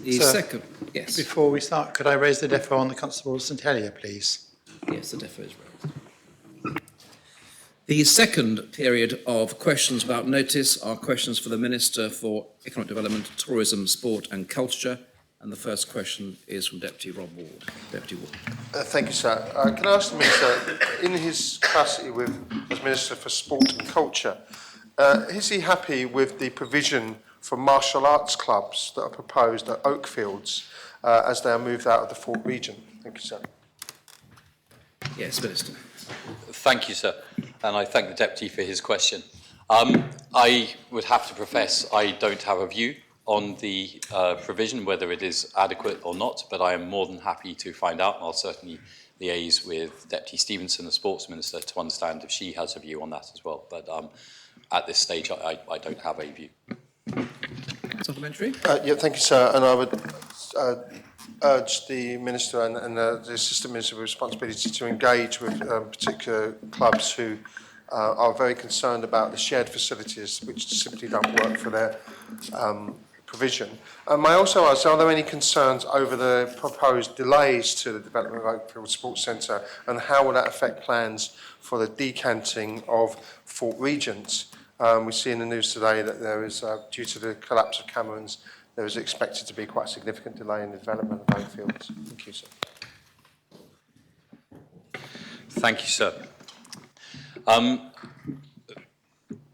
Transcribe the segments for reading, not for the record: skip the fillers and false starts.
The Sir, second, yes. Before we start, could I raise the defo on the Constable of St Helier, please? Yes, the defo is raised. The second period of questions about notice are questions for the Minister for Economic Development, Tourism, Sport and Culture. And the first question is from Deputy Rob Ward. Deputy Ward. Thank you, sir. Can I ask the Minister, in his capacity as Minister for Sport and Culture, is he happy with the provision for martial arts clubs that are proposed at Oakfields as they are moved out of the Fort region? Thank you, sir. Yes, Minister. Thank you, sir. And I thank the Deputy for his question. I would have to profess I don't have a view on the provision, whether it is adequate or not, but I am more than happy to find out, and I'll certainly liaise with Deputy Stevenson, the Sports Minister, to understand if she has a view on that as well. But at this stage, I don't have a view. Supplementary? Yeah, thank you, sir. And I would urge the Minister and the Assistant Minister with responsibility to engage with particular clubs who are very concerned about the shared facilities which simply don't work for their provision. I also ask, are there any concerns over the proposed delays to the development of Oakfield Sports Centre, and how will that affect plans for the decanting of Fort Regent? We see in the news today that there is, due to the collapse of Camerons, there is expected to be quite a significant delay in the development of Oakfield. Thank you, sir. Thank you, sir.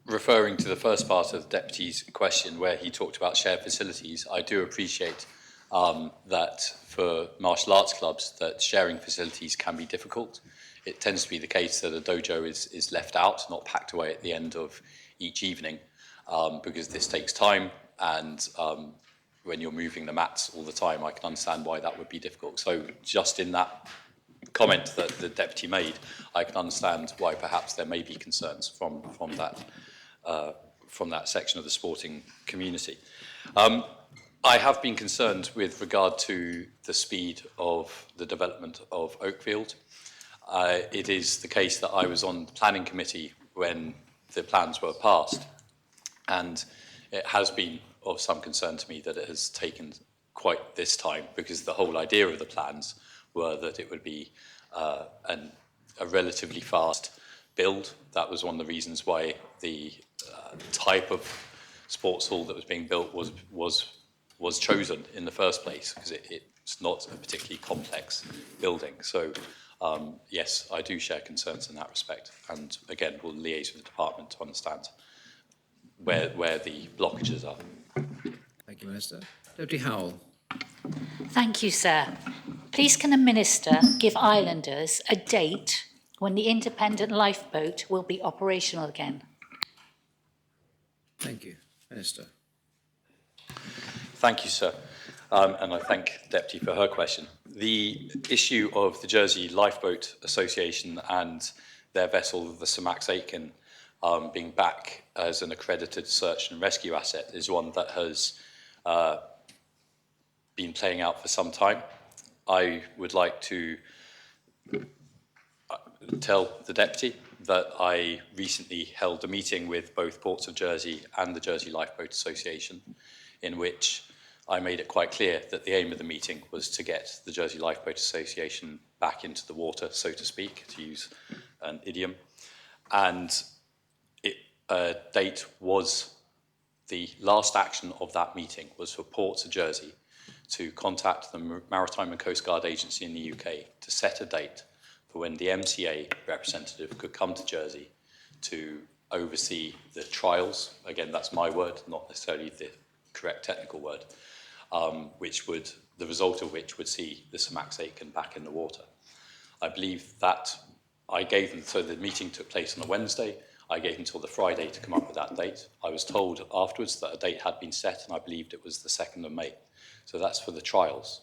Referring to the first part of the Deputy's question where he talked about shared facilities, I do appreciate that for martial arts clubs that sharing facilities can be difficult. It tends to be the case that a dojo is left out, not packed away at the end of each evening, because this takes time, and when you're moving the mats all the time, I can understand why that would be difficult. So just in that comment that the Deputy made, I can understand why perhaps there may be concerns from that section of the sporting community. I have been concerned with regard to the speed of the development of Oakfield. It is the case that I was on the planning committee when the plans were passed, and it has been of some concern to me that it has taken quite this time, because the whole idea of the plans were that it would be a relatively fast build. That was one of the reasons why the type of sports hall that was being built was chosen in the first place, because it's not a particularly complex building. So yes, I do share concerns in that respect, and again we'll liaise with the department to understand where the blockages are. Thank you, Minister. Deputy Howell. Thank you, sir. Please can the Minister give islanders a date when the independent lifeboat will be operational again? Thank you. Minister. Thank you, sir. And I thank the Deputy for her question. The issue of the Jersey Lifeboat Association and their vessel, the Sir Max Aitken, being back as an accredited search and rescue asset is one that has been playing out for some time. I would like to tell the Deputy that I recently held a meeting with both Ports of Jersey and the Jersey Lifeboat Association, in which I made it quite clear that the aim of the meeting was to get the Jersey Lifeboat Association back into the water, so to speak, to use an idiom. And date was, the last action of that meeting was for Ports of Jersey to contact the Maritime and Coast Guard Agency in the UK to set a date for when the MCA representative could come to Jersey to oversee the trials. Again, that's my word, not necessarily the correct technical word, the result of which would see the Sir Max Aitken back in the water. I believe that I gave them, so the meeting took place on a Wednesday. I gave until the Friday to come up with that date. I was told afterwards that a date had been set, and I believed it was the 2nd of May. So that's for the trials.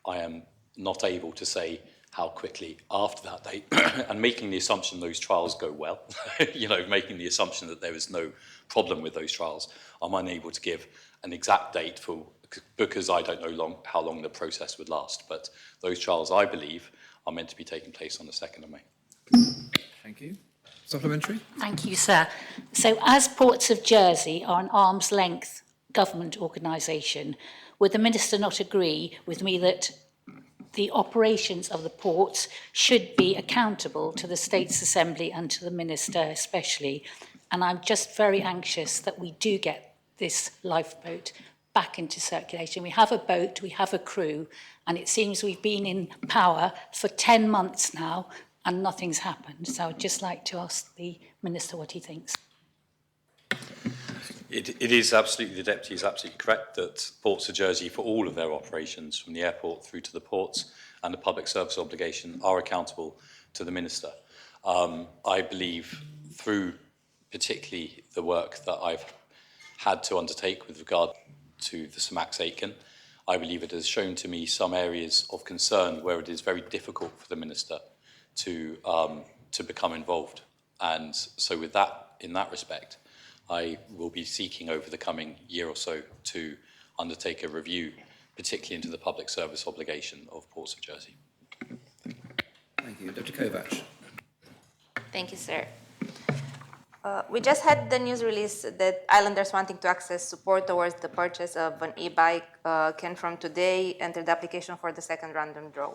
I am not able to say how quickly after that date, and making the assumption those trials go well, making the assumption that there is no problem with those trials, I'm unable to give an exact date because I don't know how long the process would last. But those trials, I believe, are meant to be taking place on the 2nd of May. Thank you. Supplementary? Thank you, sir. So as Ports of Jersey are an arm's length government organisation, would the Minister not agree with me that the operations of the ports should be accountable to the States Assembly and to the Minister especially? And I'm just very anxious that we do get this lifeboat back into circulation. We have a boat, we have a crew, and it seems we've been in power for 10 months now and nothing's happened. So I'd just like to ask the Minister what he thinks. It is absolutely, the Deputy is absolutely correct that Ports of Jersey, for all of their operations, from the airport through to the ports and the public service obligation, are accountable to the Minister. I believe through particularly the work that I've had to undertake with regard to the Samax Aitken, I believe it has shown to me some areas of concern where it is very difficult for the Minister to become involved. And so with that, in that respect, I will be seeking over the coming year or so to undertake a review, particularly into the public service obligation of Ports of Jersey. Thank you. Dr. Kovac. Thank you, sir. We just had the news release that islanders wanting to access support towards the purchase of an e-bike can from today enter the application for the second random draw.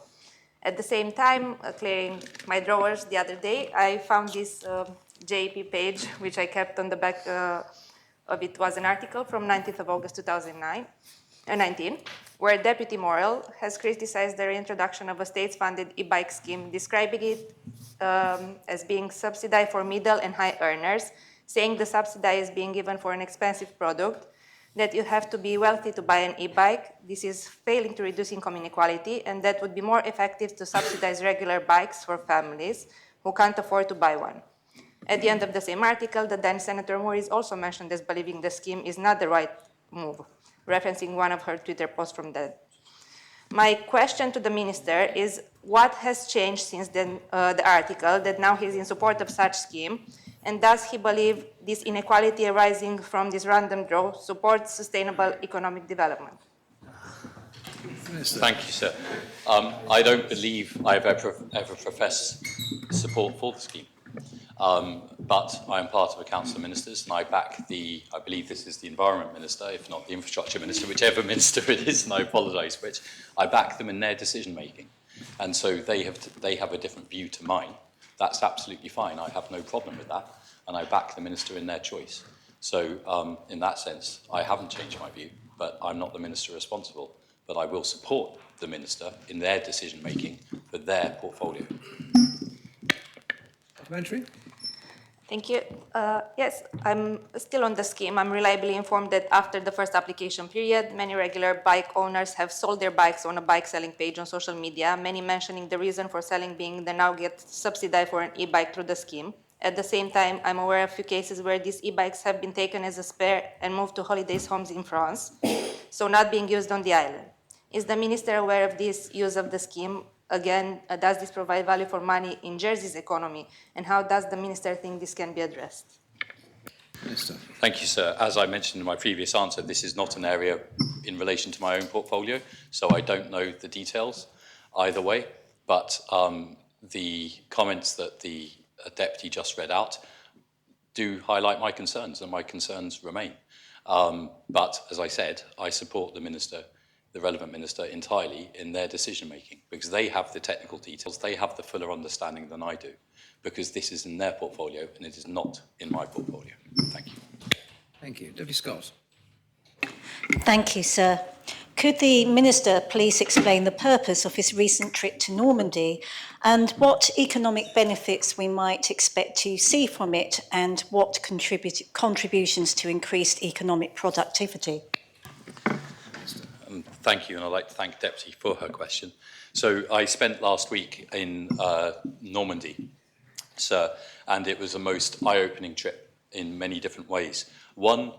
At the same time, clearing my drawers the other day, I found this JP page, which I kept on the back of it was an article from 19th of August 2019, where Deputy Morrell has criticized the reintroduction of a state-funded e-bike scheme, describing it as being subsidized for middle and high earners, saying the subsidy is being given for an expensive product, that you have to be wealthy to buy an e-bike. This is failing to reduce income inequality, and that would be more effective to subsidize regular bikes for families who can't afford to buy one. At the end of the same article, the then Senator Moore is also mentioned as believing the scheme is not the right move, referencing one of her Twitter posts from that. My question to the Minister is, what has changed since then, the article, that now he's in support of such scheme, and does he believe this inequality arising from this random draw supports sustainable economic development? Minister. Thank you, sir. I don't believe I've ever professed support for the scheme. But I am part of a council of ministers, and I back I believe this is the Environment Minister, if not the Infrastructure Minister, whichever minister it is, and I apologise, which I back them in their decision making. And so they have a different view to mine. That's absolutely fine. I have no problem with that, and I back the minister in their choice. So in that sense, I haven't changed my view, but I'm not the minister responsible. But I will support the minister in their decision making for their portfolio. Supplementary? Thank you. Yes, I'm still on the scheme. I'm reliably informed that after the first application period, many regular bike owners have sold their bikes on a bike selling page on social media, many mentioning the reason for selling being they now get subsidized for an e-bike through the scheme. At the same time, I'm aware of a few cases where these e-bikes have been taken as a spare and moved to holidays homes in France, so not being used on the island. Is the Minister aware of this use of the scheme? Again, does this provide value for money in Jersey's economy? And how does the Minister think this can be addressed? Minister. Thank you, sir. As I mentioned in my previous answer, this is not an area in relation to my own portfolio, so I don't know the details either way. But the comments that the Deputy just read out do highlight my concerns, and my concerns remain. But as I said, I support the Minister, the relevant minister, entirely in their decision making, because they have the technical details, they have the fuller understanding than I do, because this is in their portfolio and it is not in my portfolio. Thank you. Thank you. Deputy Scott. Thank you, sir. Could the Minister please explain the purpose of his recent trip to Normandy and what economic benefits we might expect to see from it, and what contributions to increased economic productivity? Thank you, and I'd like to thank Deputy for her question. So I spent last week in Normandy, sir, and it was a most eye-opening trip in many different ways. One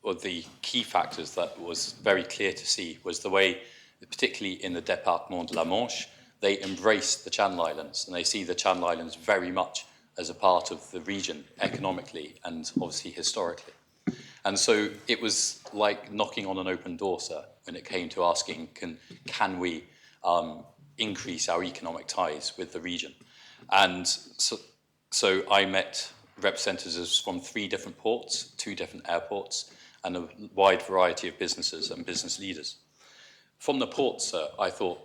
of the key factors that was very clear to see was the way, particularly in the Département de la Manche, they embrace the Channel Islands, and they see the Channel Islands very much as a part of the region economically and obviously historically. And so it was like knocking on an open door, sir, when it came to asking, can we increase our economic ties with the region? And so I met representatives from 3 different ports, 2 different airports, and a wide variety of businesses and business leaders. From the port, sir, I thought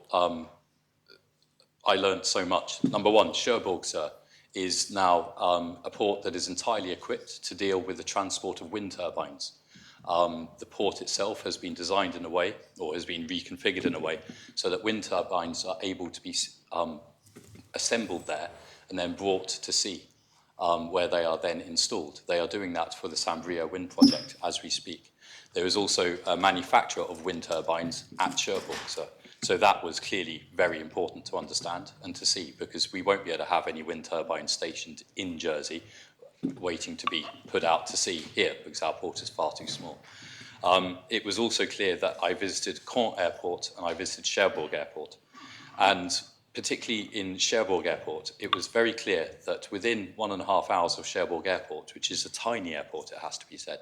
I learned so much. Number one, Cherbourg, sir, is now a port that is entirely equipped to deal with the transport of wind turbines. The port itself has been designed in a way, or has been reconfigured in a way, so that wind turbines are able to be assembled there and then brought to sea, where they are then installed. They are doing that for the Saint-Brieuc wind project as we speak. There is also a manufacturer of wind turbines at Cherbourg, sir. So that was clearly very important to understand and to see, because we won't be able to have any wind turbines stationed in Jersey waiting to be put out to sea here, because our port is far too small. It was also clear that I visited Caen Airport and I visited Cherbourg Airport. And particularly in Cherbourg Airport, it was very clear that within 1.5 hours of Cherbourg Airport, which is a tiny airport, it has to be said,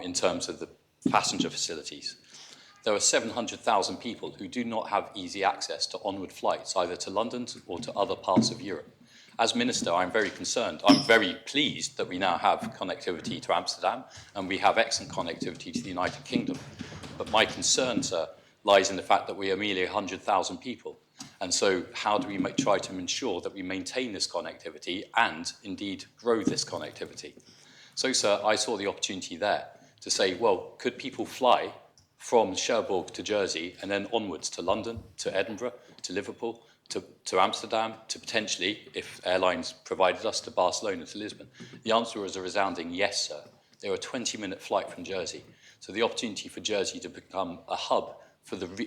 in terms of the passenger facilities, there are 700,000 people who do not have easy access to onward flights, either to London or to other parts of Europe. As Minister, I'm very concerned. I'm very pleased that we now have connectivity to Amsterdam and we have excellent connectivity to the United Kingdom. But my concern, sir, lies in the fact that we are merely 100,000 people. And so how do we try to ensure that we maintain this connectivity and indeed grow this connectivity? So, sir, I saw the opportunity there to say, well, could people fly from Cherbourg to Jersey and then onwards to London, to Edinburgh, to Liverpool, to Amsterdam, to potentially, if airlines provided us, to Barcelona, to Lisbon? The answer was a resounding yes, sir. They were a 20-minute flight from Jersey. So the opportunity for Jersey to become a hub,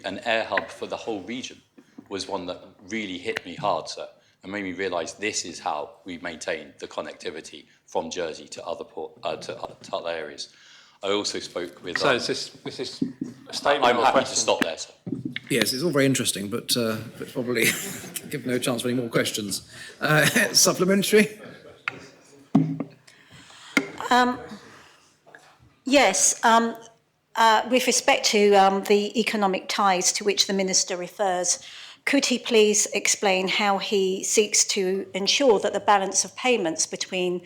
an air hub for the whole region, was one that really hit me hard, sir, and made me realise this is how we maintain the connectivity from Jersey to other other areas. I also spoke with... So is this a statement I'm or a happy question? to stop there, sir. Yes, it's all very interesting, but probably give no chance for any more questions. Supplementary? Yes, with respect to the economic ties to which the Minister refers, could he please explain how he seeks to ensure that the balance of payments between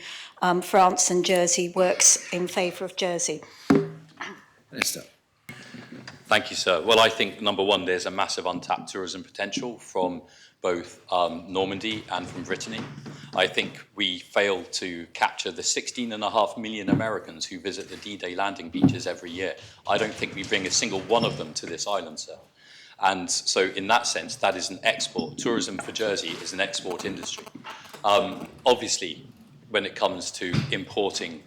France and Jersey works in favour of Jersey? Minister. Thank you, sir. Well, I think, number one, there's a massive untapped tourism potential from both Normandy and from Brittany. I think we fail to capture the 16.5 million Americans who visit the D-Day landing beaches every year. I don't think we bring a single one of them to this island, sir. And so in that sense, that is an export. Tourism for Jersey is an export industry. Obviously, when it comes to importing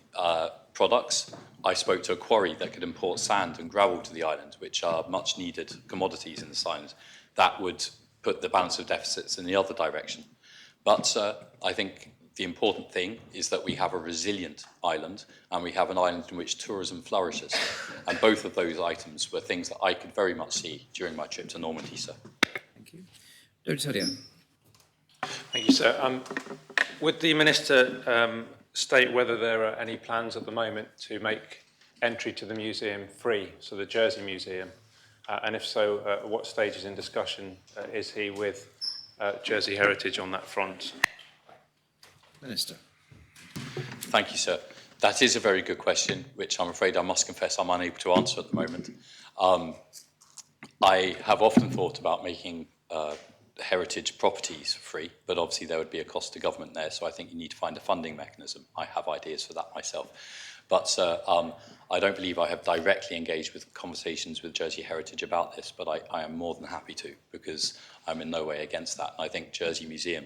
products, I spoke to a quarry that could import sand and gravel to the island, which are much needed commodities in this island. That would put the balance of deficits in the other direction. But I think the important thing is that we have a resilient island and we have an island in which tourism flourishes. And both of those items were things that I could very much see during my trip to Normandy, sir. Thank you. Dr. Tadia. Thank you, sir. Would the Minister state whether there are any plans at the moment to make entry to the museum free, so the Jersey Museum? And if so, at what stages in discussion is he with Jersey Heritage on that front? Minister. Thank you, sir. That is a very good question, which I'm afraid I must confess I'm unable to answer at the moment. I have often thought about making heritage properties free, but obviously there would be a cost to government there, so I think you need to find a funding mechanism. I have ideas for that myself. But, sir, I don't believe I have directly engaged with conversations with Jersey Heritage about this, but I am more than happy to, because I'm in no way against that. And I think Jersey Museum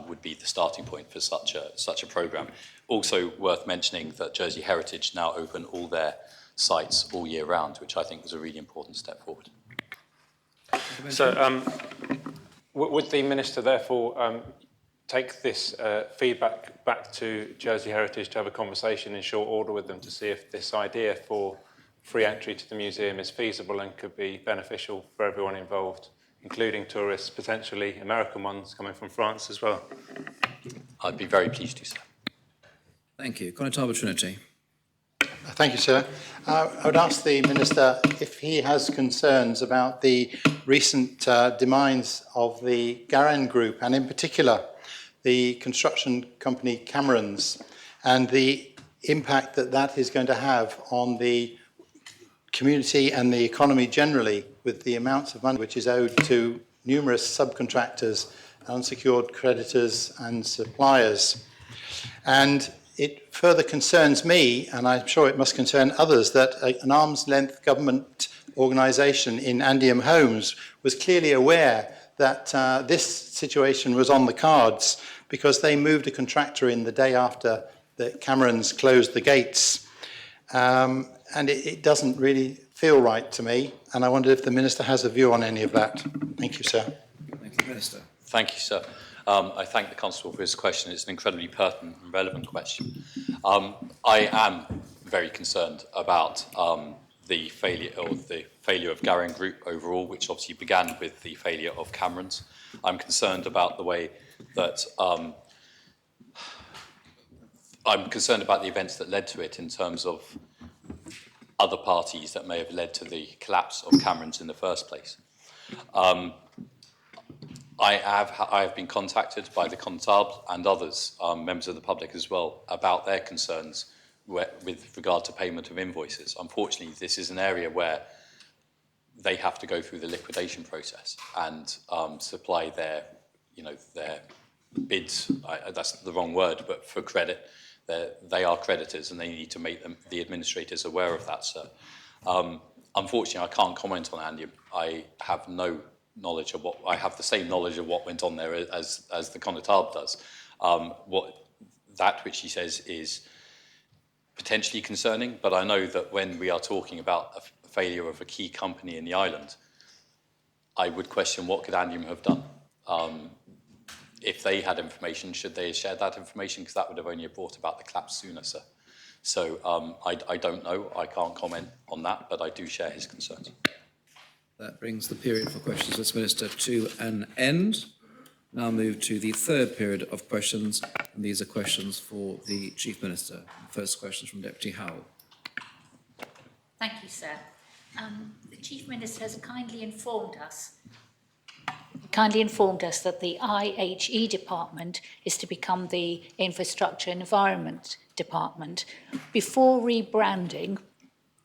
would be the starting point for such a programme. Also worth mentioning that Jersey Heritage now open all their sites all year round, which I think was a really important step forward. So would the Minister therefore take this feedback back to Jersey Heritage to have a conversation in short order with them to see if this idea for free entry to the museum is feasible and could be beneficial for everyone involved, including tourists, potentially American ones coming from France as well? I'd be very pleased to, sir. Thank you. Conataba Trinity. Thank you, sir. I would ask the Minister if he has concerns about the recent demise of the Garan Group, and in particular the construction company Camerons, and the impact that that is going to have on the community and the economy generally, with the amounts of money which is owed to numerous subcontractors, unsecured creditors and suppliers. And it further concerns me, and I'm sure it must concern others, that an arm's length government organisation in Andiam Homes was clearly aware that this situation was on the cards, because they moved a contractor in the day after the Camerons closed the gates. And it doesn't really feel right to me, and I wonder if the Minister has a view on any of that. Thank you, sir. Thank you, Minister. Thank you, sir. I thank the Constable for his question. It's an incredibly pertinent and relevant question. I am very concerned about the failure of Garin Group overall, which obviously began with the failure of Camerons. I'm concerned about the way that I'm concerned about the events that led to it in terms of other parties that may have led to the collapse of Camerons in the first place. I have been contacted by the Constable and others, members of the public as well, about their concerns with regard to payment of invoices. Unfortunately, this is an area where they have to go through the liquidation process and supply their bids. That's the wrong word, but for credit. They are creditors, and they need to make the administrators aware of that, sir. Unfortunately, I can't comment on Andiam. I have no knowledge of I have the same knowledge of what went on there as the Constable does. That which he says is potentially concerning, but I know that when we are talking about a failure of a key company in the island, I would question what could Andiam have done. If they had information, should they have shared that information? Because that would have only brought about the collapse sooner, sir. So I don't know. I can't comment on that, but I do share his concerns. That brings the period for questions to this Minister to an end. Now move to the third period of questions, and these are questions for the Chief Minister. First question from Deputy Howell. Thank you, sir. The Chief Minister has kindly informed us that the IHE department is to become the Infrastructure and Environment Department. Before rebranding,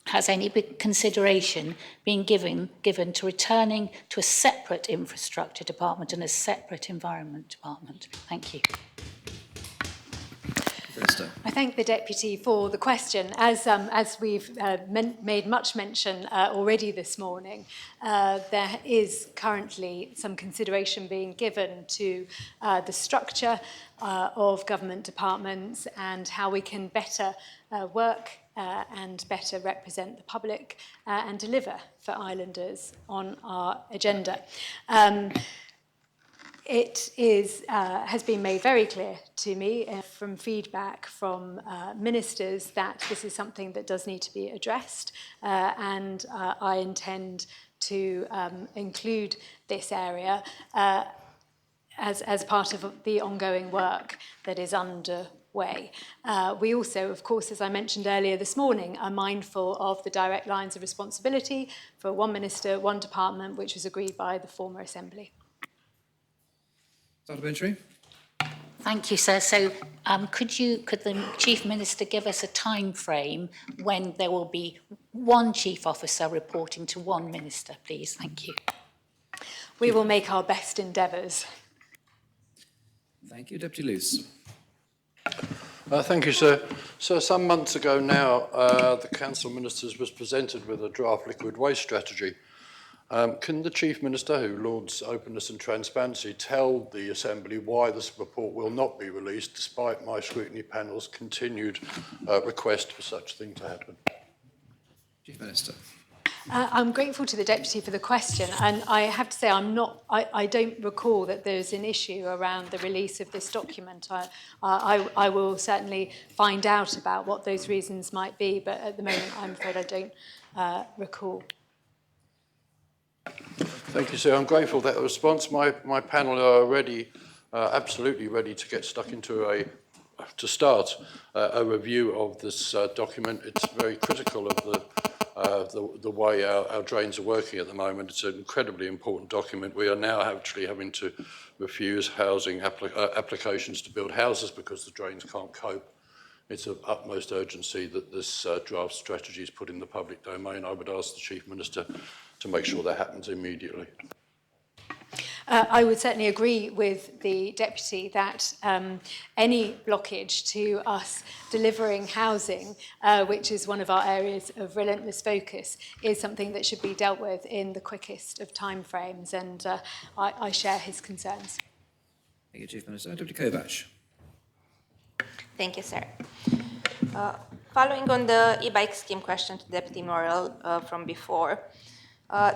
has any consideration been given to returning to a separate infrastructure department and a separate environment department? Thank you. Minister. I thank the Deputy for the question. As we've made much mention already this morning, there is currently some consideration being given to the structure of government departments and how we can better work and better represent the public and deliver for islanders on our agenda. It has been made very clear to me from feedback from ministers that this is something that does need to be addressed, and I intend to include this area as part of the ongoing work that is underway. We also, of course, as I mentioned earlier this morning, are mindful of the direct lines of responsibility for one minister, one department, which was agreed by the former Assembly. Supplementary. Thank you, sir. So could the Chief Minister give us a time frame when there will be one Chief Officer reporting to one Minister, please? Thank you. We will make our best endeavours. Thank you. Deputy Luce. Thank you, sir. So some months ago now, the Council of Ministers was presented with a draft liquid waste strategy. Can the Chief Minister, who lauds openness and transparency, tell the Assembly why this report will not be released despite my scrutiny panel's continued request for such a thing to happen? Chief Minister. I'm grateful to the Deputy for the question, and I have to say I don't recall that there's an issue around the release of this document. I will certainly find out about what those reasons might be, but at the moment I'm afraid I don't recall. Thank you, sir. I'm grateful for that response. My panel are already absolutely ready to get stuck into start a review of this document. It's very critical of the way our drains are working at the moment. It's an incredibly important document. We are now actually having to refuse housing applications to build houses because the drains can't cope it's of utmost urgency that this draft strategy is put in the public domain. I would ask the Chief Minister to make sure that happens immediately. I would certainly agree with the Deputy that any blockage to us delivering housing, which is one of our areas of relentless focus, is something that should be dealt with in the quickest of timeframes, and I share his concerns. Thank you, Chief Minister. Deputy Kovacs. Thank you, sir. Following on the e-bike scheme question to Deputy Morrell from before,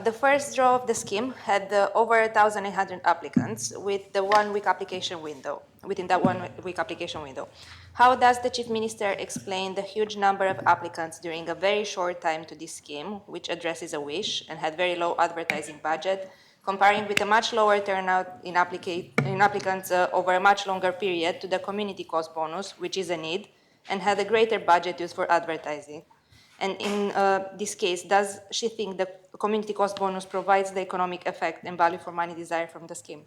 the first draw of the scheme had over 1,800 applicants with the 1 week application window, within that 1 week application window. How does the Chief Minister explain the huge number of applicants during a very short time to this scheme, which addresses a wish and had very low advertising budget, comparing with a much lower turnout in applicants over a much longer period to the community cost bonus, which is a need, and had a greater budget used for advertising? And in this case, does she think the community cost bonus provides the economic effect and value for money desired from the scheme?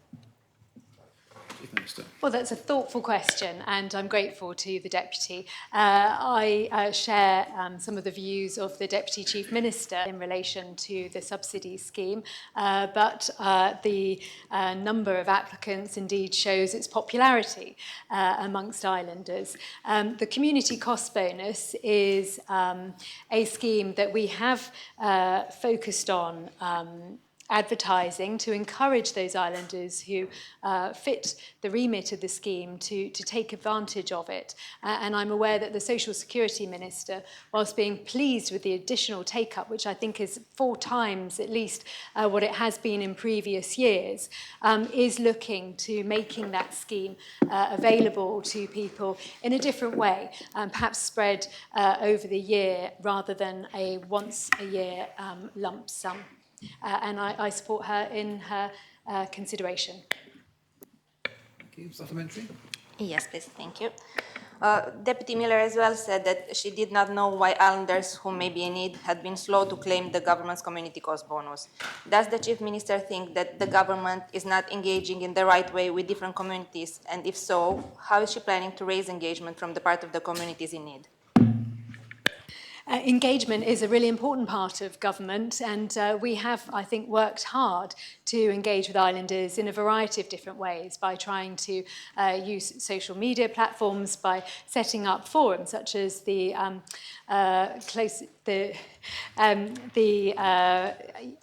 Chief Minister. Well, that's a thoughtful question, and I'm grateful to the Deputy. I share some of the views of the Deputy Chief Minister in relation to the subsidy scheme, but the number of applicants indeed shows its popularity amongst islanders. The community cost bonus is a scheme that we have focused on advertising to encourage those islanders who fit the remit of the scheme to take advantage of it. And I'm aware that the Social Security Minister, whilst being pleased with the additional take-up, which I think is 4 times at least what it has been in previous years, is looking to making that scheme available to people in a different way, perhaps spread over the year rather than a once-a-year lump sum. And I support her in her consideration. Thank you. Supplementary. Yes, please. Thank you. Deputy Miller as well said that she did not know why islanders who may be in need had been slow to claim the government's community cost bonus. Does the Chief Minister think that the government is not engaging in the right way with different communities? And if so, how is she planning to raise engagement from the part of the communities in need? Engagement is a really important part of government, and we have, I think, worked hard to engage with islanders in a variety of different ways by trying to use social media platforms, by setting up forums such as the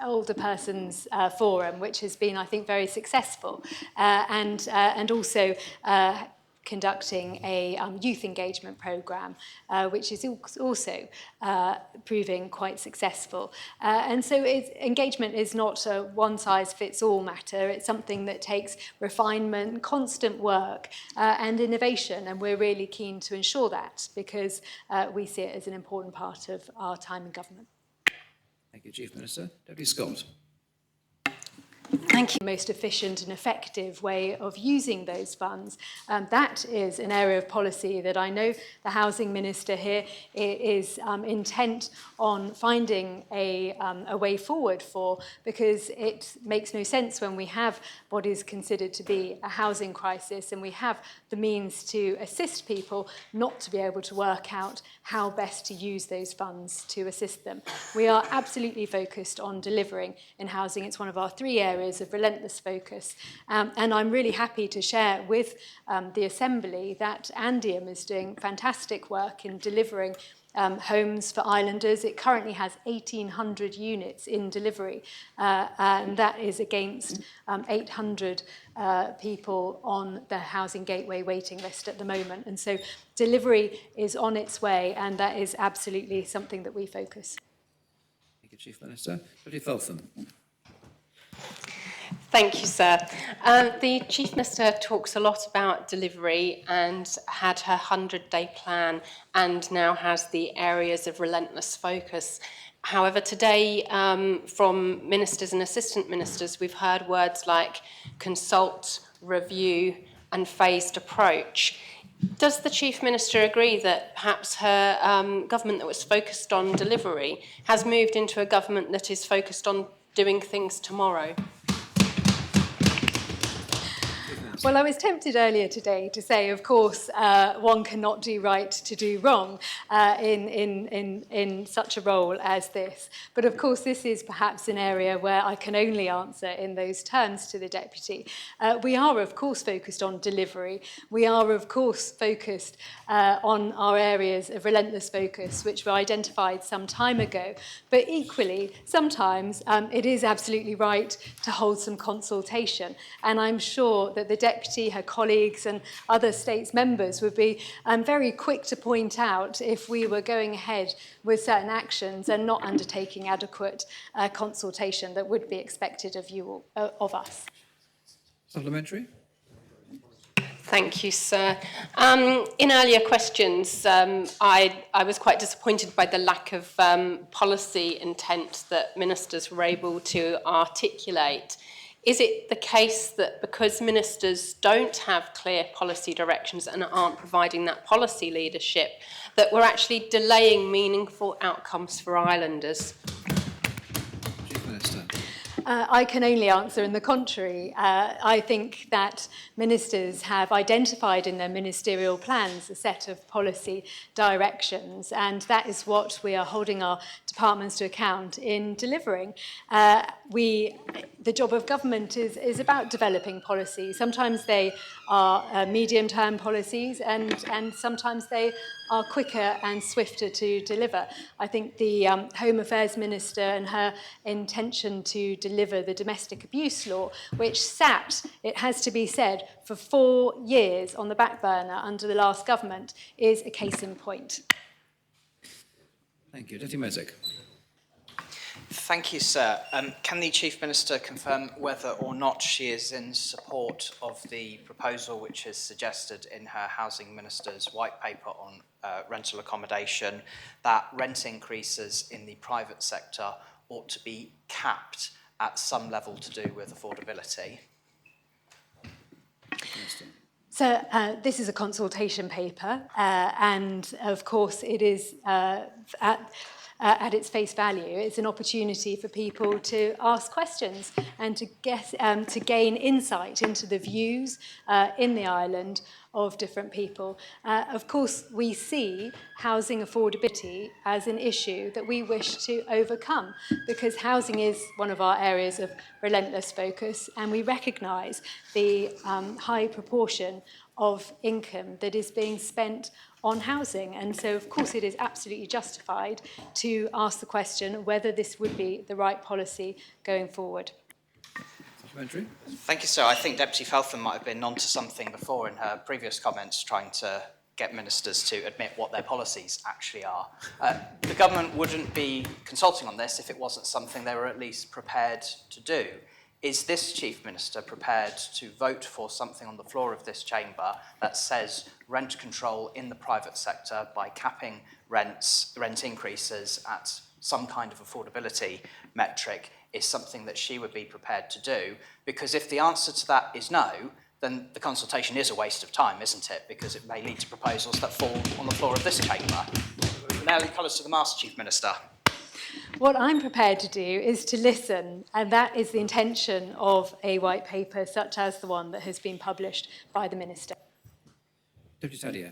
Older Persons Forum, which has been, I think, very successful, and also conducting a youth engagement programme, which is also proving quite successful. And so engagement is not a one-size-fits-all matter. It's something that takes refinement, constant work, and innovation, and we're really keen to ensure that because we see it as an important part of our time in government. Thank you, Chief Minister. Deputy Scott. Thank you. The most efficient and effective way of using those funds. That is an area of policy that I know the Housing Minister here is intent on finding a way forward for, because it makes no sense when we have what is considered to be a housing crisis and we have the means to assist people not to be able to work out how best to use those funds to assist them. We are absolutely focused on delivering in housing. It's one of our 3 areas of relentless focus. And I'm really happy to share with the Assembly that Andium is doing fantastic work in delivering homes for islanders. It currently has 1,800 units in delivery, and that is against 800 people on the Housing Gateway waiting list at the moment. And so delivery is on its way, and that is absolutely something that we focus. Thank you, Chief Minister. Deputy Feltham. Thank you, sir. The Chief Minister talks a lot about delivery and had her 100-day plan and now has the areas of relentless focus. However, today from ministers and assistant ministers, we've heard words like consult, review and phased approach. Does the Chief Minister agree that perhaps her government that was focused on delivery has moved into a government that is focused on doing things tomorrow? Well, I was tempted earlier today to say, of course, one cannot do right to do wrong in such a role as this. But of course, this is perhaps an area where I can only answer in those terms to the Deputy. We are, of course, focused on delivery. We are, of course, focused on our areas of relentless focus, which were identified some time ago. But equally, sometimes it is absolutely right to hold some consultation. And I'm sure that the Deputy, her colleagues and other States members would be very quick to point out if we were going ahead with certain actions and not undertaking adequate consultation that would be expected of you, of us. Supplementary? Thank you, sir. In earlier questions, I was quite disappointed by the lack of policy intent that ministers were able to articulate. Is it the case that because ministers don't have clear policy directions and aren't providing that policy leadership, that we're actually delaying meaningful outcomes for islanders? Chief Minister. I can only answer in the contrary. I think that ministers have identified in their ministerial plans a set of policy directions, and that is what we are holding our departments to account in delivering. The job of government is about developing policy. Sometimes they are medium-term policies, and sometimes they are quicker and swifter to deliver. I think the Home Affairs Minister and her intention to deliver the domestic abuse law, which sat, it has to be said, for 4 years on the back burner under the last government, is a case in point. Thank you. Deputy Mezek. Thank you, sir. Can the Chief Minister confirm whether or not she is in support of the proposal which is suggested in her Housing Minister's white paper on rental accommodation, that rent increases in the private sector ought to be capped at some level to do with affordability? So this is a consultation paper, and of course it is at its face value, it's an opportunity for people to ask questions and to gain insight into the views in the island of different people. Of course, we see housing affordability as an issue that we wish to overcome, because housing is one of our areas of relentless focus, and we recognise the high proportion of income that is being spent on housing. And so, of course, it is absolutely justified to ask the question whether this would be the right policy going forward. Supplementary. Thank you, sir. I think Deputy Feltham might have been onto something before in her previous comments, trying to get ministers to admit what their policies actually are. The government wouldn't be consulting on this if it wasn't something they were at least prepared to do. Is this Chief Minister prepared to vote for something on the floor of this chamber that says rent control in the private sector by capping rent increases at some kind of affordability metric is something that she would be prepared to do? Because if the answer to that is no, then the consultation is a waste of time, isn't it? Because it may lead to proposals that fall on the floor of this chamber. Nail colours to the mast, Chief Minister. What I'm prepared to do is to listen, and that is the intention of a white paper such as the one that has been published by the Minister. Deputy Tadier.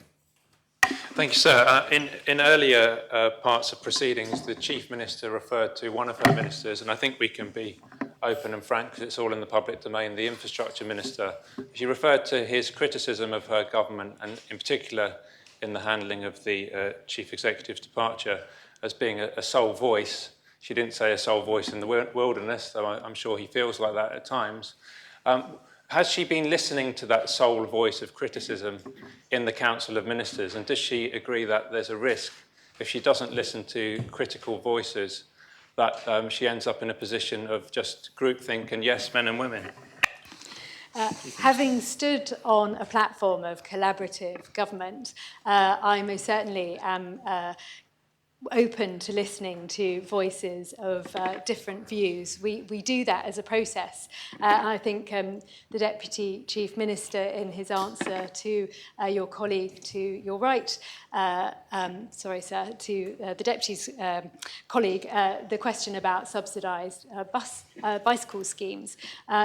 Thank you, sir. In earlier parts of proceedings, the Chief Minister referred to one of her ministers, and I think we can be open and frank because it's all in the public domain, the Infrastructure Minister. She referred to his criticism of her government, and in particular in the handling of the Chief Executive's departure, as being a sole voice. She didn't say a sole voice in the wilderness, though I'm sure he feels like that at times. Has she been listening to that sole voice of criticism in the Council of Ministers, and does she agree that there's a risk, if she doesn't listen to critical voices, that she ends up in a position of just groupthink and yes men and women? Having stood on a platform of collaborative government, I most certainly am open to listening to voices of different views. We do that as a process. I think the Deputy Chief Minister, in his answer to your colleague to your right, sorry, sir, to the Deputy's colleague, the question about subsidised bicycle schemes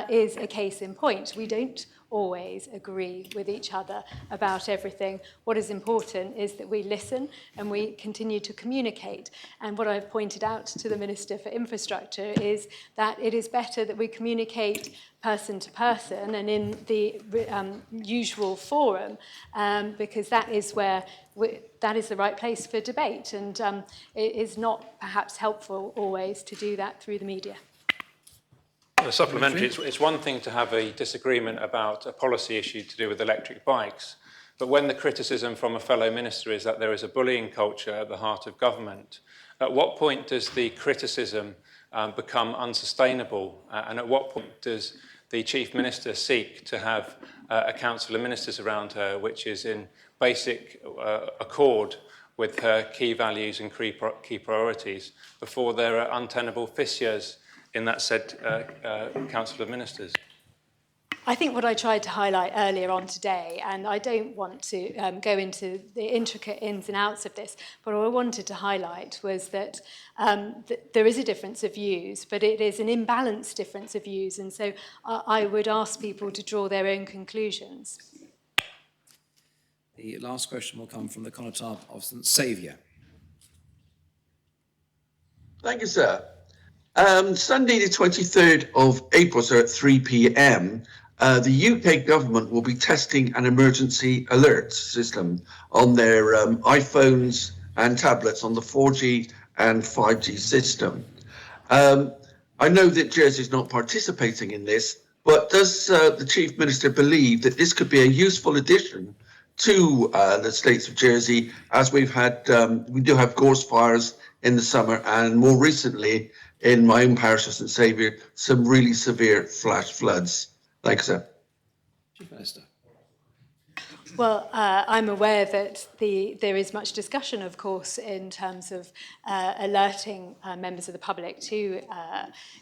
is a case in point. We don't always agree with each other about everything. What is important is that we listen and we continue to communicate. And what I've pointed out to the Minister for Infrastructure is that it is better that we communicate person to person and in the usual forum, because that is where that is the right place for debate. And it is not perhaps helpful always to do that through the media. Supplementary, it's one thing to have a disagreement about a policy issue to do with electric bikes, but when the criticism from a fellow minister is that there is a bullying culture at the heart of government, at what point does the criticism become unsustainable, and at what point does the Chief Minister seek to have a council of ministers around her which is in basic accord with her key values and key priorities before there are untenable fissures in that said Council of Ministers? I think what I tried to highlight earlier on today, and I don't want to go into the intricate ins and outs of this, but what I wanted to highlight was that there is a difference of views, but it is an imbalanced difference of views, and so I would ask people to draw their own conclusions. The last question will come from the Conotop of St Saviour. Thank you, sir. Sunday the 23rd of April, sir, at 3 p.m, the UK government will be testing an emergency alert system on their iPhones and tablets on the 4G and 5G system. I know that Jersey is not participating in this, but does the Chief Minister believe that this could be a useful addition to the States of Jersey, as we do have gorse fires in the summer, and more recently in my own parish of St Saviour, some really severe flash floods. Thanks, sir. Chief Minister. Well, I'm aware that there is much discussion, of course, in terms of alerting members of the public to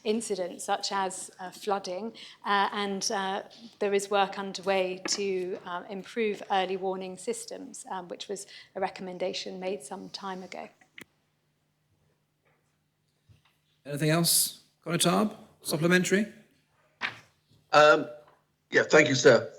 incidents such as flooding, and there is work underway to improve early warning systems, which was a recommendation made some time ago. Anything else? Conotop? Supplementary? Yeah, thank you, sir.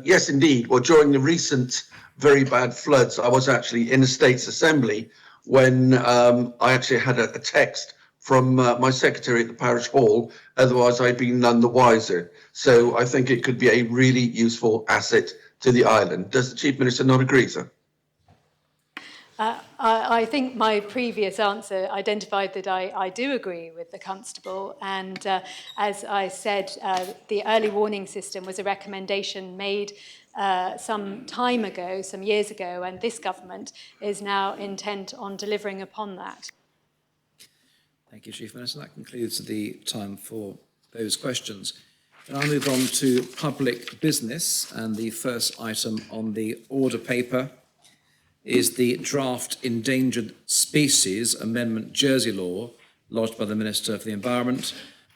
Yes, indeed. Well, during the recent very bad floods, I was actually in the States Assembly when I actually had a text from my secretary at the parish hall. Otherwise, I'd been none the wiser. So I think it could be a really useful asset to the island. Does the Chief Minister not agree, sir? I think my previous answer identified that I do agree with the Constable, and as I said, the early warning system was a recommendation made some time ago, some years ago, and this government is now intent on delivering upon that. Thank you, Chief Minister. That concludes the time for those questions. And I'll move on to public business, and the first item on the order paper is the draft Endangered Species Amendment Jersey Law lodged by the Minister for the Environment.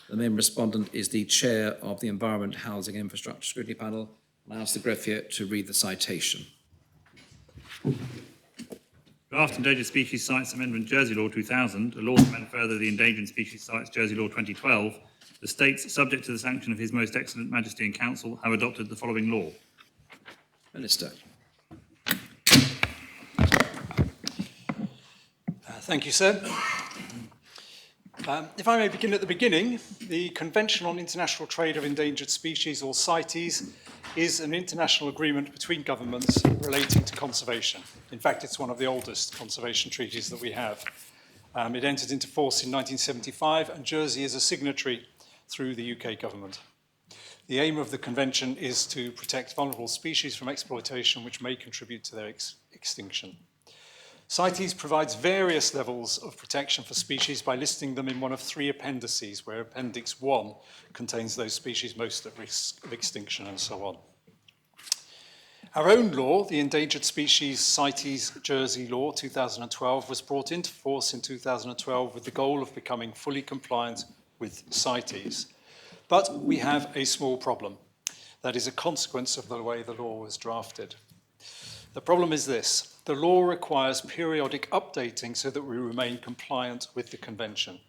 The main respondent is the Chair of the Environment, Housing and Infrastructure Scrutiny Panel. I ask the greffier to read the citation. Draft Endangered Species Sites Amendment Jersey Law 2000, a law to amend further the Endangered Species Sites Jersey Law 2012, the states, subject to the sanction of His Most Excellent Majesty and Council, have adopted the following law. Minister. Thank you, sir. If I may begin at the beginning, the Convention on International Trade of Endangered Species, or CITES, is an international agreement between governments relating to conservation. In fact, it's one of the oldest conservation treaties that we have. It entered into force in 1975, and Jersey is a signatory through the UK government. The aim of the convention is to protect vulnerable species from exploitation which may contribute to their extinction. CITES provides various levels of protection for species by listing them in one of three appendices, where Appendix 1 contains those species most at risk of extinction and so on. Our own law, the Endangered Species CITES Jersey Law 2012, was brought into force in 2012 with the goal of becoming fully compliant with CITES. But we have a small problem that is a consequence of the way the law was drafted. The problem is this: the law requires periodic updating so that we remain compliant with the Convention.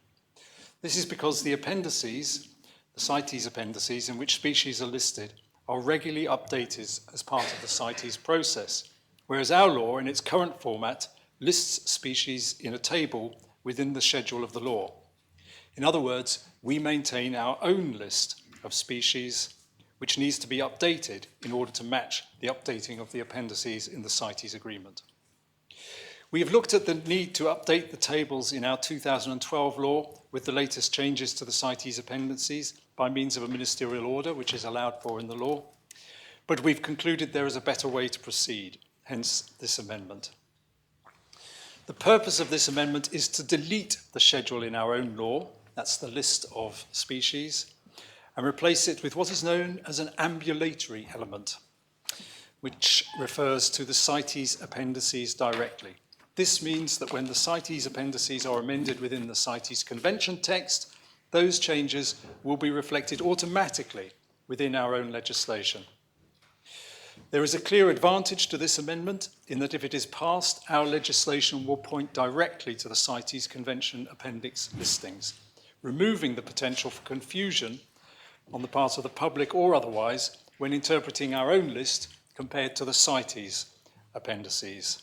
This is because the appendices, the CITES appendices in which species are listed, are regularly updated as part of the CITES process, whereas our law, in its current format, lists species in a table within the schedule of the law. In other words, we maintain our own list of species which needs to be updated in order to match the updating of the appendices in the CITES agreement. We have looked at the need to update the tables in our 2012 law with the latest changes to the CITES appendices by means of a ministerial order, which is allowed for in the law. But we've concluded there is a better way to proceed, hence this amendment. The purpose of this amendment is to delete the schedule in our own law, that's the list of species, and replace it with what is known as an ambulatory element, which refers to the CITES appendices directly. This means that when the CITES appendices are amended within the CITES Convention text, those changes will be reflected automatically within our own legislation. There is a clear advantage to this amendment in that if it is passed, our legislation will point directly to the CITES Convention appendix listings, removing the potential for confusion on the part of the public or otherwise when interpreting our own list compared to the CITES appendices.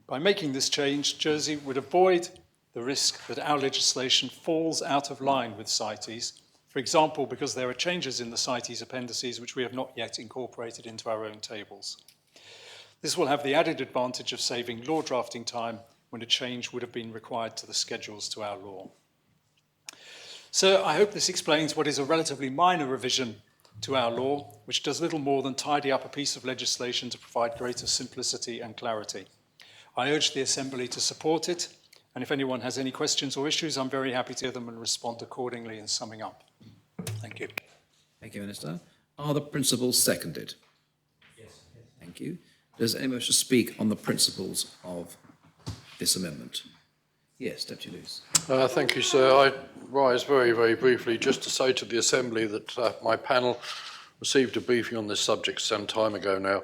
By making this change, Jersey would avoid the risk that our legislation falls out of line with CITES, for example, because there are changes in the CITES appendices which we have not yet incorporated into our own tables. This will have the added advantage of saving law drafting time when a change would have been required to the schedules to our law. So I hope this explains what is a relatively minor revision to our law, which does little more than tidy up a piece of legislation to provide greater simplicity and clarity. I urge the Assembly to support it, and if anyone has any questions or issues, I'm very happy to hear them and respond accordingly in summing up. Thank you. Thank you, Minister. Are the principles seconded? Yes. Thank you. Does anyone wish to speak on the principles of this amendment? Yes, Deputy Luce. Thank you, sir. I rise very, very briefly just to say to the Assembly that my panel received a briefing on this subject some time ago now.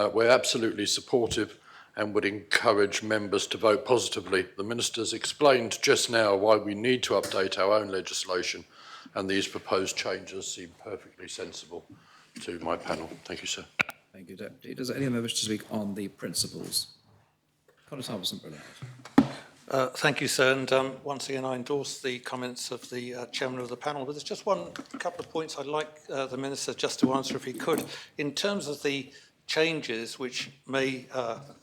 We're absolutely supportive and would encourage members to vote positively. The Minister's explained just now why we need to update our own legislation, and these proposed changes seem perfectly sensible to my panel. Thank you, sir. Thank you, Deputy. Does anyone wish to speak on the principles? Colin Harbison-Brillard. Thank you, sir. And once again, I endorse the comments of the chairman of the panel. But there's just a couple of points I'd like the Minister just to answer, if he could. In terms of the changes which may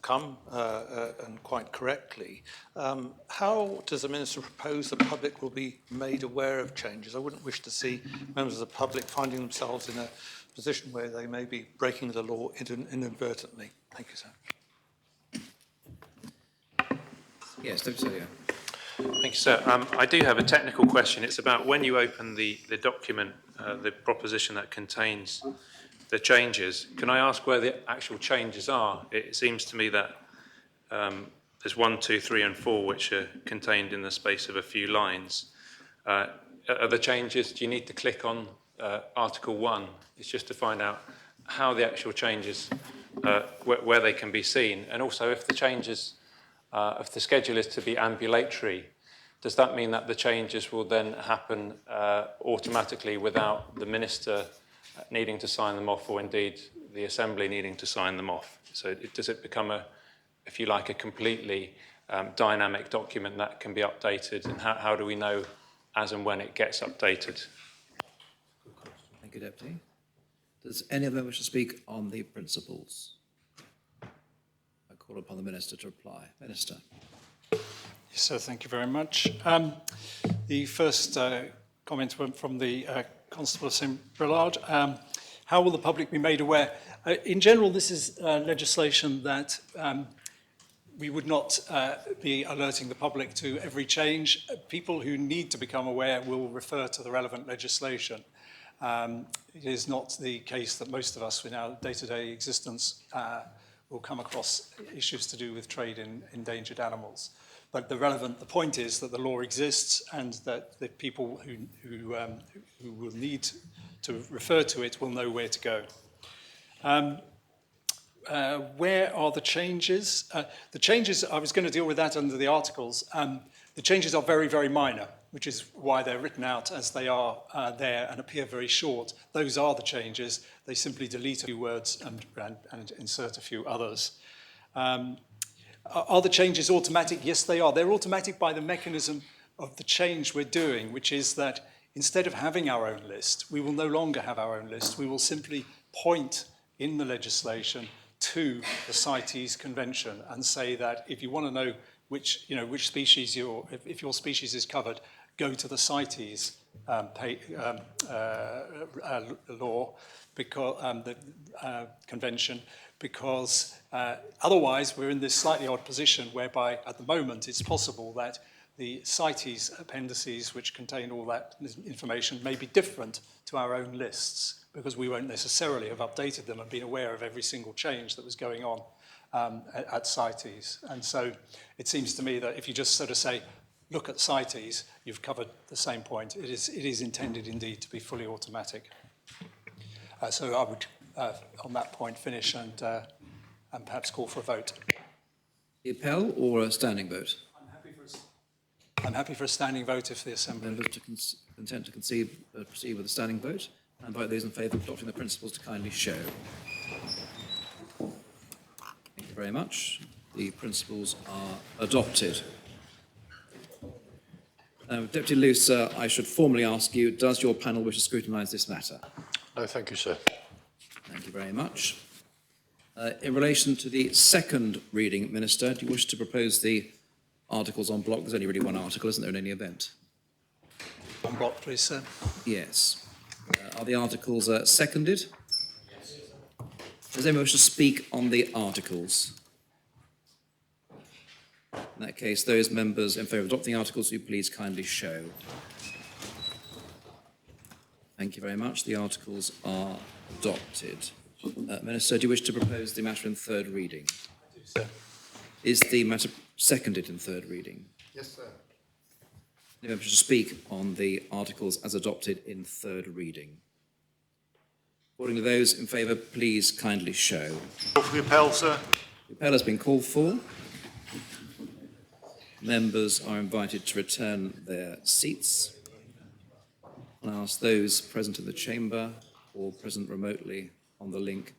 come, and quite correctly, how does the Minister propose the public will be made aware of changes? I wouldn't wish to see members of the public finding themselves in a position where they may be breaking the law inadvertently. Thank you, sir. Yes, Deputy Secretary. Thank you, sir. I do have a technical question. It's about when you open the document, the proposition that contains the changes. Can I ask where the actual changes are? It seems to me that there's 1, 2, 3 and 4 which are contained in the space of a few lines. Are the changes, do you need to click on Article 1? It's just to find out how the actual changes, where they can be seen. And also if the changes, if the schedule is to be ambulatory, does that mean that the changes will then happen automatically without the Minister needing to sign them off, or indeed the Assembly needing to sign them off? So does it become if you like, a completely dynamic document that can be updated, and how do we know as and when it gets updated? Thank you, Deputy. Does any of them wish to speak on the principles? I call upon the Minister to reply. Minister. Yes, sir, thank you very much. The first comment from the Constable Brillard. How will the public be made aware? In general, this is legislation that we would not be alerting the public to every change. People who need to become aware will refer to the relevant legislation. It is not the case that most of us in our day-to-day existence will come across issues to do with trade in endangered animals. But the point is that the law exists and that the people who will need to refer to it will know where to go. Where are the changes? The changes, I was going to deal with that under the articles. The changes are very, very minor, which is why they're written out as they are there and appear very short. Those are the changes. They simply delete a few words and insert a few others. Are the changes automatic? Yes, they are. They're automatic by the mechanism of the change we're doing, which is that instead of having our own list, we will no longer have our own list. We will simply point in the legislation to the CITES Convention and say that if you want to know which species if your species is covered, go to the CITES law, because the convention, because otherwise we're in this slightly odd position whereby at the moment it's possible that the CITES appendices, which contain all that information, may be different to our own lists, because we won't necessarily have updated them and been aware of every single change that was going on at CITES. And so it seems to me that if you just sort of say, look at CITES, you've covered the same point. It is intended indeed to be fully automatic. So I would, on that point, finish and perhaps call for a vote. The appel or a standing vote? I'm happy for a standing vote if the Assembly... Members to consent to proceed with a standing vote. I invite those in favour of adopting the principles to kindly show. Thank you very much. The principles are adopted. Deputy Luce, I should formally ask you, does your panel wish to scrutinise this matter? No, thank you, sir. Thank you very much. In relation to the second reading, Minister, do you wish to propose the articles en bloc? There's only really one article, isn't there, in any event? En bloc, please, sir. Yes. Are the articles seconded? Yes. Does anyone wish to speak on the articles? In that case, those members in favour of adopting the articles, will you please kindly show? Thank you very much. The articles are adopted. Minister, do you wish to propose the matter in third reading? I do, sir. Is the matter seconded in third reading? Yes, sir. Any members to speak on the articles as adopted in third reading? According to those in favour, please kindly show. Call for the appel, sir. The appel has been called for. Members are invited to return their seats. I ask those present in the chamber or present remotely on the link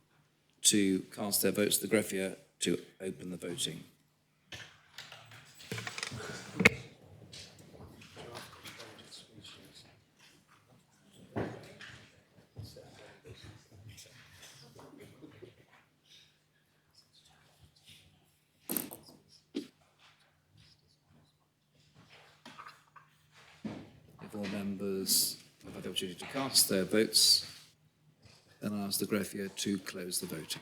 to cast their votes to the greffier to open the voting. If all members have had the opportunity to cast their votes, then I ask the greffier to close the voting.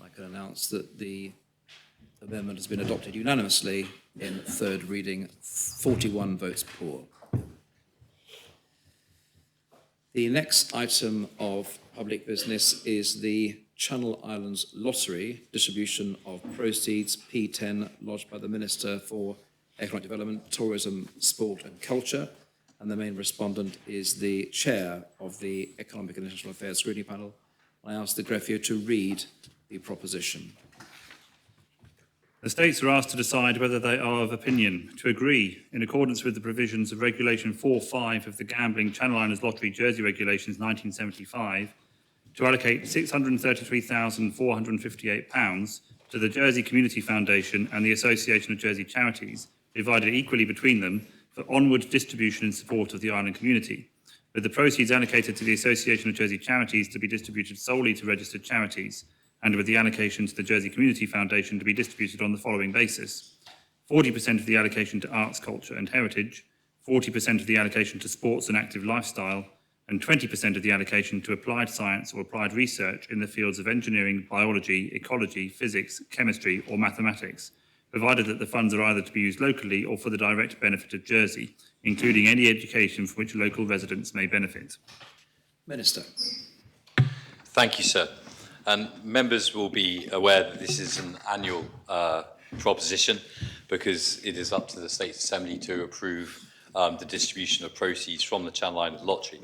I can announce that the amendment has been adopted unanimously in third reading, 41 votes for. The next item of public business is the Channel Islands Lottery distribution of proceeds, P10, lodged by the Minister for Economic Development, Tourism, Sport and Culture. And the main respondent is the Chair of the Economic and International Affairs Scrutiny Panel. I ask the greffier to read the proposition. The States are asked to decide whether they are of opinion to agree, in accordance with the provisions of Regulation 4.5 of the Gambling Channel Islands Lottery Jersey Regulations 1975, to allocate £633,458 to the Jersey Community Foundation and the Association of Jersey Charities, divided equally between them for onward distribution in support of the island community, with the proceeds allocated to the Association of Jersey Charities to be distributed solely to registered charities, and with the allocation to the Jersey Community Foundation to be distributed on the following basis: 40% of the allocation to arts, culture and heritage, 40% of the allocation to sports and active lifestyle, and 20% of the allocation to applied science or applied research in the fields of engineering, biology, ecology, physics, chemistry or mathematics, provided that the funds are either to be used locally or for the direct benefit of Jersey, including any education from which local residents may benefit. Minister. Thank you, sir. And members will be aware that this is an annual proposition because it is up to the State Assembly to approve the distribution of proceeds from the Channel Islands Lottery.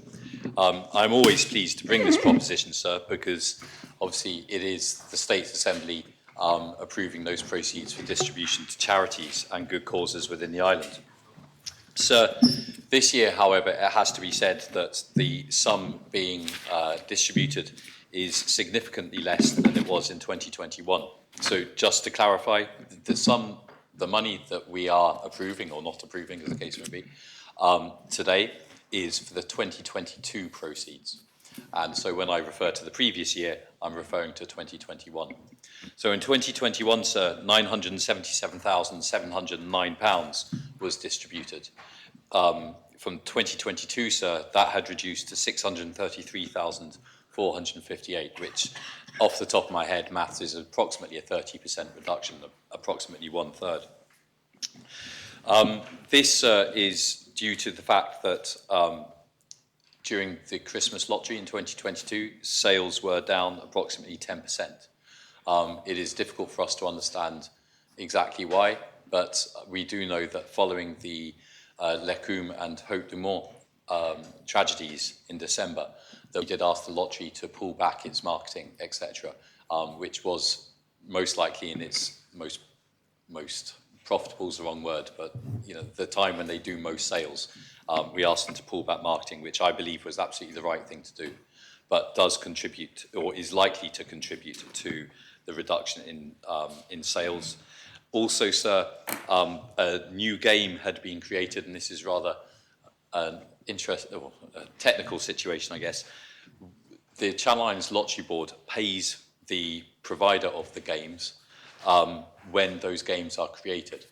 I'm always pleased to bring this proposition, sir, because obviously it is the State Assembly approving those proceeds for distribution to charities and good causes within the island. Sir, this year, however, it has to be said that the sum being distributed is significantly less than it was in 2021. So just to clarify, the money that we are approving or not approving, as the case may be, today is for the 2022 proceeds. And so when I refer to the previous year, I'm referring to 2021. So in 2021, sir, £977,709 was distributed. From 2022, sir, that had reduced to 633,458, which, off the top of my head, maths is approximately a 30% reduction, approximately 1/3. This is due to the fact that during the Christmas lottery in 2022, sales were down approximately 10%. It is difficult for us to understand exactly why, but we do know that following the Lecum and Haute du Mont tragedies in December, that we did ask the lottery to pull back its marketing, etc., which was most likely in its most profitable is the wrong word, but the time when they do most sales. We asked them to pull back marketing, which I believe was absolutely the right thing to do, but does contribute or is likely to contribute to the reduction in sales. Also, sir, a new game had been created, and this is rather a technical situation, I guess. The Channel Islands Lottery Board pays the provider of the games when those games are created.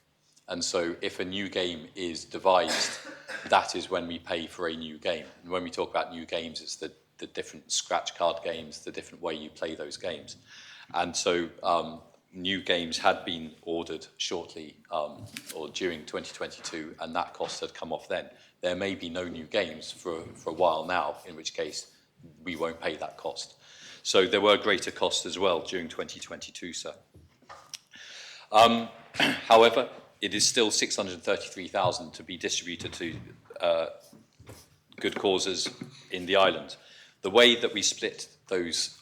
And so if a new game is devised, that is when we pay for a new game. And when we talk about new games, it's the different scratch card games, the different way you play those games. And so new games had been ordered shortly or during 2022, and that cost had come off then. There may be no new games for a while now, in which case we won't pay that cost. So there were greater costs as well during 2022, sir. However, it is still 633,000 to be distributed to good causes in the island. The way that we split those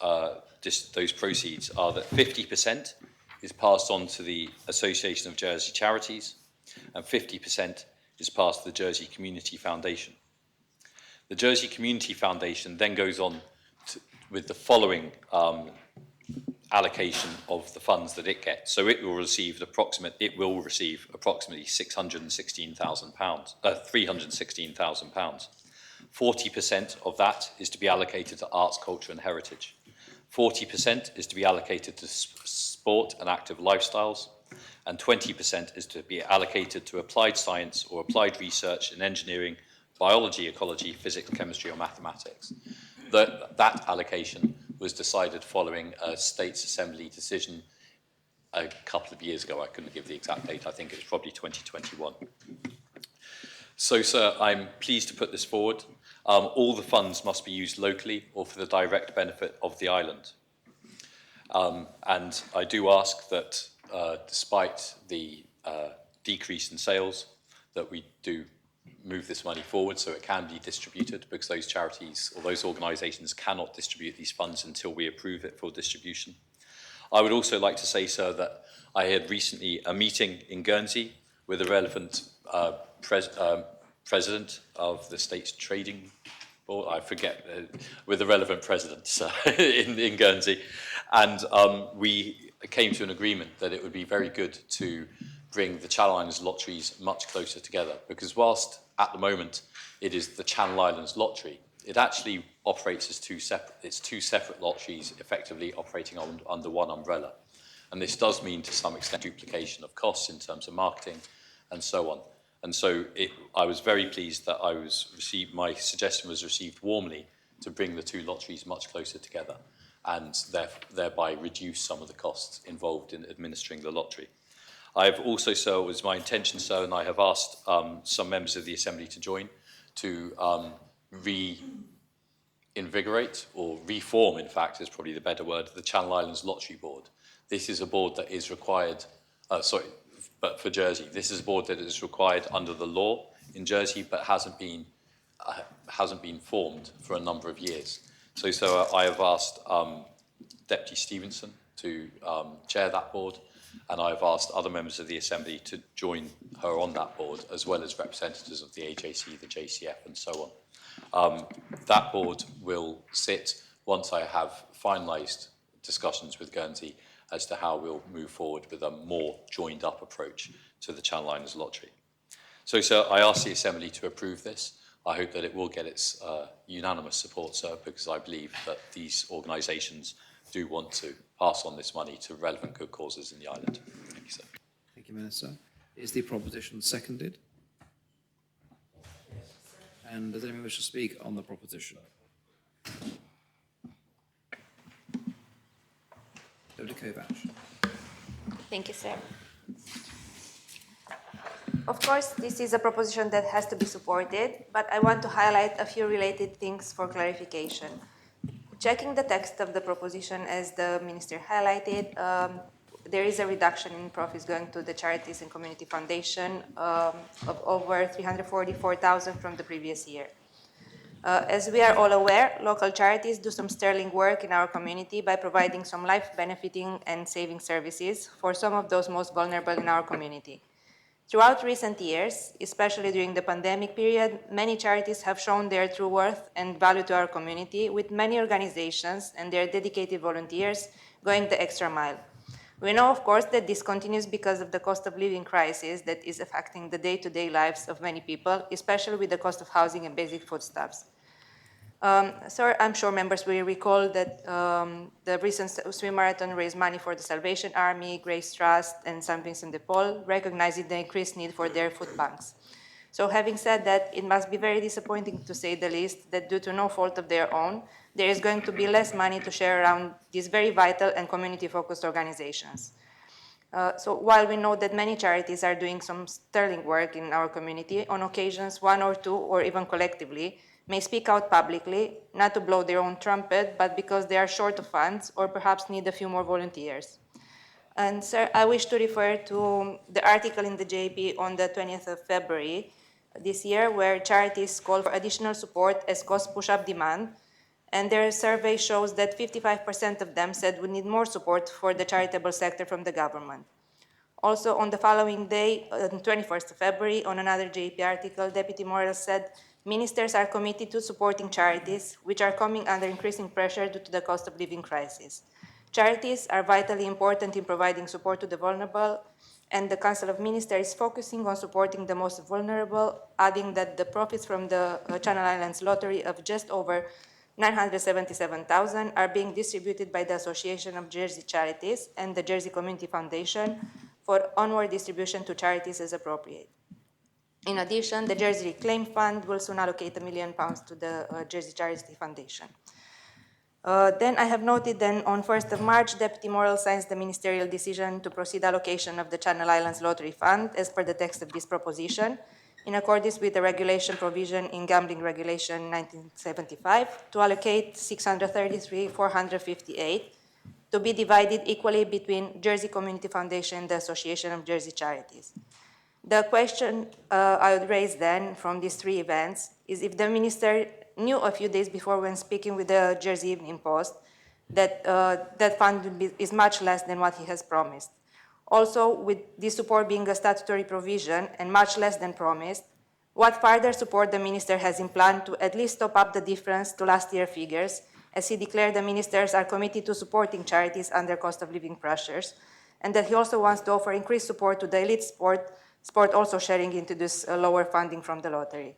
proceeds are that 50% is passed on to the Association of Jersey Charities and 50% is passed to the Jersey Community Foundation. The Jersey Community Foundation then goes on with the following allocation of the funds that it gets. So it will receive approximately £316,000. 40% of that is to be allocated to arts, culture and heritage. 40% is to be allocated to sport and active lifestyles, and 20% is to be allocated to applied science or applied research in engineering, biology, ecology, physics, chemistry or mathematics. That allocation was decided following a States Assembly decision a couple of years ago. I couldn't give the exact date. I think it was probably 2021. So, sir, I'm pleased to put this forward. All the funds must be used locally or for the direct benefit of the island. And I do ask that, despite the decrease in sales, that we do move this money forward so it can be distributed, because those charities or those organisations cannot distribute these funds until we approve it for distribution. I would also like to say, sir, that I had recently a meeting in Guernsey with the relevant president of the State's Trading Board, I forget, with the relevant president in Guernsey, and we came to an agreement that it would be very good to bring the Channel Islands lotteries much closer together, because whilst at the moment it is the Channel Islands Lottery, it actually operates as two separate lotteries effectively operating under one umbrella. And this does mean to some extent duplication of costs in terms of marketing and so on. And so I was very pleased that my suggestion was received warmly to bring the two lotteries much closer together and thereby reduce some of the costs involved in administering the lottery. I have also, sir, it was my intention, sir, and I have asked some members of the Assembly to join, to reinvigorate or reform, in fact, is probably the better word, the Channel Islands Lottery Board. This is a board that is required, but for Jersey, this is a board that is required under the law in Jersey, but hasn't been formed for a number of years. So I have asked Deputy Stevenson to chair that board, and I have asked other members of the Assembly to join her on that board, as well as representatives of the AJC, the JCF, and so on. That board will sit once I have finalised discussions with Guernsey as to how we'll move forward with a more joined-up approach to the Channel Islands Lottery. So, sir, I ask the Assembly to approve this. I hope that it will get its unanimous support, sir, because I believe that these organisations do want to pass on this money to relevant good causes in the island. Thank you, sir. Thank you, Minister. Is the proposition seconded? And does anyone wish to speak on the proposition? Dr. Kovac. Thank you, sir. Of course, this is a proposition that has to be supported, but I want to highlight a few related things for clarification. Checking the text of the proposition, as the Minister highlighted, there is a reduction in profits going to the Charities and Community Foundation of over 344,000 from the previous year. As we are all aware, local charities do some sterling work in our community by providing some life-benefiting and saving services for some of those most vulnerable in our community. Throughout recent years, especially during the pandemic period, many charities have shown their true worth and value to our community, with many organizations and their dedicated volunteers going the extra mile. We know, of course, that this continues because of the cost of living crisis that is affecting the day-to-day lives of many people, especially with the cost of housing and basic foodstuffs. Sir, I'm sure members will recall that the recent swim marathon raised money for the Salvation Army, Grace Trust, and St. Vincent de Paul, recognizing the increased need for their food banks. So having said that, it must be very disappointing, to say the least, that due to no fault of their own, there is going to be less money to share around these very vital and community-focused organizations. So while we know that many charities are doing some sterling work in our community, on occasions, one or two, or even collectively, may speak out publicly, not to blow their own trumpet, but because they are short of funds or perhaps need a few more volunteers. And sir, I wish to refer to the article in the JP on the 20th of February this year, where charities call for additional support as costs push up demand. And their survey shows that 55% of them said we need more support for the charitable sector from the government. Also, on the following day, on 21st of February, on another JP article, Deputy Morales said, ministers are committed to supporting charities, which are coming under increasing pressure due to the cost of living crisis. Charities are vitally important in providing support to the vulnerable, and the Council of Ministers is focusing on supporting the most vulnerable, adding that the profits from the Channel Islands lottery of just over 977,000 are being distributed by the Association of Jersey Charities and the Jersey Community Foundation for onward distribution to charities as appropriate. In addition, the Jersey Reclaim Fund will soon allocate £1 million to the Jersey Charity Foundation. Then I have noted then on 1st of March, Deputy Morel signs the ministerial decision to proceed allocation of the Channel Islands Lottery Fund as per the text of this proposition, in accordance with the regulation provision in Gambling Regulation 1975, to allocate 633,458 to be divided equally between Jersey Community Foundation and the Association of Jersey Charities. The question I would raise then from these three events is if the minister knew a few days before, when speaking with the Jersey Evening Post, that that fund is much less than what he has promised. Also, with this support being a statutory provision and much less than promised, what further support the minister has in plan to at least top up the difference to last year's figures, as he declared the ministers are committed to supporting charities under cost of living pressures, and that he also wants to offer increased support to the elite sport also sharing into this lower funding from the lottery.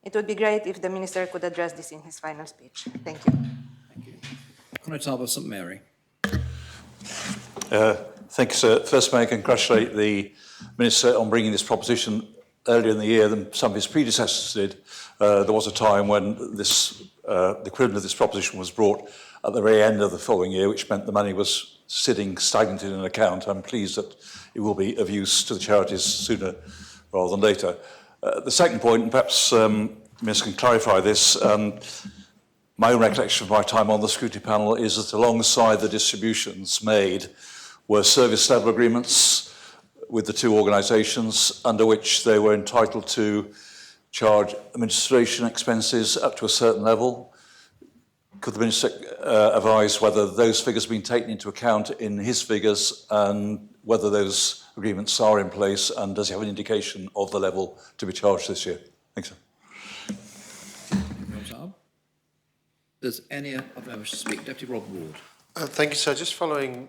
It would be great if the minister could address this in his final speech. Thank you. Thank you. Conrad St Mary. Thank you, sir. First, may I congratulate the Minister on bringing this proposition earlier in the year than some of his predecessors did. There was a time when this, the equivalent of this proposition was brought at the very end of the following year, which meant the money was sitting stagnant in an account. I'm pleased that it will be of use to the charities sooner rather than later. The second point, and perhaps the Minister can clarify this, my own recollection of my time on the scrutiny panel is that alongside the distributions made were service level agreements with the two organisations under which they were entitled to charge administration expenses up to a certain level. Could the Minister advise whether those figures have been taken into account in his figures and whether those agreements are in place, and does he have an indication of the level to be charged this year? Thanks, sir. Does any of them wish to speak? Deputy Rob Ward. Thank you, sir. Just following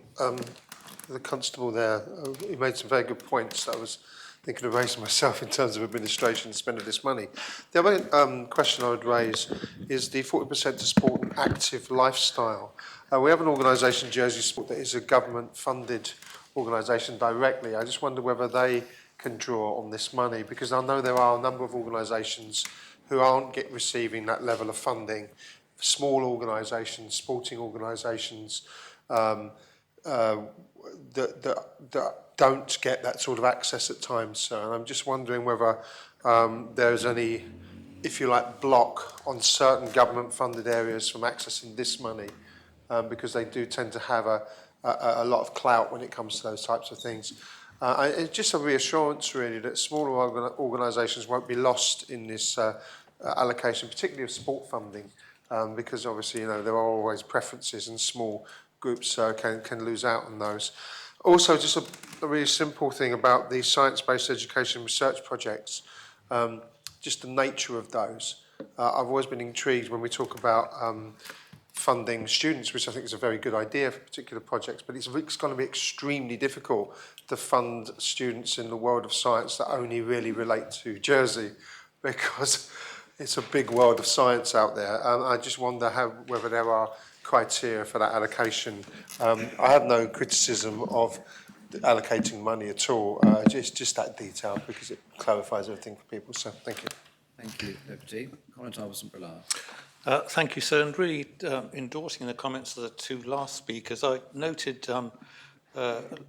the constable there, he made some very good points that I was thinking of raising myself in terms of administration and spending this money. The other question I would raise is the 40% to support an active lifestyle. We have an organisation, Jersey Sport, that is a government-funded organisation directly. I just wonder whether they can draw on this money, because I know there are a number of organisations who aren't receiving that level of funding. Small organisations, sporting organisations that don't get that sort of access at times, sir. And I'm just wondering whether there's any, if you like, block on certain government-funded areas from accessing this money, because they do tend to have a lot of clout when it comes to those types of things. It's just a reassurance, really, that smaller organisations won't be lost in this allocation, particularly of sport funding. Because obviously, you know, there are always preferences and small groups can lose out on those. Also, just a really simple thing about the science-based education research projects, just the nature of those. I've always been intrigued when we talk about funding students, which I think is a very good idea for particular projects, but it's going to be extremely difficult to fund students in the world of science that only really relate to Jersey, because it's a big world of science out there. I just wonder whether there are criteria for that allocation. I have no criticism of allocating money at all. Just that detail, because it clarifies everything for people. So thank you. Thank you, Deputy. Comment Iverson Brillard. Thank you, sir. And really endorsing the comments of the two last speakers, I noted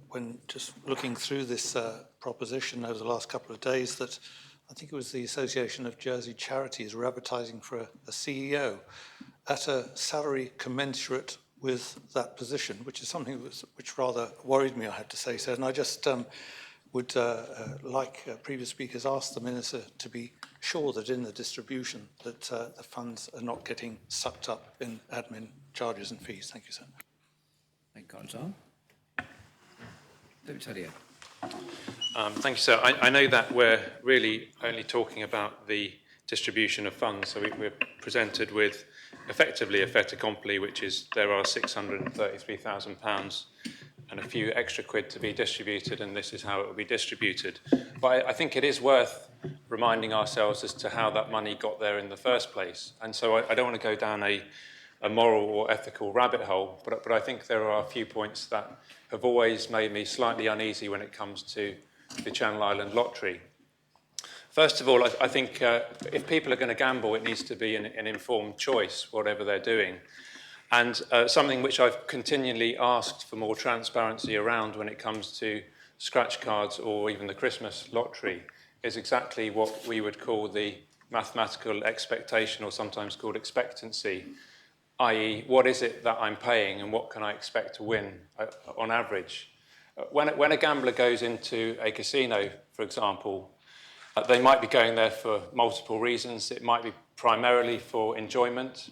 when just looking through this proposition over the last couple of days that I think it was the Association of Jersey Charities were advertising for a CEO at a salary commensurate with that position, which is something which rather worried me, I have to say so. And I just would, like previous speakers, ask the Minister to be sure that in the distribution that the funds are not getting sucked up in admin charges and fees. Thank you, sir. Thank you, Constable. Deputy Tellier. Thank you, sir. I know that we're really only talking about the distribution of funds, so we're presented with effectively a fait accompli, which is there are £633,000 and a few extra quid to be distributed, and this is how it will be distributed. But I think it is worth reminding ourselves as to how that money got there in the first place. And so I don't want to go down a moral or ethical rabbit hole, but I think there are a few points that have always made me slightly uneasy when it comes to the Channel Island lottery. First of all, I think if people are going to gamble, it needs to be an informed choice, whatever they're doing. And something which I've continually asked for more transparency around when it comes to scratch cards or even the Christmas lottery is exactly what we would call the mathematical expectation, or sometimes called expectancy, i.e. what is it that I'm paying and what can I expect to win on average. When a gambler goes into a casino, for example, they might be going there for multiple reasons. It might be primarily for enjoyment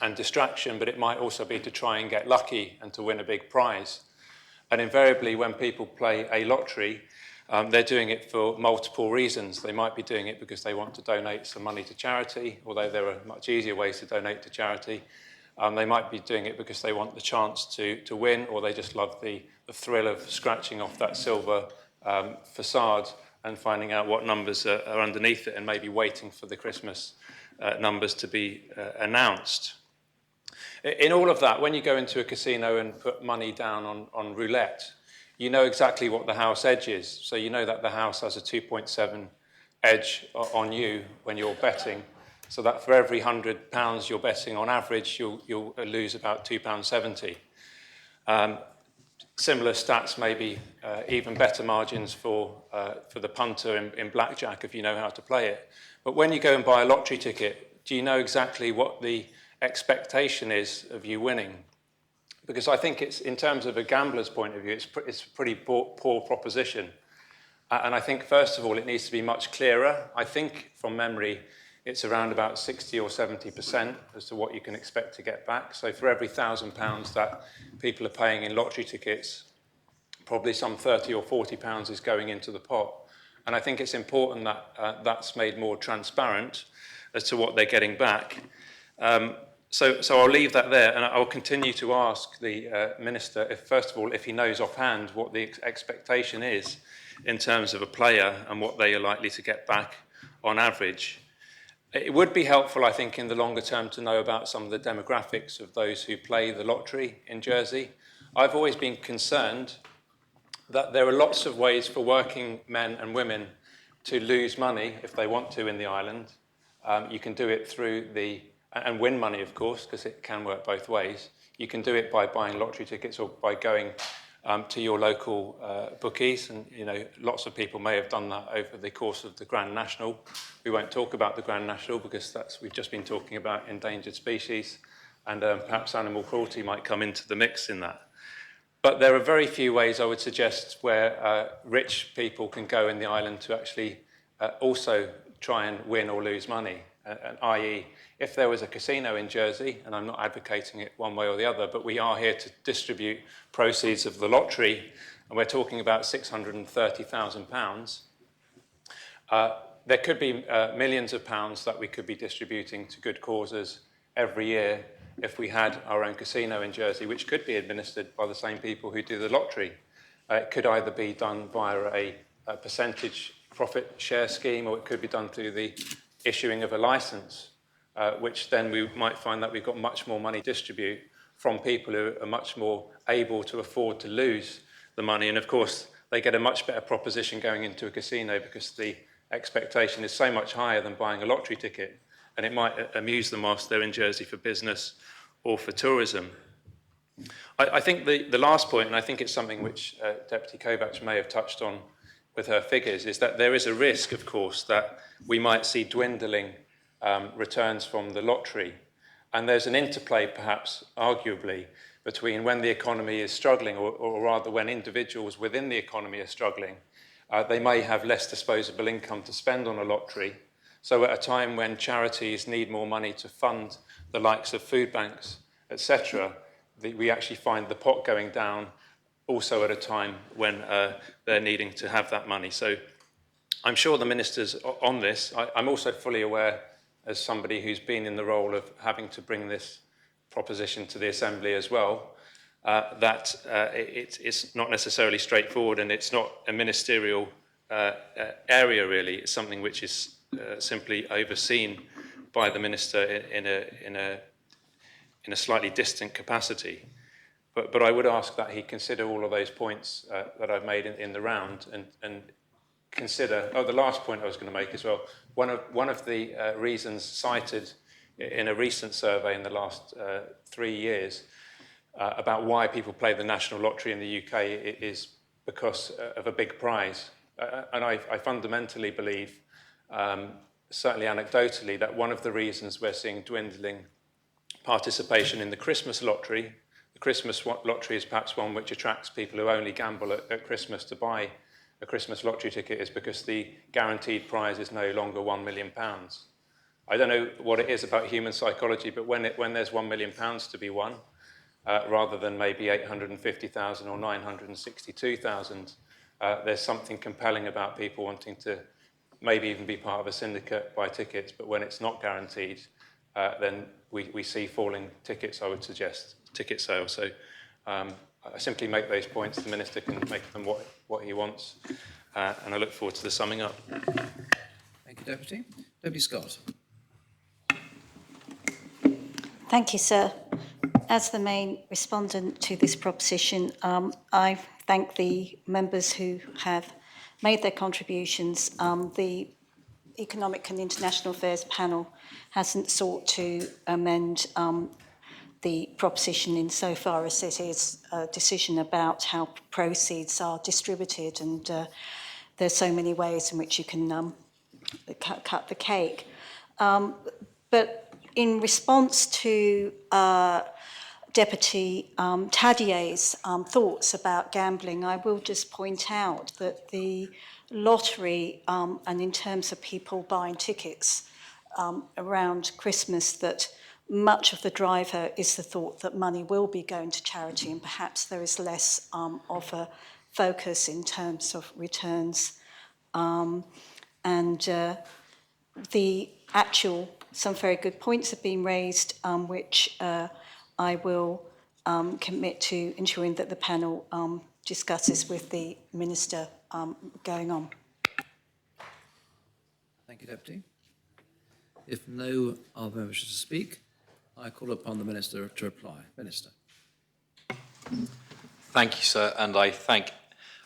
and distraction, but it might also be to try and get lucky and to win a big prize. And invariably, when people play a lottery, they're doing it for multiple reasons. They might be doing it because they want to donate some money to charity, although there are much easier ways to donate to charity. They might be doing it because they want the chance to win, or they just love the thrill of scratching off that silver facade and finding out what numbers are underneath it and maybe waiting for the Christmas numbers to be announced. In all of that, when you go into a casino and put money down on roulette, you know exactly what the house edge is. So you know that the house has a 2.7 edge on you when you're betting, so that for every £100 you're betting on average, you'll lose about £2.70. Similar stats, maybe even better margins for the punter in blackjack if you know how to play it. But when you go and buy a lottery ticket, do you know exactly what the expectation is of you winning? Because I think it's, in terms of a gambler's point of view, it's a pretty poor proposition. And I think, first of all, it needs to be much clearer. I think, from memory, it's around about 60 or 70% as to what you can expect to get back. So for every £1,000 that people are paying in lottery tickets, probably some 30 or 40 pounds is going into the pot. And I think it's important that that's made more transparent as to what they're getting back. So I'll leave that there, and I'll continue to ask the Minister, if, first of all, if he knows offhand what the expectation is in terms of a player and what they are likely to get back on average. It would be helpful, I think, in the longer term to know about some of the demographics of those who play the lottery in Jersey. I've always been concerned that there are lots of ways for working men and women to lose money if they want to in the island. You can do it through and win money, of course, because it can work both ways. You can do it by buying lottery tickets or by going to your local bookies, and lots of people may have done that over the course of the Grand National. We won't talk about the Grand National because we've just been talking about endangered species, and perhaps animal cruelty might come into the mix in that. But there are very few ways, I would suggest, where rich people can go in the island to actually also try and win or lose money, i.e., if there was a casino in Jersey, and I'm not advocating it one way or the other, but we are here to distribute proceeds of the lottery, and we're talking about £630,000, there could be millions of pounds that we could be distributing to good causes every year if we had our own casino in Jersey, which could be administered by the same people who do the lottery. It could either be done via a percentage profit share scheme, or it could be done through the issuing of a license, which then we might find that we've got much more money to distribute from people who are much more able to afford to lose the money. And of course, they get a much better proposition going into a casino because the expectation is so much higher than buying a lottery ticket, and it might amuse them whilst they're in Jersey for business or for tourism. I think the last point, and I think it's something which Deputy Kovacs may have touched on with her figures, is that there is a risk, of course, that we might see dwindling returns from the lottery. And there's an interplay, perhaps, arguably, between when the economy is struggling, or rather when individuals within the economy are struggling, they may have less disposable income to spend on a lottery. So at a time when charities need more money to fund the likes of food banks, etc., we actually find the pot going down also at a time when they're needing to have that money. So I'm sure the Minister's on this. I'm also fully aware, as somebody who's been in the role of having to bring this proposition to the Assembly as well, that it's not necessarily straightforward, and it's not a ministerial area really. It's something which is simply overseen by the Minister in a slightly distant capacity. But I would ask that he consider all of those points that I've made in the round, and consider, the last point I was going to make as well, one of the reasons cited in a recent survey in the last 3 years about why people play the National Lottery in the UK is because of a big prize. And I fundamentally believe, certainly anecdotally, that one of the reasons we're seeing dwindling participation in the Christmas lottery, the Christmas lottery is perhaps one which attracts people who only gamble at Christmas to buy a Christmas lottery ticket, is because the guaranteed prize is no longer £1 million. I don't know what it is about human psychology, but when there's £1 million to be won, rather than maybe 850,000 or 962,000, there's something compelling about people wanting to maybe even be part of a syndicate, buy tickets, but when it's not guaranteed, then we see falling tickets, I would suggest, ticket sales. So I simply make those points. The Minister can make them what he wants, and I look forward to the summing up. Thank you, Deputy. Deputy Scott. Thank you, sir. As the main respondent to this proposition, I thank the members who have made their contributions. The Economic and International Affairs panel hasn't sought to amend the proposition insofar as it is a decision about how proceeds are distributed, and there's so many ways in which you can cut the cake. But in response to Deputy Tadier's thoughts about gambling, I will just point out that the lottery, and in terms of people buying tickets around Christmas, that much of the driver is the thought that money will be going to charity, and perhaps there is less of a focus in terms of returns. Some very good points have been raised, which I will commit to ensuring that the panel discusses with the Minister going on. Thank you, Deputy. If no other members wish to speak, I call upon the Minister to reply. Minister. Thank you, sir, and I thank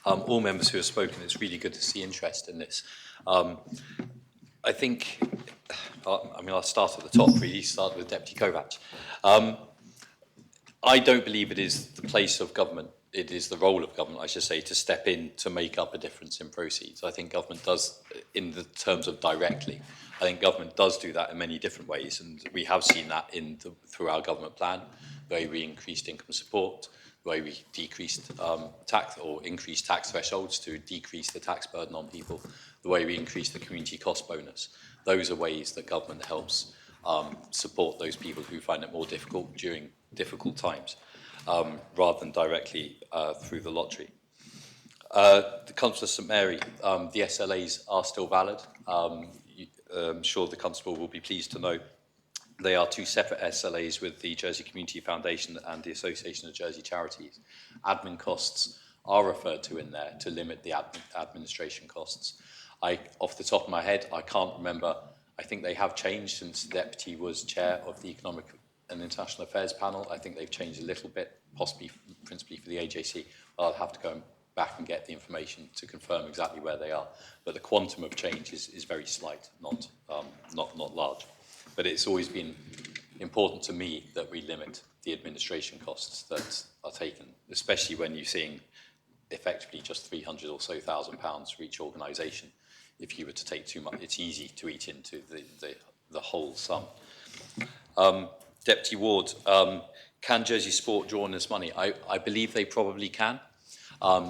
all members who have spoken. It's really good to see interest in this. I think, I'll start at the top, really, start with Deputy Kovacs. I don't believe it is the place of government, it is the role of government, I should say, to step in to make up a difference in proceeds. I think government does, in the terms of directly, I think government does do that in many different ways, and we have seen that through our government plan, the way we increased income support, the way we decreased tax or increased tax thresholds to decrease the tax burden on people, the way we increased the community cost bonus. Those are ways that government helps support those people who find it more difficult during difficult times, rather than directly through the lottery. The Constable of St Mary, the SLAs are still valid. I'm sure the Constable will be pleased to know they are two separate SLAs with the Jersey Community Foundation and the Association of Jersey Charities. Admin costs are referred to in there to limit the administration costs. Off the top of my head, I can't remember. I think they have changed since the Deputy was chair of the Economic and International Affairs panel. I think they've changed a little bit, possibly principally for the AJC. I'll have to go back and get the information to confirm exactly where they are. But the quantum of change is very slight, not large. But it's always been important to me that we limit the administration costs that are taken, especially when you're seeing effectively just £300,000 or so for each organisation. If you were to take too much, it's easy to eat into the whole sum. Deputy Ward, can Jersey Sport draw on this money? I believe they probably can.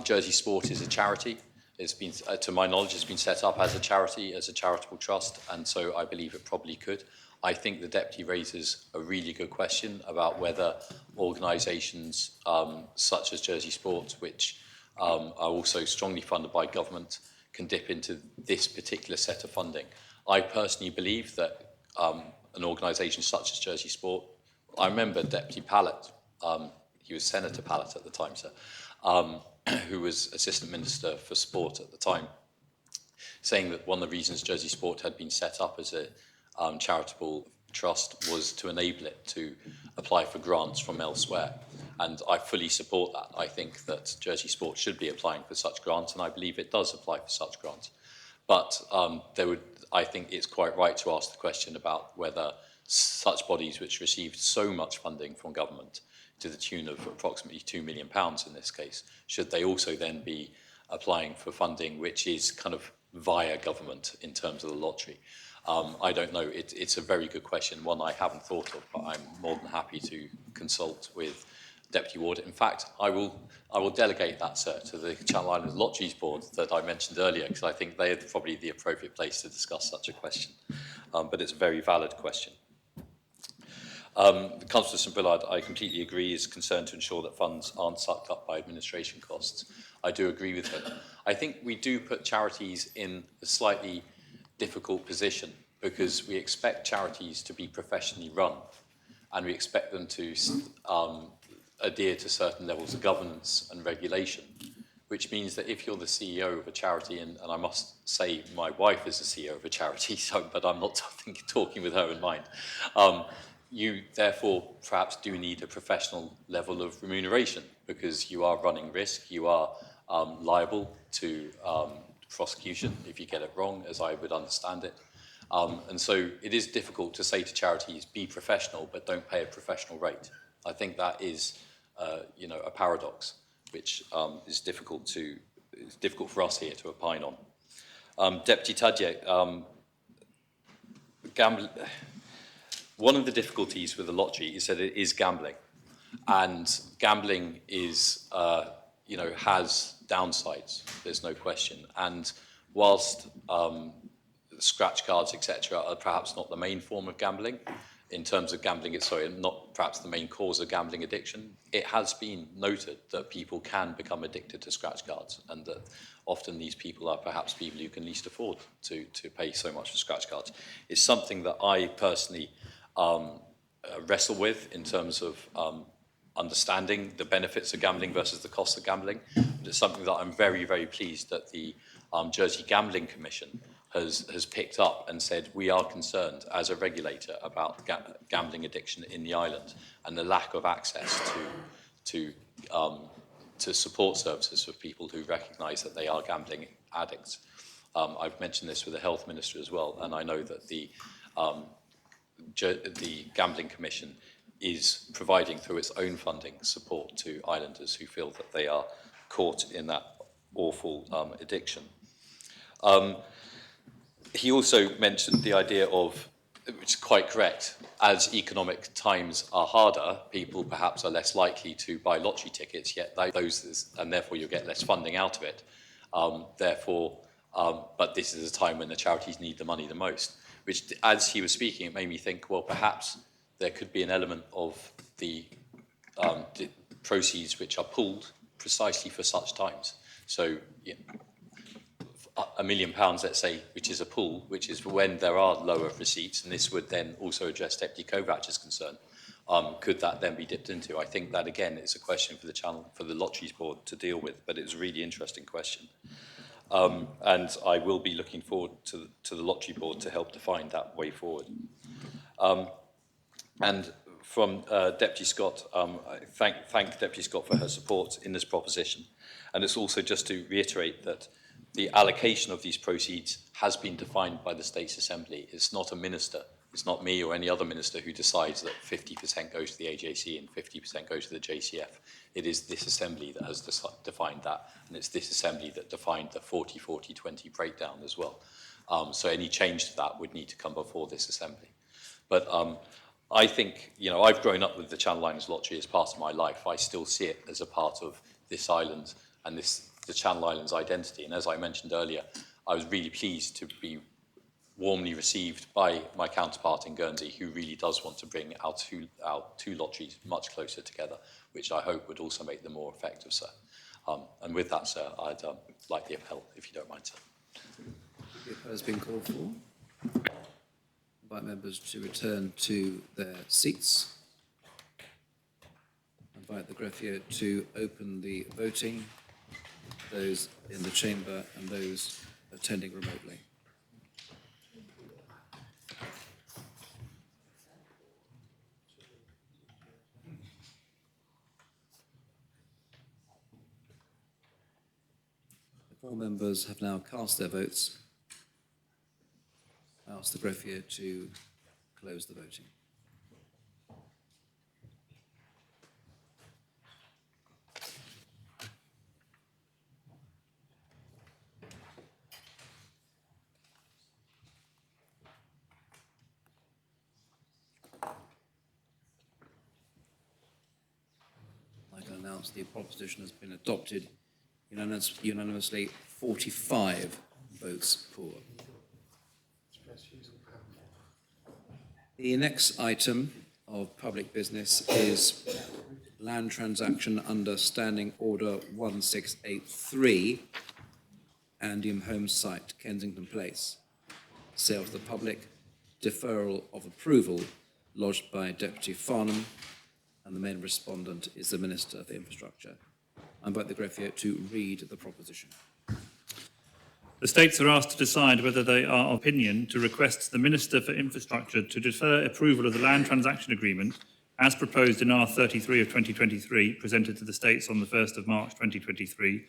Jersey Sport is a charity. It's been, to my knowledge, it's been set up as a charity, as a charitable trust, and so I believe it probably could. I think the Deputy raises a really good question about whether organisations such as Jersey Sport, which are also strongly funded by government, can dip into this particular set of funding. I personally believe that an organisation such as Jersey Sport, I remember Deputy Pallett, he was Senator Pallett at the time, sir, who was Assistant Minister for Sport at the time, saying that one of the reasons Jersey Sport had been set up as a charitable trust was to enable it to apply for grants from elsewhere. And I fully support that. I think that Jersey Sport should be applying for such grants, and I believe it does apply for such grants. But I think it's quite right to ask the question about whether such bodies which received so much funding from government, to the tune of approximately £2 million in this case, should they also then be applying for funding which is kind of via government in terms of the lottery? I don't know. It's a very good question, one I haven't thought of, but I'm more than happy to consult with Deputy Ward. In fact, I will delegate that, sir, to the Channel Islands Lotteries Board that I mentioned earlier, because I think they are probably the appropriate place to discuss such a question. But it's a very valid question. The Constable of St Bullard, I completely agree, is concerned to ensure that funds aren't sucked up by administration costs. I do agree with her. I think we do put charities in a slightly difficult position because we expect charities to be professionally run and we expect them to adhere to certain levels of governance and regulation, which means that if you're the CEO of a charity, and I must say my wife is the CEO of a charity, but I'm not talking with her in mind, you therefore perhaps do need a professional level of remuneration because you are running risk, you are liable to prosecution if you get it wrong, as I would understand it. And so it is difficult to say to charities, be professional, but don't pay a professional rate. I think that is, a paradox, which is difficult for us here to opine on. Deputy Tadje, one of the difficulties with the lottery is that it is gambling, and gambling is, has downsides. There's no question. And whilst scratch cards, etc., are perhaps not the main form of gambling, in terms of gambling, not perhaps the main cause of gambling addiction, it has been noted that people can become addicted to scratch cards, and that often these people are perhaps people who can least afford to pay so much for scratch cards. It's something that I personally wrestle with in terms of understanding the benefits of gambling versus the costs of gambling. It's something that I'm very, very pleased that the Jersey Gambling Commission has picked up and said we are concerned as a regulator about gambling addiction in the island and the lack of access to support services for people who recognise that they are gambling addicts. I've mentioned this with the Health Minister as well, and I know that the Gambling Commission is providing through its own funding support to islanders who feel that they are caught in that awful addiction. He also mentioned the idea of, which is quite correct, as economic times are harder, people perhaps are less likely to buy lottery tickets, yet and therefore you'll get less funding out of it. But this is a time when the charities need the money the most, which, as he was speaking, it made me think, well, perhaps there could be an element of the proceeds which are pooled precisely for such times. So, £1 million, let's say, which is a pool, which is for when there are lower receipts, and this would then also address Deputy Kovac's concern. Could that then be dipped into? I think that, again, is a question for the Lotteries Board to deal with, but it's a really interesting question. And I will be looking forward to the Lottery Board to help define that way forward. And from Deputy Scott, I thank Deputy Scott for her support in this proposition. And it's also just to reiterate that the allocation of these proceeds has been defined by the States Assembly. It's not a minister, it's not me or any other minister who decides that 50% goes to the AJC and 50% goes to the JCF. It is this Assembly that has defined that, and it's this Assembly that defined the 40-40-20 breakdown as well. So any change to that would need to come before this Assembly. But I think, I've grown up with the Channel Islands Lottery as part of my life. I still see it as a part of this island and the Channel Islands identity. And as I mentioned earlier, I was really pleased to be warmly received by my counterpart in Guernsey, who really does want to bring our two lotteries much closer together, which I hope would also make them more effective, sir. And with that, sir, I'd like the appel, if you don't mind, sir. The appel has been called for. Invite members to return to their seats. Invite the greffier to open the voting, those in the chamber and those attending remotely. All members have now cast their votes. I ask the greffier to close the voting. I can announce the proposition has been adopted unanimously, 45 votes for. The next item of public business is land transaction under Standing Order 1683, Andium Home Site, Kensington Place. Sale to the public, deferral of approval lodged by Deputy Farnham, and the main respondent is the Minister for Infrastructure. I invite the greffier to read the proposition. The States are asked to decide whether they are of opinion to request the Minister for Infrastructure to defer approval of the land transaction agreement as proposed in R33 of 2023, presented to the States on the 1st of March 2023,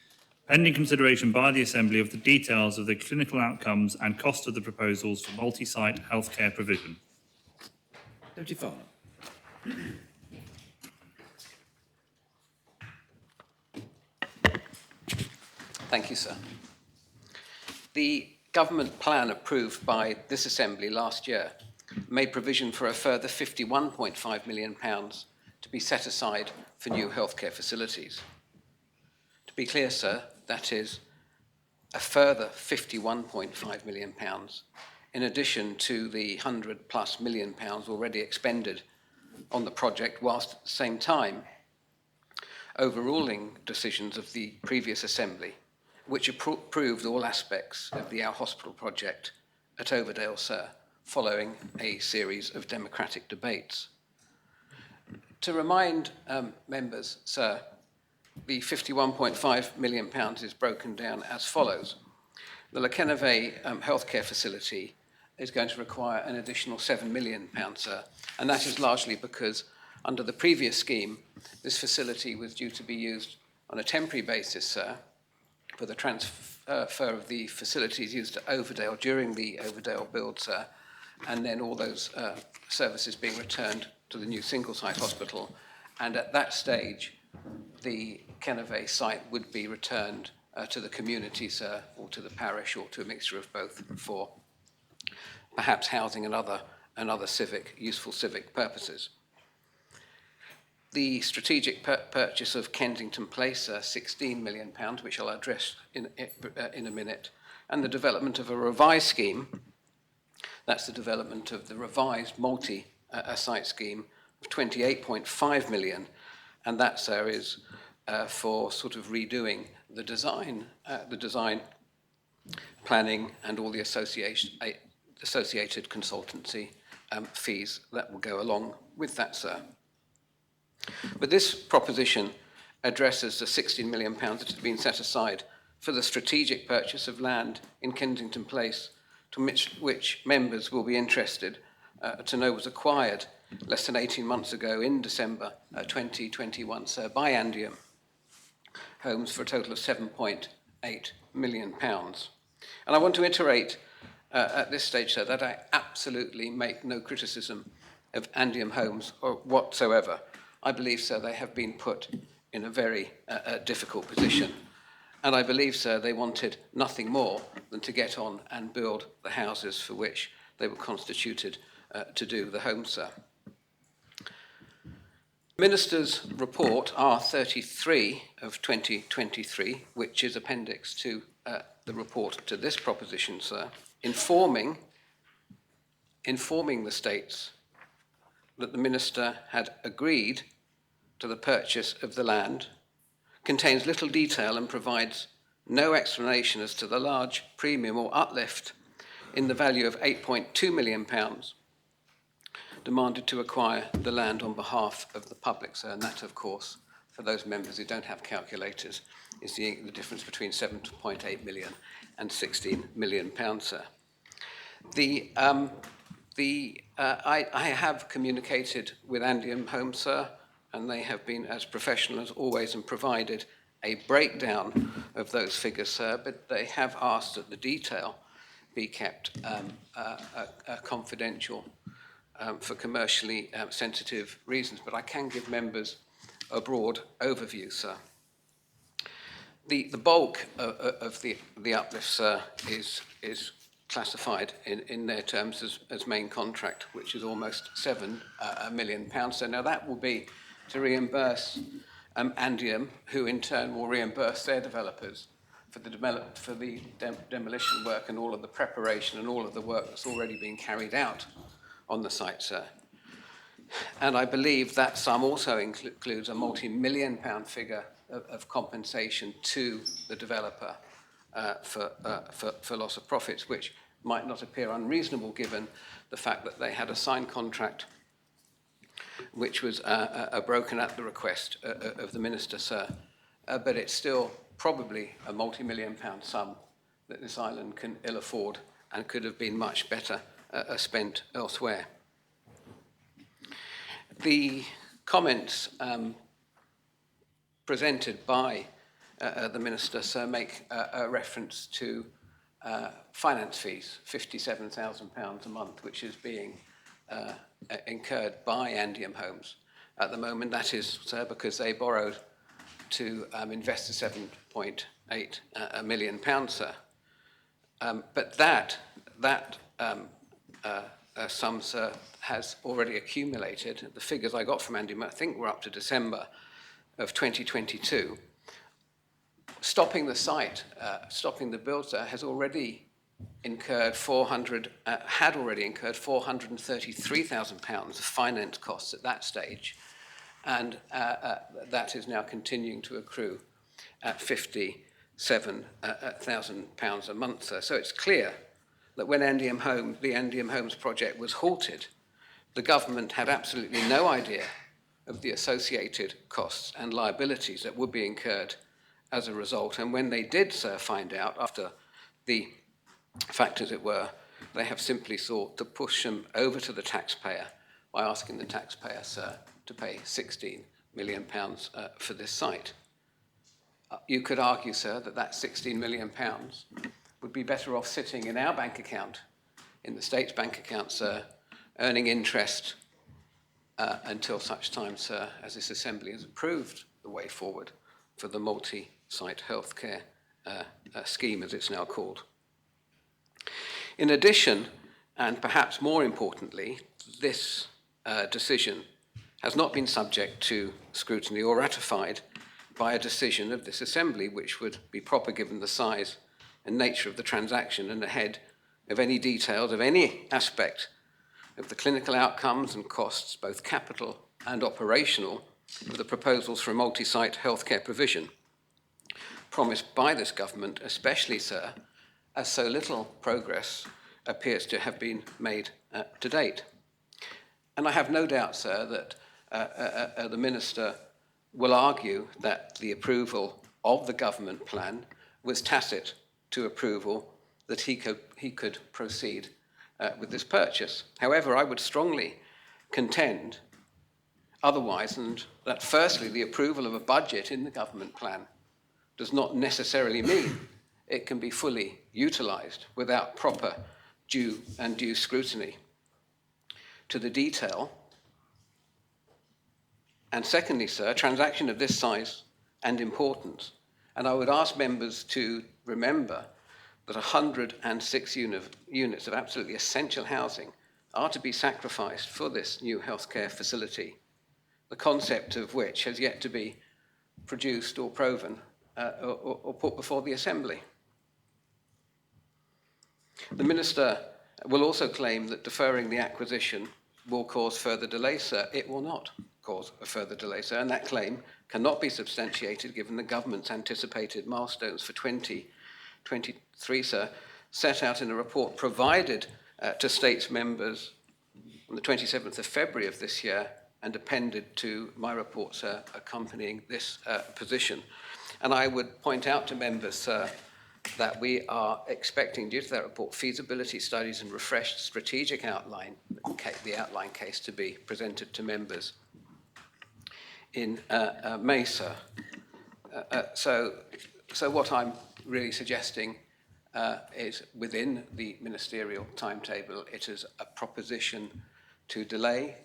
pending consideration by the Assembly of the details of the clinical outcomes and cost of the proposals for multi-site healthcare provision. Deputy Fowler. Thank you, sir. The government plan approved by this Assembly last year made provision for a further £51.5 million to be set aside for new healthcare facilities. To be clear, sir, that is a further £51.5 million in addition to the £100+ million already expended on the project, whilst at the same time overruling decisions of the previous Assembly, which approved all aspects of the Our Hospital project at Overdale, sir, following a series of democratic debates. To remind members, sir, the £51.5 million is broken down as follows. The Lekenove healthcare facility is going to require an additional £7 million, sir, and that is largely because under the previous scheme, this facility was due to be used on a temporary basis, sir, for the transfer of the facilities used at Overdale during the Overdale build, sir, and then all those services being returned to the new single-site hospital. And at that stage, the Kenove site would be returned to the community, sir, or to the parish, or to a mixture of both for perhaps housing and other useful civic purposes. The strategic purchase of Kensington Place, £16 million, which I'll address in a minute, and the development of a revised scheme, that's the development of the revised multi-site scheme of £28.5 million, and that, sir, is for sort of redoing the design planning and all the associated consultancy fees that will go along with that, sir. But this proposition addresses the £16 million that has been set aside for the strategic purchase of land in Kensington Place, to which members will be interested to know was acquired less than 18 months ago in December 2021, sir, by Andium Homes for a total of £7.8 million. And I want to iterate at this stage, sir, that I absolutely make no criticism of Andium Homes or whatsoever. I believe, sir, they have been put in a very difficult position. And I believe, sir, they wanted nothing more than to get on and build the houses for which they were constituted to do the home, sir. Minister's report R33 of 2023, which is appendix to the report to this proposition, sir, informing the states that the minister had agreed to the purchase of the land, contains little detail and provides no explanation as to the large premium or uplift in the value of £8.2 million demanded to acquire the land on behalf of the public, sir. And that, of course, for those members who don't have calculators, is the difference between 7.8 million and £16 million, sir. I have communicated with Andium Homes, sir, and they have been as professional as always and provided a breakdown of those figures, sir, but they have asked that the detail be kept confidential for commercially sensitive reasons, but I can give members a broad overview, sir. The bulk of the uplift, sir, is classified in their terms as main contract, which is almost £7 million. So now that will be to reimburse Andium, who in turn will reimburse their developers for the demolition work and all of the preparation and all of the work that's already been carried out on the site, sir. And I believe that sum also includes a multi-million-pound figure of compensation to the developer for loss of profits, which might not appear unreasonable given the fact that they had a signed contract which was broken at the request of the minister, sir. But it's still probably a multi-million-pound sum that this island can ill afford and could have been much better spent elsewhere. The comments presented by the Minister, sir, make a reference to finance fees, £57,000 a month, which is being incurred by Andium Homes. At the moment, that is, sir, because they borrowed to invest the £7.8 million, sir. But that sum, sir, has already accumulated. The figures I got from Andium, I think, were up to December of 2022. Stopping the site, stopping the build, sir, has already incurred £433,000 of finance costs at that stage, and that is now continuing to accrue at £57,000 a month, sir. So it's clear that when the Andium Homes project was halted, the government had absolutely no idea of the associated costs and liabilities that would be incurred as a result. And when they did, sir, find out, after the fact as it were, they have simply sought to push them over to the taxpayer by asking the taxpayer, sir, to pay £16 million for this site. You could argue, sir, that that £16 million would be better off sitting in our bank account, in the state's bank account, sir, earning interest until such time, sir, as this Assembly has approved the way forward for the multi-site healthcare scheme, as it's now called. In addition, and perhaps more importantly, this decision has not been subject to scrutiny or ratified by a decision of this Assembly, which would be proper given the size and nature of the transaction and ahead of any details of any aspect of the clinical outcomes and costs, both capital and operational, of the proposals for a multi-site healthcare provision promised by this government, especially, sir, as so little progress appears to have been made to date. And I have no doubt, sir, that the Minister will argue that the approval of the government plan was tacit to approval that he could proceed with this purchase. However, I would strongly contend otherwise, and that firstly, the approval of a budget in the government plan does not necessarily mean it can be fully utilised without proper due scrutiny to the detail. And secondly, sir, a transaction of this size and importance, and I would ask members to remember that 106 units of absolutely essential housing are to be sacrificed for this new healthcare facility, the concept of which has yet to be produced or proven or put before the Assembly. The Minister will also claim that deferring the acquisition will cause further delay, sir. It will not cause a further delay, sir, and that claim cannot be substantiated given the government's anticipated milestones for 2023, sir, set out in a report provided to States members on the 27th of February of this year and appended to my report, sir, accompanying this position. And I would point out to members, sir, that we are expecting, due to that report, feasibility studies and refreshed strategic outline, the outline case, to be presented to members in May, sir. So what I'm really suggesting is within the ministerial timetable, it is a proposition to delay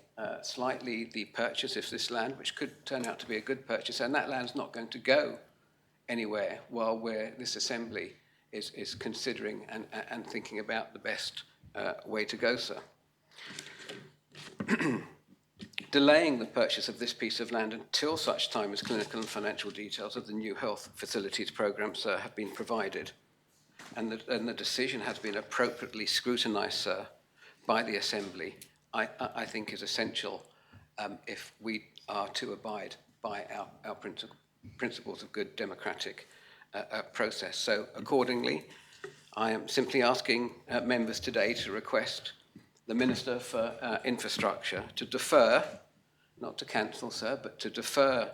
slightly the purchase of this land, which could turn out to be a good purchase, and that land's not going to go anywhere while this Assembly is considering and thinking about the best way to go, sir. Delaying the purchase of this piece of land until such time as clinical and financial details of the new health facilities programme, sir, have been provided, and the decision has been appropriately scrutinised, sir, by the Assembly, I think is essential if we are to abide by our principles of good democratic process. So accordingly, I am simply asking members today to request the Minister for Infrastructure to defer, not to cancel, sir, but to defer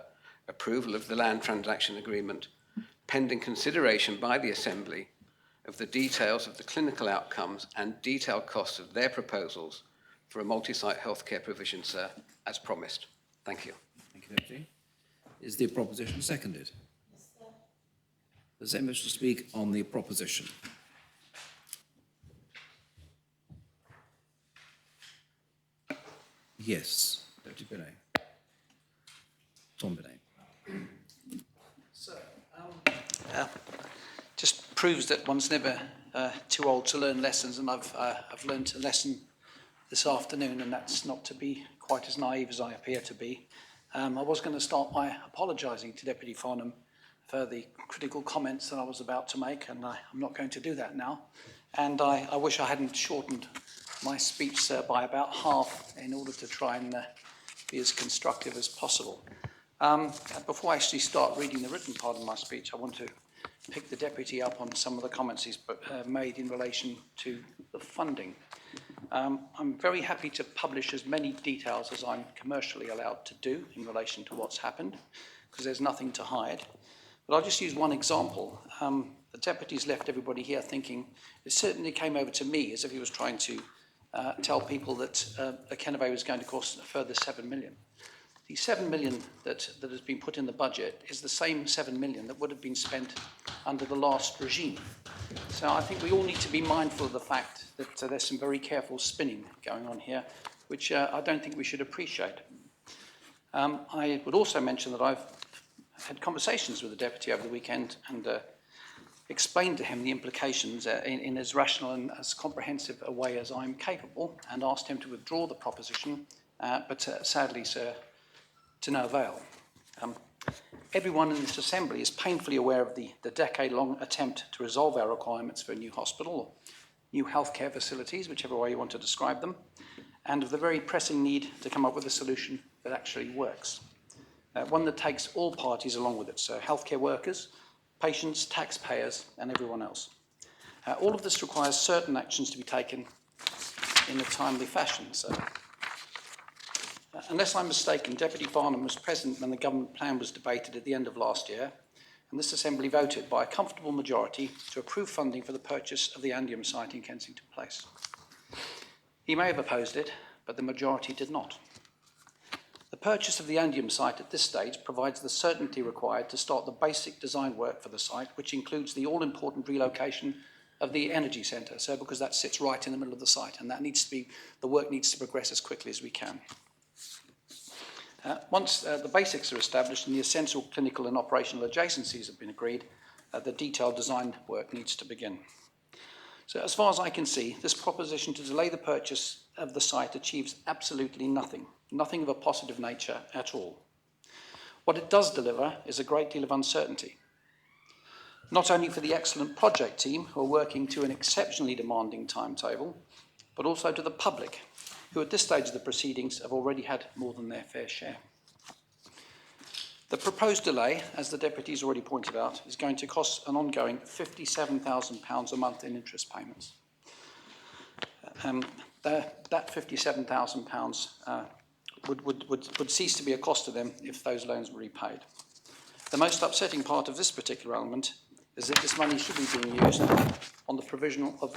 approval of the land transaction agreement pending consideration by the Assembly of the details of the clinical outcomes and detailed costs of their proposals for a multi-site healthcare provision, sir, as promised. Thank you. Thank you, Deputy. Is the proposition seconded? Does anyone wish to speak on the proposition? Yes, Deputy Binet. Tom Binet. Just proves that one's never too old to learn lessons, and I've learned a lesson this afternoon, and that's not to be quite as naive as I appear to be. I was going to start by apologising to Deputy Farnham for the critical comments that I was about to make, and I'm not going to do that now. And I wish I hadn't shortened my speech by about half in order to try and be as constructive as possible. Before I actually start reading the written part of my speech, I want to pick the Deputy up on some of the comments he's made in relation to the funding. I'm very happy to publish as many details as I'm commercially allowed to do in relation to what's happened, because there's nothing to hide. But I'll just use one example. The Deputy's left everybody here thinking, it certainly came over to me as if he was trying to tell people that Kennervay was going to cost a further 7 million. The 7 million that has been put in the budget is the same 7 million that would have been spent under the last regime. So I think we all need to be mindful of the fact that there's some very careful spinning going on here, which I don't think we should appreciate. I would also mention that I've had conversations with the Deputy over the weekend and explained to him the implications in as rational and as comprehensive a way as I'm capable, and asked him to withdraw the proposition, but sadly, sir, to no avail. Everyone in this Assembly is painfully aware of the decade-long attempt to resolve our requirements for a new hospital or new healthcare facilities, whichever way you want to describe them, and of the very pressing need to come up with a solution that actually works. One that takes all parties along with it, so healthcare workers, patients, taxpayers, and everyone else. All of this requires certain actions to be taken in a timely fashion. So, unless I'm mistaken, Deputy Farnham was present when the government plan was debated at the end of last year, and this Assembly voted by a comfortable majority to approve funding for the purchase of the Andium site in Kensington Place. He may have opposed it, but the majority did not. The purchase of the Andium site at this stage provides the certainty required to start the basic design work for the site, which includes the all-important relocation of the energy centre, so because that sits right in the middle of the site, and that needs to be, the work needs to progress as quickly as we can. Once the basics are established and the essential clinical and operational adjacencies have been agreed, the detailed design work needs to begin. So as far as I can see, this proposition to delay the purchase of the site achieves absolutely nothing, nothing of a positive nature at all. What it does deliver is a great deal of uncertainty, not only for the excellent project team who are working to an exceptionally demanding timetable, but also to the public, who at this stage of the proceedings have already had more than their fair share. The proposed delay, as the Deputy's already pointed out, is going to cost an ongoing £57,000 a month in interest payments. That £57,000 would cease to be a cost to them if those loans were repaid. The most upsetting part of this particular element is that this money should be being used on the provision of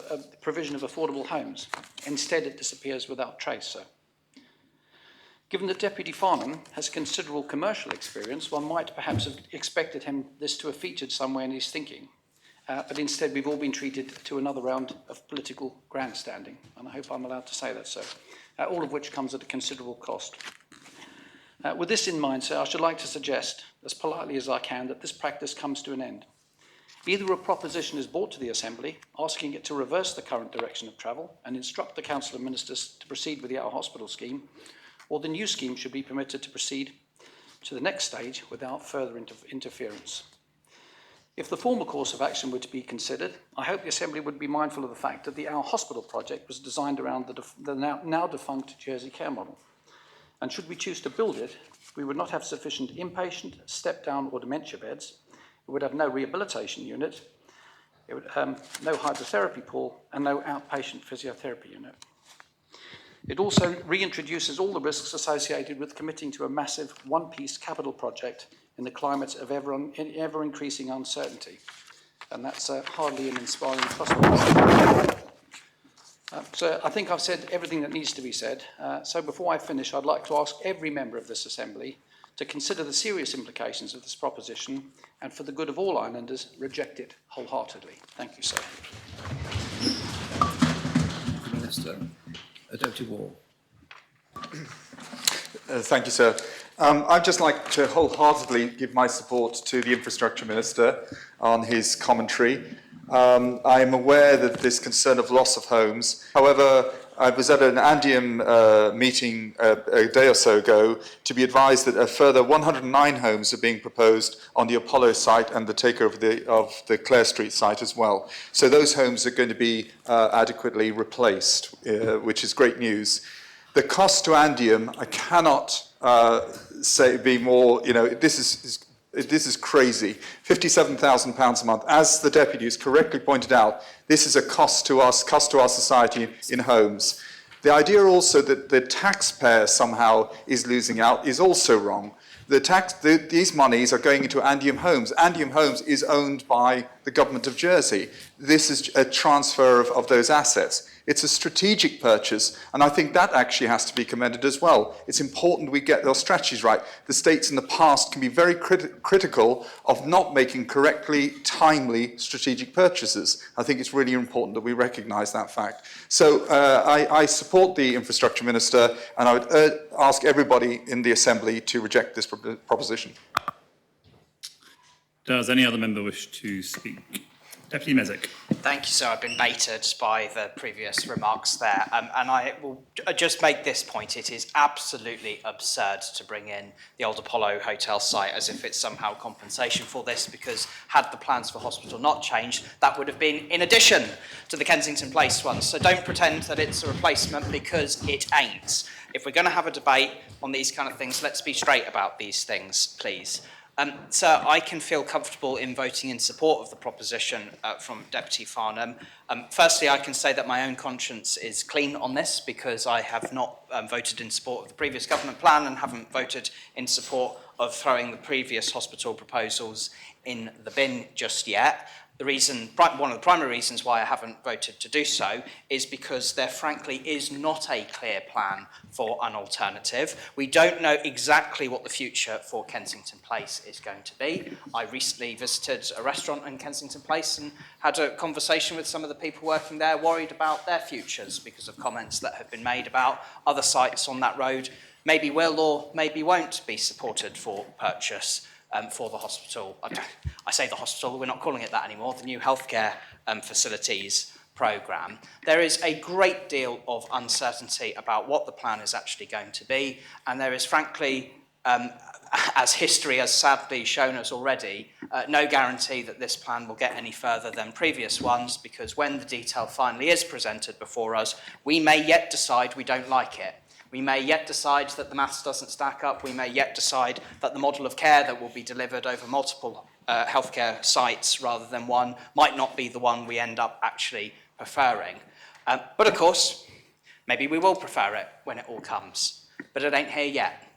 affordable homes. Instead, it disappears without trace. So, given that Deputy Farnham has considerable commercial experience, one might perhaps have expected this to have featured somewhere in his thinking. But instead, we've all been treated to another round of political grandstanding, and I hope I'm allowed to say that so, all of which comes at a considerable cost. With this in mind, sir, I should like to suggest, as politely as I can, that this practice comes to an end. Either a proposition is brought to the Assembly, asking it to reverse the current direction of travel and instruct the Council of Ministers to proceed with the Our Hospital scheme, or the new scheme should be permitted to proceed to the next stage without further interference. If the former course of action were to be considered, I hope the Assembly would be mindful of the fact that the Our Hospital project was designed around the now defunct Jersey care model. And should we choose to build it, we would not have sufficient inpatient, step-down or dementia beds. It would have no rehabilitation unit, it would no hydrotherapy pool, and no outpatient physiotherapy unit. It also reintroduces all the risks associated with committing to a massive one-piece capital project in the climate of ever-increasing uncertainty. And that's hardly an inspiring prospect. So I think I've said everything that needs to be said. So before I finish, I'd like to ask every member of this Assembly to consider the serious implications of this proposition and for the good of all islanders, reject it wholeheartedly. Thank you, sir. Minister. Deputy Wall. Thank you, sir. I'd just like to wholeheartedly give my support to the Infrastructure Minister on his commentary. I am aware that there's concern of loss of homes. However, I was at an Andium meeting a day or so ago to be advised that a further 109 homes are being proposed on the Apollo site and the takeover of the Clare Street site as well. So those homes are going to be adequately replaced, which is great news. The cost to Andium, I cannot say be more, this is crazy. £57,000 a month. As the deputies correctly pointed out, this is a cost to our society in homes. The idea also that the taxpayer somehow is losing out is also wrong. These monies are going into Andium Homes. Andium Homes is owned by the government of Jersey. This is a transfer of those assets. It's a strategic purchase, and I think that actually has to be commended as well. It's important we get those strategies right. The states in the past can be very critical of not making correctly, timely strategic purchases. I think it's really important that we recognise that fact. So I support the Infrastructure Minister, and I would ask everybody in the Assembly to reject this proposition. Does any other member wish to speak? Deputy Mezek. Thank you, sir. I've been baited by the previous remarks there. And I will just make this point. It is absolutely absurd to bring in the old Apollo Hotel site as if it's somehow compensation for this, because had the plans for hospital not changed, that would have been in addition to the Kensington Place ones. So don't pretend that it's a replacement, because it ain't. If we're going to have a debate on these kind of things, let's be straight about these things, please. Sir, I can feel comfortable in voting in support of the proposition from Deputy Farnham. Firstly, I can say that my own conscience is clean on this, because I have not voted in support of the previous government plan and haven't voted in support of throwing the previous hospital proposals in the bin just yet. One of the primary reasons why I haven't voted to do so is because there frankly is not a clear plan for an alternative. We don't know exactly what the future for Kensington Place is going to be. I recently visited a restaurant in Kensington Place and had a conversation with some of the people working there, worried about their futures because of comments that have been made about other sites on that road. Maybe will or maybe won't be supported for purchase. For the hospital. I say the hospital, we're not calling it that anymore, the new healthcare facilities programme. There is a great deal of uncertainty about what the plan is actually going to be, and there is frankly, as history has sadly shown us already, no guarantee that this plan will get any further than previous ones, because when the detail finally is presented before us, we may yet decide we don't like it. We may yet decide that the maths doesn't stack up. We may yet decide that the model of care that will be delivered over multiple healthcare sites rather than one might not be the one we end up actually preferring. But of course, maybe we will prefer it when it all comes. But it ain't here yet.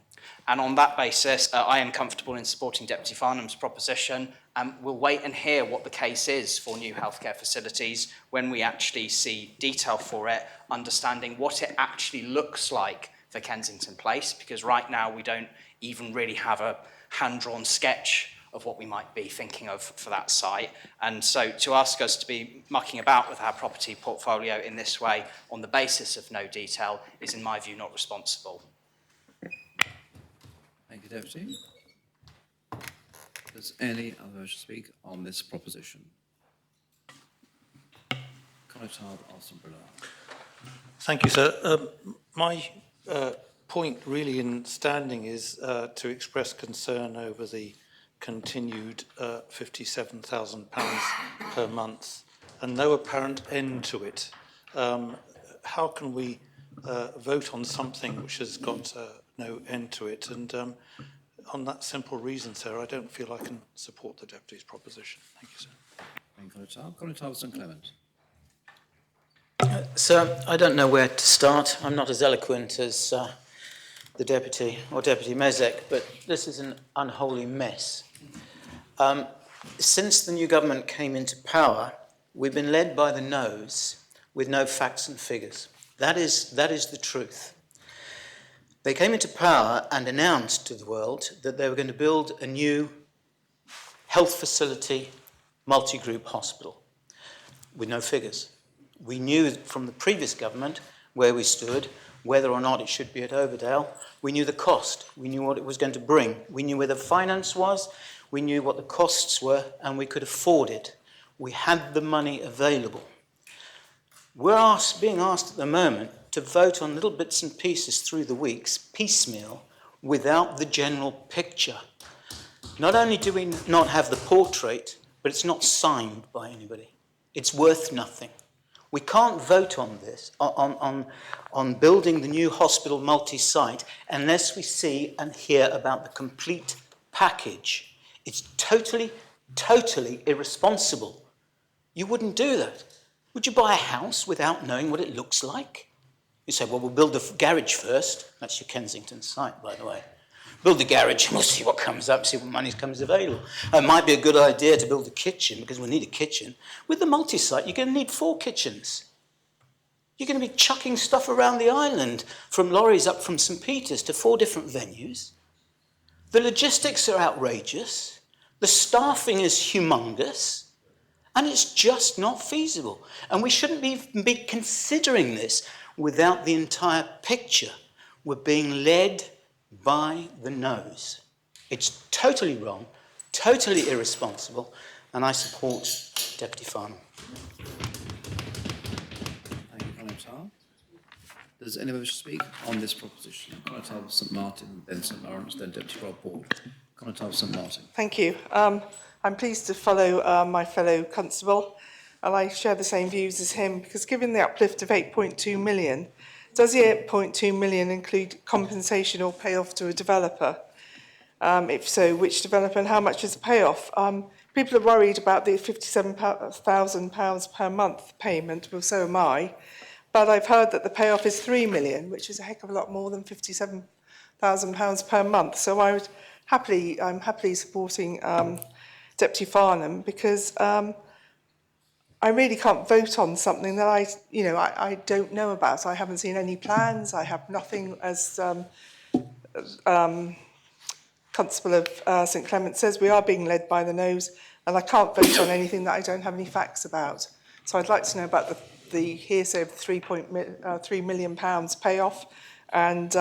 And on that basis, I am comfortable in supporting Deputy Farnham's proposition, and we'll wait and hear what the case is for new healthcare facilities when we actually see detail for it, understanding what it actually looks like for Kensington Place, because right now we don't even really have a hand-drawn sketch of what we might be thinking of for that site. And so to ask us to be mucking about with our property portfolio in this way on the basis of no detail is, in my view, not responsible. Thank you, Deputy. Does any other wish to speak on this proposition? Conrad Alston-Brilla. Thank you, sir. My point really in standing is to express concern over the continued £57,000 per month and no apparent end to it. How can we vote on something which has got no end to it? And on that simple reason, sir, I don't feel I can support the Deputy's proposition. Thank you, sir. Thank you, Conrad St Clement. Sir, I don't know where to start. I'm not as eloquent as the Deputy or Deputy Mezek, but this is an unholy mess. Since the new government came into power, we've been led by the nose with no facts and figures. That is the truth. They came into power and announced to the world that they were going to build a new health facility, multi-group hospital, with no figures. We knew from the previous government where we stood, whether or not it should be at Overdale. We knew the cost. We knew what it was going to bring. We knew where the finance was. We knew what the costs were, and we could afford it. We had the money available. We're being asked at the moment to vote on little bits and pieces through the weeks, piecemeal, without the general picture. Not only do we not have the portrait, but it's not signed by anybody. It's worth nothing. We can't vote on this, on building the new hospital multi-site, unless we see and hear about the complete package. It's totally, totally irresponsible. You wouldn't do that. Would you buy a house without knowing what it looks like? You say, well, we'll build a garage first. That's your Kensington site, by the way. Build the garage and we'll see what comes up, see what money comes available. It might be a good idea to build a kitchen because we need a kitchen. With the multi-site, you're going to need 4 kitchens. You're going to be chucking stuff around the island from lorries up from St. Peter's to 4 different venues. The logistics are outrageous. The staffing is humongous. And it's just not feasible. And we shouldn't be considering this without the entire picture. We're being led by the nose. It's totally wrong, totally irresponsible, and I support Deputy Farnham. Thank you, Colin Tarr. Does anyone wish to speak on this proposition? Colin Tarr of St Martin, then St Lawrence, then Deputy Rob Ward. Colin Tarr of St Martin. Thank you. I'm pleased to follow my fellow constable, and I share the same views as him, because given the uplift of 8.2 million, does the 8.2 million include compensation or payoff to a developer? If so, which developer and how much is the payoff? People are worried about the £57,000 per month payment, well, so am I, but I've heard that the payoff is 3 million, which is a heck of a lot more than £57,000 per month. So I'm happily supporting Deputy Farnham, because I really can't vote on something that I don't know about. I haven't seen any plans. I have nothing, as Constable of St Clement says. We are being led by the nose, and I can't vote on anything that I don't have any facts about. So I'd like to know about the hearsay of £3 million payoff, and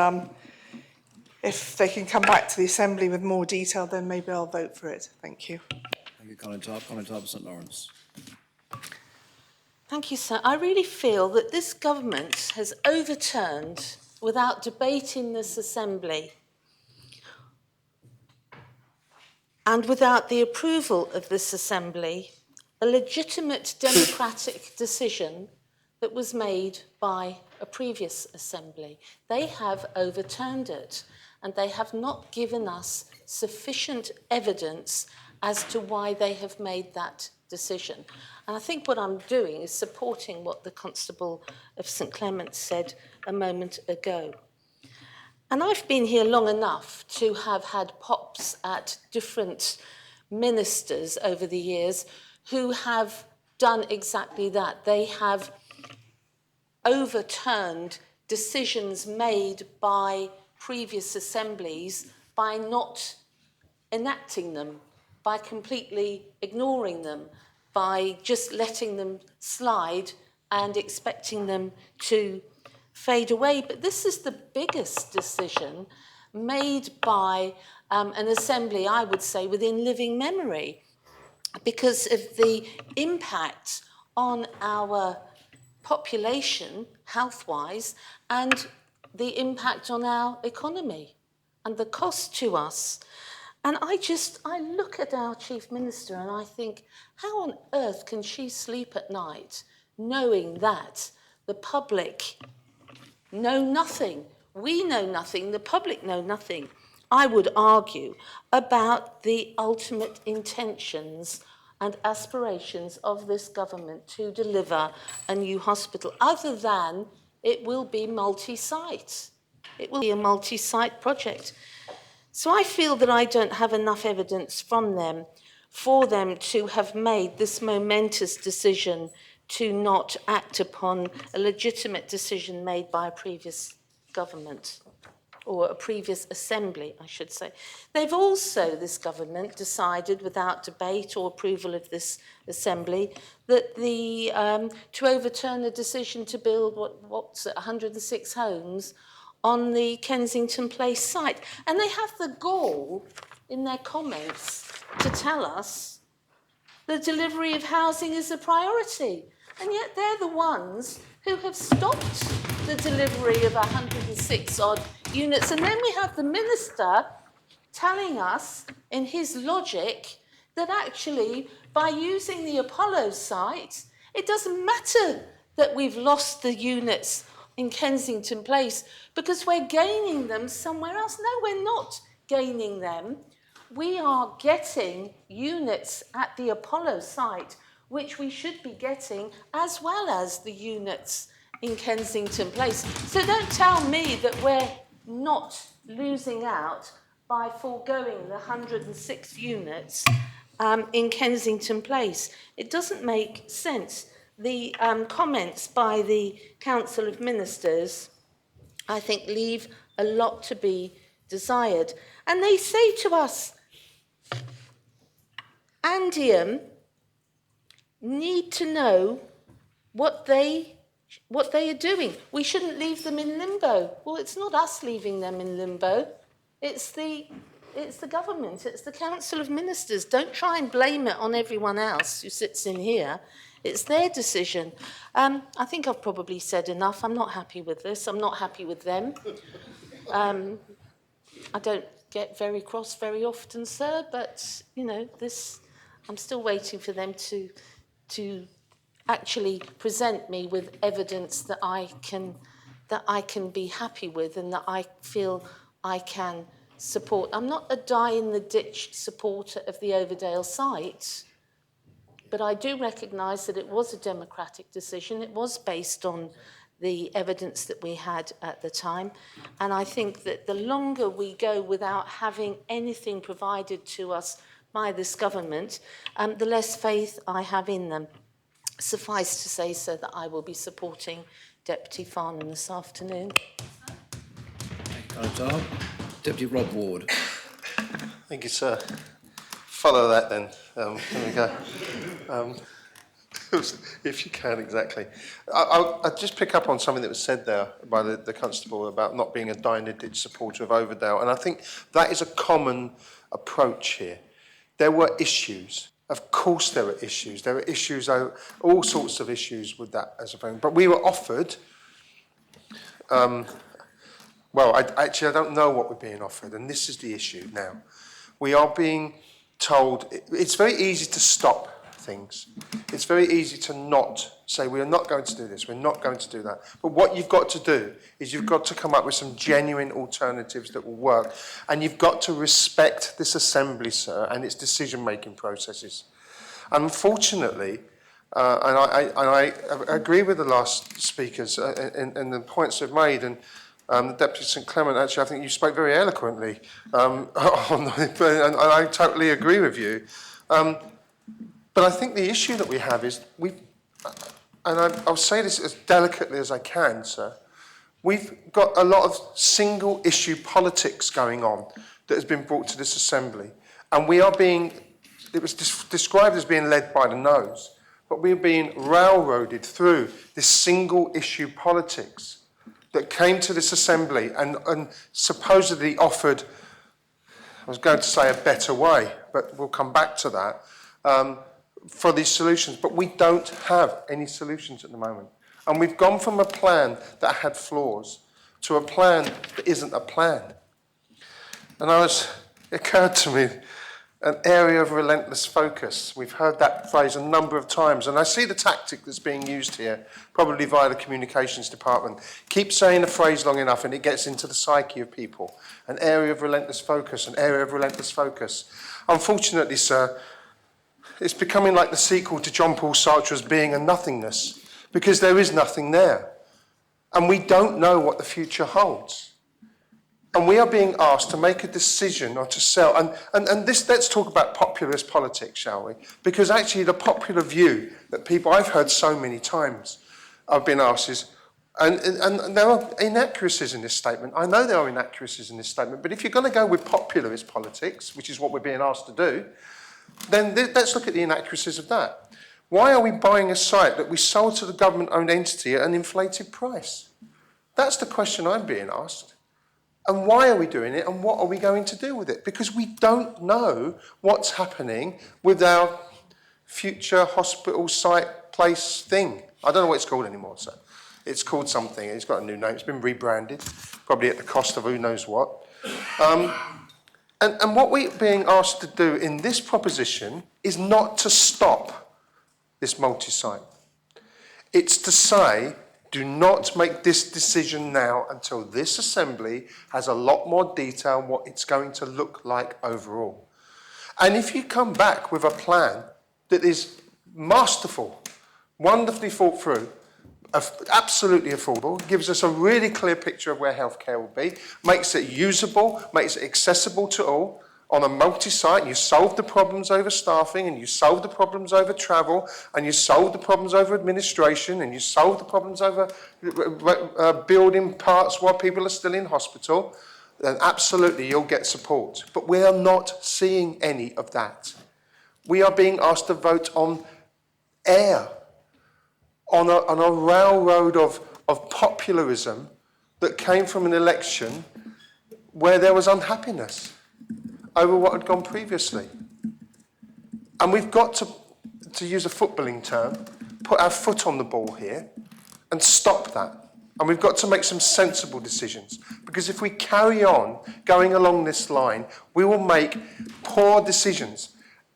if they can come back to the Assembly with more detail, then maybe I'll vote for it. Thank you. Thank you, Colin Tarr. Colin Tarr of St Lawrence. Thank you, sir. I really feel that this government has overturned, without debate in this Assembly and without the approval of this Assembly, a legitimate democratic decision that was made by a previous Assembly. They have overturned it, and they have not given us sufficient evidence as to why they have made that decision. And I think what I'm doing is supporting what the Constable of St Clement said a moment ago. And I've been here long enough to have had pops at different ministers over the years who have done exactly that. They have overturned decisions made by previous assemblies by not enacting them, by completely ignoring them, by just letting them slide and expecting them to fade away. But this is the biggest decision made by an assembly, I would say, within living memory, because of the impact on our population, health-wise, and the impact on our economy and the cost to us. And I look at our Chief Minister and I think, how on earth can she sleep at night knowing that the public know nothing, we know nothing, the public know nothing, I would argue, about the ultimate intentions and aspirations of this government to deliver a new hospital, other than it will be multi-site. It will be a multi-site project. So I feel that I don't have enough evidence from them for them to have made this momentous decision to not act upon a legitimate decision made by a previous government. or a previous assembly, I should say. They've also, this government, decided without debate or approval of this assembly that to overturn the decision to build, what's it, 106 homes on the Kensington Place site. And they have the gall in their comments to tell us the delivery of housing is a priority. And yet they're the ones who have stopped the delivery of 106 odd units. And then we have the minister telling us, in his logic, that actually by using the Apollo site, it doesn't matter that we've lost the units in Kensington Place because we're gaining them somewhere else. No, we're not gaining them. We are getting units at the Apollo site, which we should be getting, as well as the units in Kensington Place. So don't tell me that we're not losing out by foregoing the 106 units in Kensington Place. It doesn't make sense. The comments by the Council of Ministers, I think, leave a lot to be desired. And they say to us, Andium need to know what they are doing. We shouldn't leave them in limbo. Well, it's not us leaving them in limbo. It's the government. It's the Council of Ministers. Don't try and blame it on everyone else who sits in here. It's their decision. I think I've probably said enough. I'm not happy with this. I'm not happy with them. I don't get very cross very often, sir, but, you know, I'm still waiting for them to actually present me with evidence that I can be happy with and that I feel I can support. I'm not a die-in-the-ditch supporter of the Overdale site, but I do recognise that it was a democratic decision. It was based on the evidence that we had at the time. And I think that the longer we go without having anything provided to us by this government, the less faith I have in them. Suffice to say, sir, that I will be supporting Deputy Farnham this afternoon. Deputy Rob Ward. Thank you, sir. Follow that then. There we go. If you can, exactly. I'll just pick up on something that was said there by the constable about not being a die-in-the-ditch supporter of Overdale, and I think that is a common approach here. There were issues. Of course there were issues. There were issues, all sorts of issues with that as a thing. But we were offered, well, I don't know what we're being offered, and this is the issue now. We are being told, it's very easy to stop things. It's very easy to not say, we are not going to do this, we're not going to do that. But what you've got to do is you've got to come up with some genuine alternatives that will work. And you've got to respect this assembly, sir, and its decision-making processes. Unfortunately, and I agree with the last speakers in the points they've made, and Deputy St Clement, actually, I think you spoke very eloquently, and I totally agree with you. But I think the issue that we have is, I'll say this as delicately as I can, sir, we've got a lot of single issue politics going on that has been brought to this assembly. And we are being, it was described as being led by the nose, but we're being railroaded through this single issue politics that came to this assembly and supposedly offered, I was going to say a better way, but we'll come back to that, for these solutions. But we don't have any solutions at the moment. And we've gone from a plan that had flaws to a plan that isn't a plan. And it occurred to me, an area of relentless focus. We've heard that phrase a number of times, and I see the tactic that's being used here, probably via the communications department. Keep saying a phrase long enough and it gets into the psyche of people. An area of relentless focus, an area of relentless focus. Unfortunately, sir, it's becoming like the sequel to Jean-Paul Sartre's Being and Nothingness, because there is nothing there. And we don't know what the future holds. And we are being asked to make a decision or to sell. And this, let's talk about populist politics, shall we? Because actually the popular view that people, I've heard so many times, I've been asked is, And there are inaccuracies in this statement. I know there are inaccuracies in this statement, but if you're going to go with populist politics, which is what we're being asked to do, then let's look at the inaccuracies of that. Why are we buying a site that we sold to the government-owned entity at an inflated price? That's the question I'm being asked. And why are we doing it, and what are we going to do with it? Because we don't know what's happening with our future hospital site place thing. I don't know what it's called anymore, so it's called something. It's got a new name. It's been rebranded, probably at the cost of who knows what. And what we're being asked to do in this proposition is not to stop this multi-site. It's to say, do not make this decision now until this assembly has a lot more detail on what it's going to look like overall. And if you come back with a plan that is masterful, wonderfully thought through, absolutely affordable, gives us a really clear picture of where healthcare will be, makes it usable, makes it accessible to all, on a multi-site, you solve the problems over staffing, and you solve the problems over travel, and you solve the problems over administration, and you solve the problems over building parts while people are still in hospital, then absolutely you'll get support. But we are not seeing any of that. We are being asked to vote on air, on a railroad of popularism that came from an election where there was unhappiness over what had gone previously. And we've got to use a footballing term, put our foot on the ball here and stop that. And we've got to make some sensible decisions, because if we carry on going along this line, we will make poor decisions,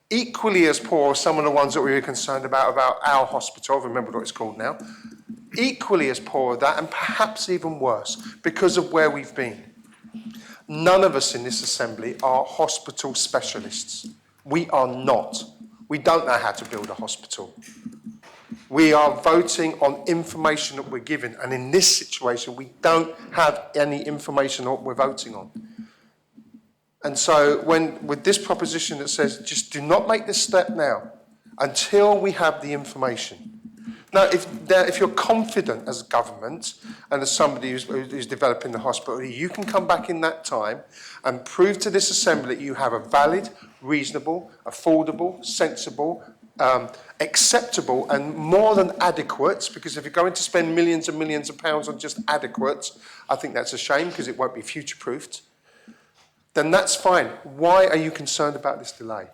equally as poor as some of the ones that we were concerned about our hospital. I've remembered what it's called now. Equally as poor as that, and perhaps even worse, because of where we've been. None of us in this assembly are hospital specialists. We are not. We don't know how to build a hospital. We are voting on information that we're given, and in this situation, we don't have any information on what we're voting on. And so with this proposition that says, just do not make this step now until we have the information. Now, if you're confident as a government and as somebody who's developing the hospital, you can come back in that time and prove to this assembly that you have a valid, reasonable, affordable, sensible, acceptable and more than adequate, because if you're going to spend millions and millions of pounds on just adequate, I think that's a shame because it won't be future-proofed, then that's fine. Why are you concerned about this delay?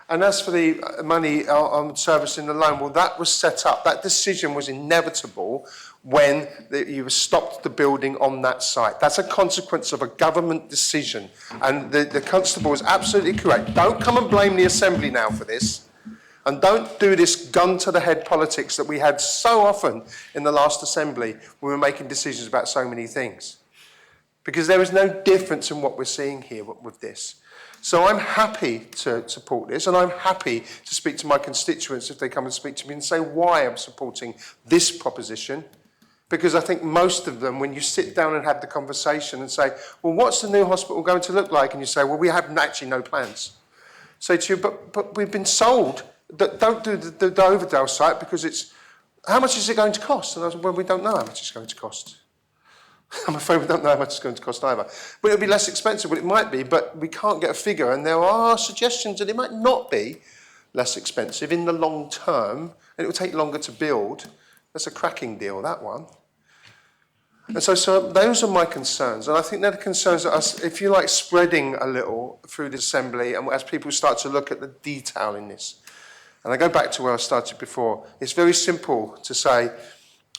And as for the money on servicing the loan, well, that was set up. That decision was inevitable when you stopped the building on that site. That's a consequence of a government decision. And the constable is absolutely correct. Don't come and blame the Assembly now for this. And don't do this gun-to-the-head politics that we had so often in the last Assembly when we were making decisions about so many things. Because there is no difference in what we're seeing here with this. So I'm happy to support this, and I'm happy to speak to my constituents if they come and speak to me and say why I'm supporting this proposition. Because I think most of them, when you sit down and have the conversation and say, well, what's the new hospital going to look like? And you say, well, we have actually no plans. Say to you, but we've been sold that don't do the Overdale site because it's, how much is it going to cost? And I said, well, we don't know how much it's going to cost. I'm afraid we don't know how much it's going to cost either. But it'll be less expensive, but it might be, but we can't get a figure. And there are suggestions that it might not be less expensive in the long term, and it will take longer to build. That's a cracking deal, that one. And so those are my concerns. And I think they're the concerns that are, if you like, spreading a little through the Assembly, and as people start to look at the detail in this. And I go back to where I started before. It's very simple to say,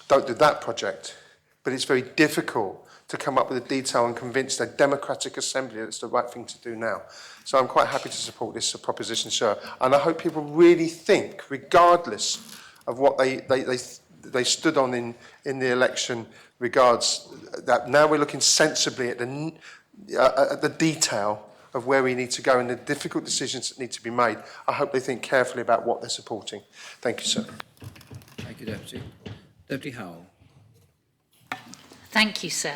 don't do that project. But it's very difficult to come up with a detail and convince the Democratic Assembly that it's the right thing to do now. So I'm quite happy to support this proposition, sir. And I hope people really think, regardless of what they stood on in the election, regards that now we're looking sensibly at the detail of where we need to go and the difficult decisions that need to be made. I hope they think carefully about what they're supporting. Thank you, sir. Thank you, Deputy. Deputy Howell. Thank you, sir.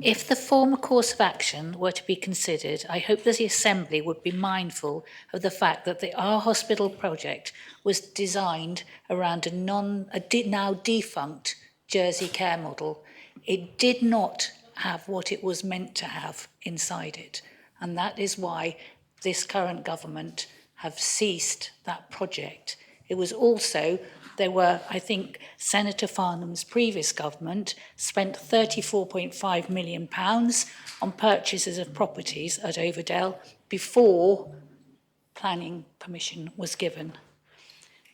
If the former course of action were to be considered, I hope that the Assembly would be mindful of the fact that the Our Hospital project was designed around a now defunct Jersey care model, it did not have what it was meant to have inside it. And that is why this current government have ceased that project. It was also, I think, Senator Farnham's previous government spent £34.5 million on purchases of properties at Overdale before planning permission was given.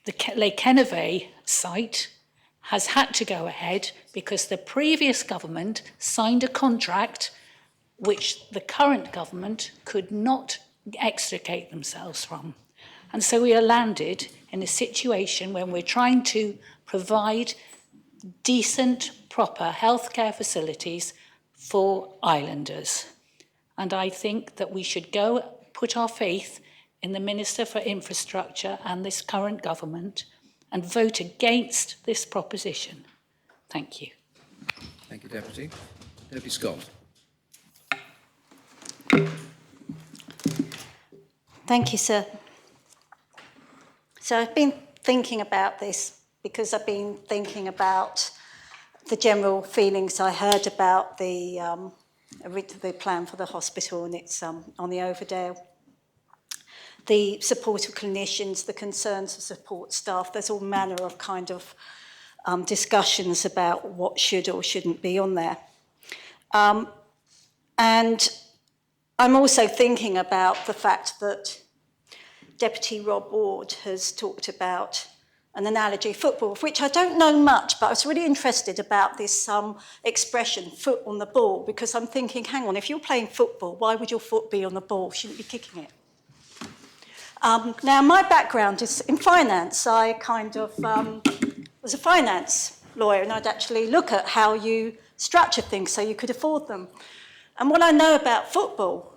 The Les Kennevet site has had to go ahead because the previous government signed a contract which the current government could not extricate themselves from. And so we are landed in a situation when we're trying to provide decent, proper healthcare facilities for islanders. And I think that we should go put our faith in the Minister for Infrastructure and this current government and vote against this proposition. Thank you. Thank you, Deputy. Deputy Scott. Thank you, sir. So I've been thinking about this because I've been thinking about the general feelings I heard about the plan for the hospital, and it's on the Overdale. The support of clinicians, the concerns of support staff, there's all manner of kind of discussions about what should or shouldn't be on there. And I'm also thinking about the fact that Deputy Rob Ward has talked about an analogy, football, of which I don't know much, but I was really interested about this expression, foot on the ball, because I'm thinking, hang on, if you're playing football, why would your foot be on the ball? Shouldn't be kicking it. Now, my background is in finance. I kind of was a finance lawyer, and I'd actually look at how you structure things so you could afford them. And what I know about football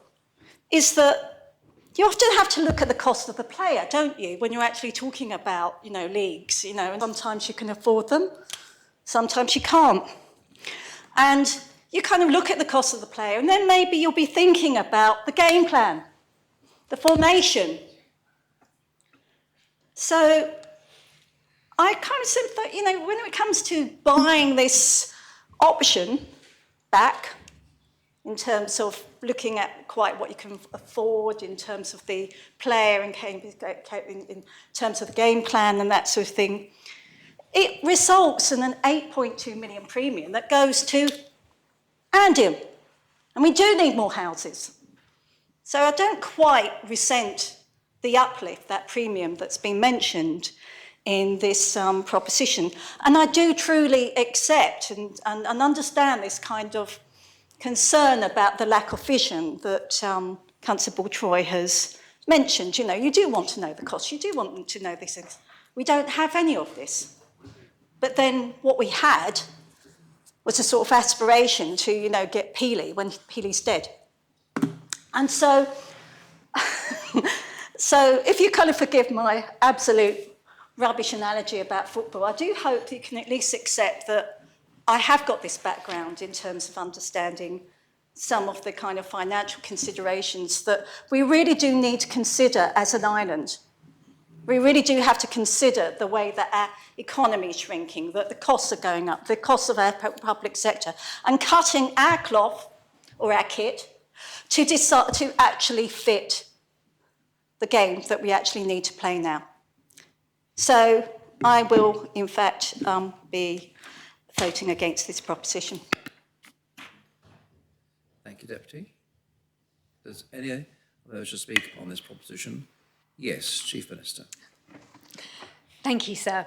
is that you often have to look at the cost of the player, don't you, when you're actually talking about, leagues, and sometimes you can afford them, sometimes you can't. And you kind of look at the cost of the player, and then maybe you'll be thinking about the game plan, the formation. So I kind of think that, when it comes to buying this option back, in terms of looking at quite what you can afford in terms of the player and in terms of the game plan and that sort of thing, it results in an 8.2 million premium that goes to Andium. And we do need more houses. So I don't quite resent the uplift, that premium that's been mentioned in this proposition. And I do truly accept and understand this kind of concern about the lack of vision that Constable Troy has mentioned. You do want to know the cost. You do want them to know these things. We don't have any of this. But then what we had was a sort of aspiration to, get Peely when Peely's dead. And so, so if you kind of forgive my absolute rubbish analogy about football, I do hope that you can at least accept that I have got this background in terms of understanding some of the kind of financial considerations that we really do need to consider as an island. We really do have to consider the way that our economy is shrinking, that the costs are going up, the costs of our public sector, and cutting our cloth or our kit to actually fit the game that we actually need to play now. So I will, in fact, be voting against this proposition. Thank you, Deputy. Does any wish to speak on this proposition? Yes, Chief Minister. Thank you, sir.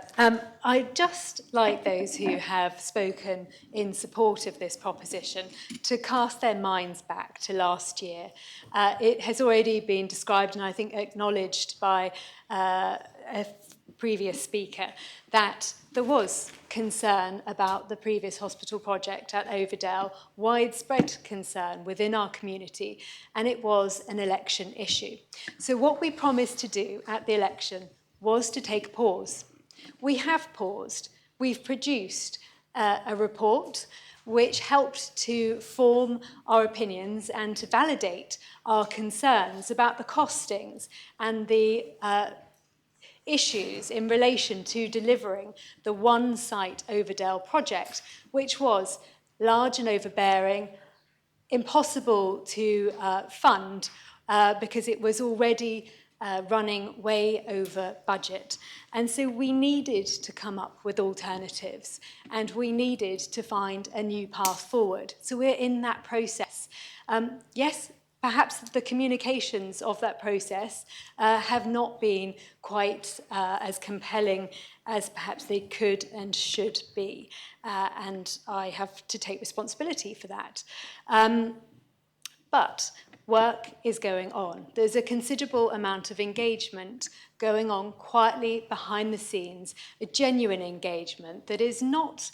I'd just like those who have spoken in support of this proposition to cast their minds back to last year. It has already been described and I think acknowledged by a previous speaker that there was concern about the previous hospital project at Overdale, widespread concern within our community, and it was an election issue. So what we promised to do at the election was to take a pause. We have paused. We've produced a report which helped to form our opinions and to validate our concerns about the costings and the issues in relation to delivering the One Site Overdale project, which was large and overbearing, impossible to fund because it was already running way over budget. And so we needed to come up with alternatives, and we needed to find a new path forward. So we're in that process. Yes, perhaps the communications of that process have not been quite as compelling as perhaps they could and should be. And I have to take responsibility for that. But work is going on. There's a considerable amount of engagement going on quietly behind the scenes, a genuine engagement that is not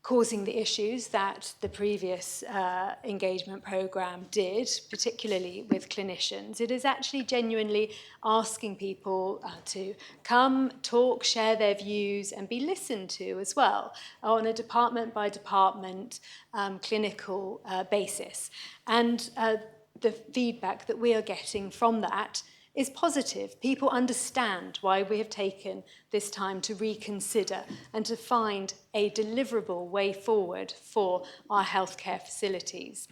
causing the issues that the previous engagement programme did, particularly with clinicians. It is actually genuinely asking people to come, talk, share their views, and be listened to as well on a department by department clinical basis. And the feedback that we are getting from that is positive. People understand why we have taken this time to reconsider and to find a deliverable way forward for our healthcare facilities.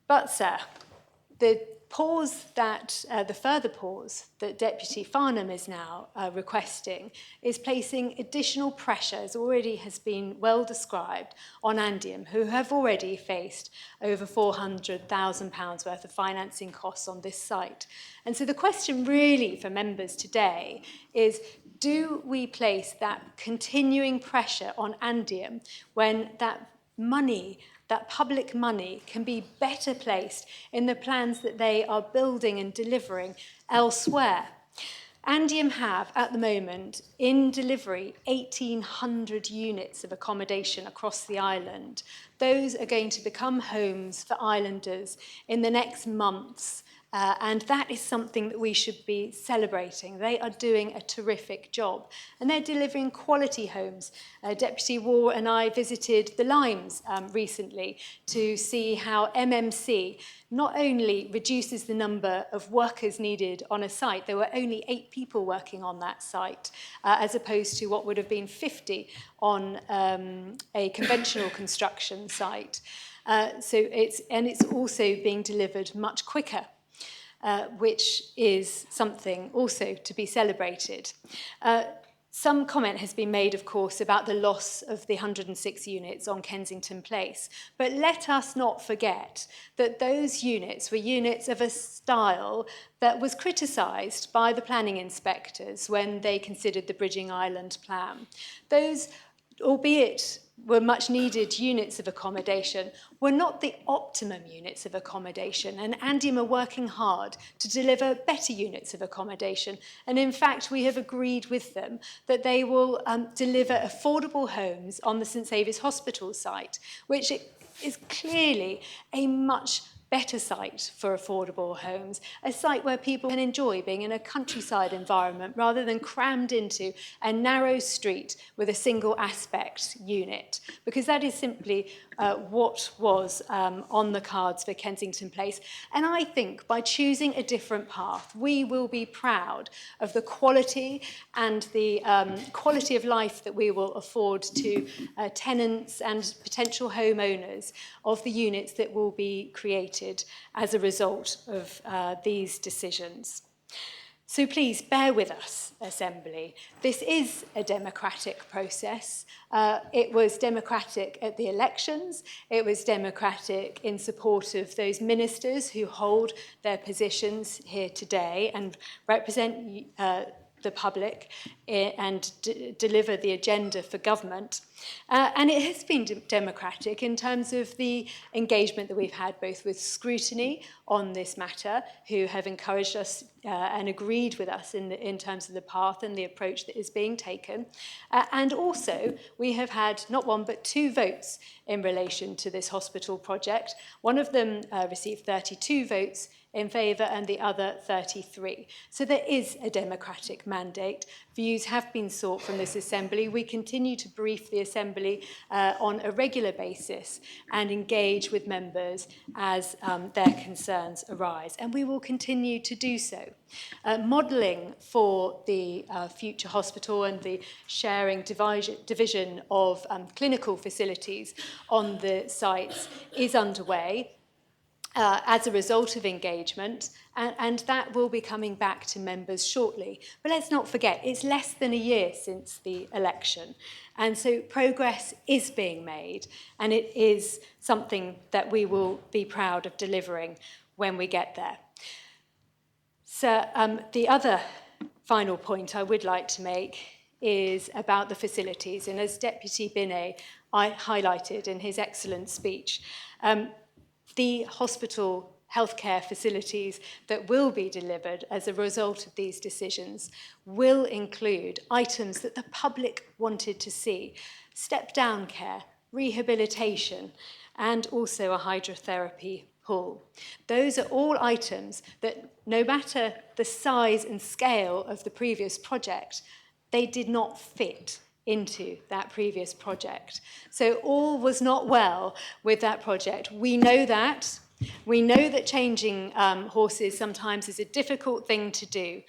But, sir, the further pause that Deputy Farnham is now requesting is placing additional pressure, as already has been well described, on Andium, who have already faced over £400,000 worth of financing costs on this site. And so the question really for members today is, do we place that continuing pressure on Andium when that money, that public money, can be better placed in the plans that they are building and delivering elsewhere? Andium have, at the moment, in delivery, 1,800 units of accommodation across the island. Those are going to become homes for islanders in the next months. And that is something that we should be celebrating. They are doing a terrific job. And they're delivering quality homes. Deputy War and I visited the Limes recently to see how MMC not only reduces the number of workers needed on a site, there were only 8 people working on that site, as opposed to what would have been 50 on a conventional construction site. So it's also being delivered much quicker. Which is something also to be celebrated. Some comment has been made, of course, about the loss of the 106 units on Kensington Place. But let us not forget that those units were units of a style that was criticised by the planning inspectors when they considered the Bridging Island plan. Those, albeit were much needed units of accommodation, were not the optimum units of accommodation, and Andium are working hard to deliver better units of accommodation. And in fact, we have agreed with them that they will deliver affordable homes on the St Saviour's Hospital site, which is clearly a much better site for affordable homes, a site where people can enjoy being in a countryside environment rather than crammed into a narrow street with a single aspect unit, because that is simply what was on the cards for Kensington Place. And I think by choosing a different path, we will be proud of the quality and the quality of life that we will afford to tenants and potential homeowners of the units that will be created as a result of these decisions. So please bear with us, Assembly. This is a democratic process. It was democratic at the elections. It was democratic in support of those ministers who hold their positions here today and represent the public and deliver the agenda for government. And it has been democratic in terms of the engagement that we've had both with scrutiny on this matter, who have encouraged us and agreed with us in terms of the path and the approach that is being taken. And also, we have had not one but 2 votes in relation to this hospital project. One of them received 32 votes in favour and the other 33. So there is a democratic mandate. Views have been sought from this Assembly. We continue to brief the Assembly on a regular basis and engage with members as their concerns arise. And we will continue to do so. Modelling for the future hospital and the sharing division of clinical facilities on the sites is underway as a result of engagement, and that will be coming back to members shortly. But let's not forget, it's less than a year since the election, and so progress is being made, and it is something that we will be proud of delivering when we get there. So the other final point I would like to make is about the facilities, and as Deputy Binet highlighted in his excellent speech, the hospital healthcare facilities that will be delivered as a result of these decisions will include items that the public wanted to see: step-down care, rehabilitation, and also a hydrotherapy pool. Those are all items that, no matter the size and scale of the previous project, they did not fit into that previous project. So all was not well with that project. We know that. We know that changing horses sometimes is a difficult thing to do,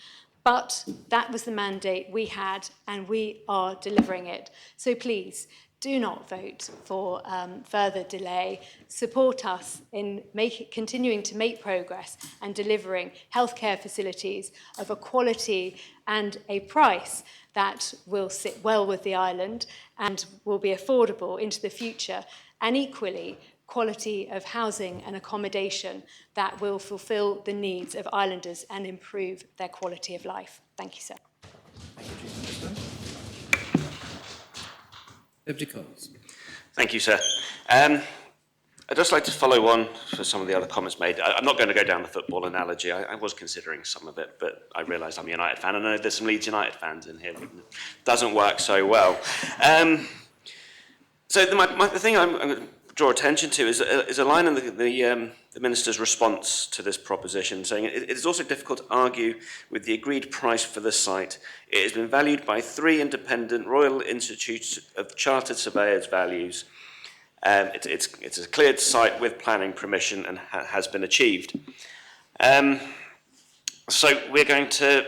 but that was the mandate we had, and we are delivering it. So please, do not vote for further delay. Support us in continuing to make progress and delivering healthcare facilities of a quality and a price that will sit well with the island and will be affordable into the future, and equally quality of housing and accommodation that will fulfil the needs of islanders and improve their quality of life. Thank you, sir. Deputy Collins. Thank you, sir. I'd just like to follow on for some of the other comments made. I'm not going to go down the football analogy. I was considering some of it, but I realised I'm a United fan, and I know there's some Leeds United fans in here. It doesn't work so well. So the thing I'm going to draw attention to is a line in the Minister's response to this proposition, saying it is also difficult to argue with the agreed price for the site. It has been valued by 3 independent Royal Institutes of Chartered Surveyors values. It's a cleared site with planning permission and has been achieved. So we're going to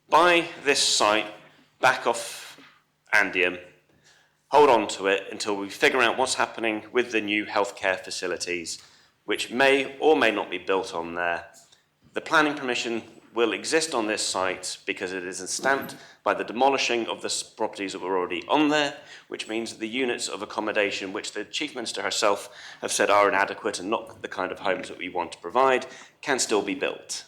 buy this site back off Andium, hold on to it until we figure out what's happening with the new healthcare facilities, which may or may not be built on there. The planning permission will exist on this site because it is stamped by the demolishing of the properties that were already on there, which means the units of accommodation, which the Chief Minister herself have said are inadequate and not the kind of homes that we want to provide, can still be built.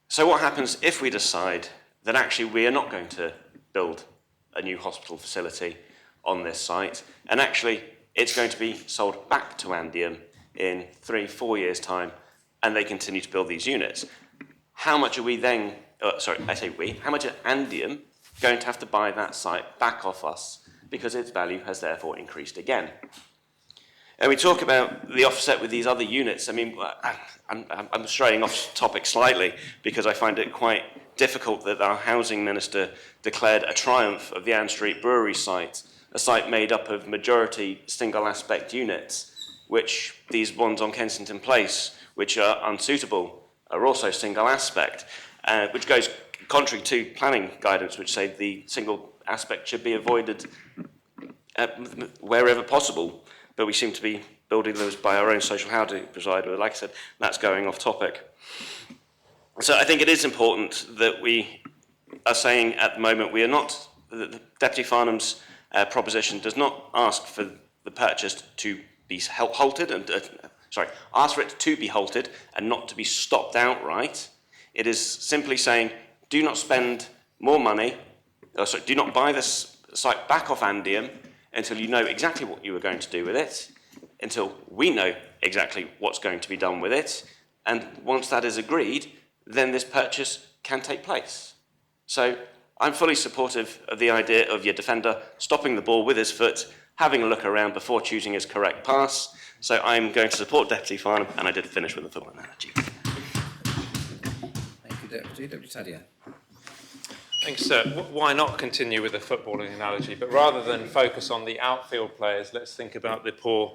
So what happens if we decide that actually we are not going to build a new hospital facility on this site, and actually it's going to be sold back to Andium in 3-4 years' time, and they continue to build these units? How much are we then, how much are Andium going to have to buy that site back off us because its value has therefore increased again? And we talk about the offset with these other units. I mean, I'm straying off topic slightly because I find it quite difficult that our housing minister declared a triumph of the Ann Street Brewery site, a site made up of majority single aspect units, which these ones on Kensington Place, which are unsuitable, are also single aspect, which goes contrary to planning guidance, which say the single aspect should be avoided wherever possible. But we seem to be building those by our own social housing presider. Like I said, that's going off topic. So I think it is important that we are saying at the moment we are not, the Deputy Farnham's proposition does not ask for the purchase to be halted and ask for it to be halted and not to be stopped outright. It is simply saying, do not spend more money, do not buy this site back off Andium until you know exactly what you are going to do with it, until we know exactly what's going to be done with it, and once that is agreed, then this purchase can take place. So I'm fully supportive of the idea of your defender stopping the ball with his foot, having a look around before choosing his correct pass. So I'm going to support Deputy Farnham, and I did finish with a football analogy. you, Deputy. Deputy Tadia. Thanks, sir. Why not continue with the footballing analogy? But rather than focus on the outfield players, let's think about the poor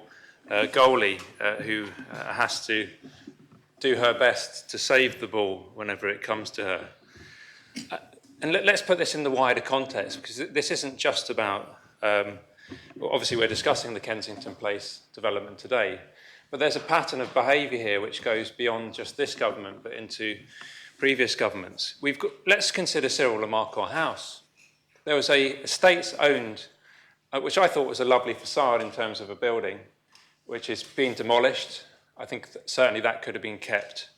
goalie who has to do her best to save the ball whenever it comes to her. And let's put this in the wider context, because this isn't just about, well, obviously we're discussing the Kensington Place development today, but there's a pattern of behaviour here which goes beyond just this government, but into previous governments. Let's consider Cyril Lamarcor House. There was a estates-owned, which I thought was a lovely facade in terms of a building, which is being demolished. I think certainly that could have been kept.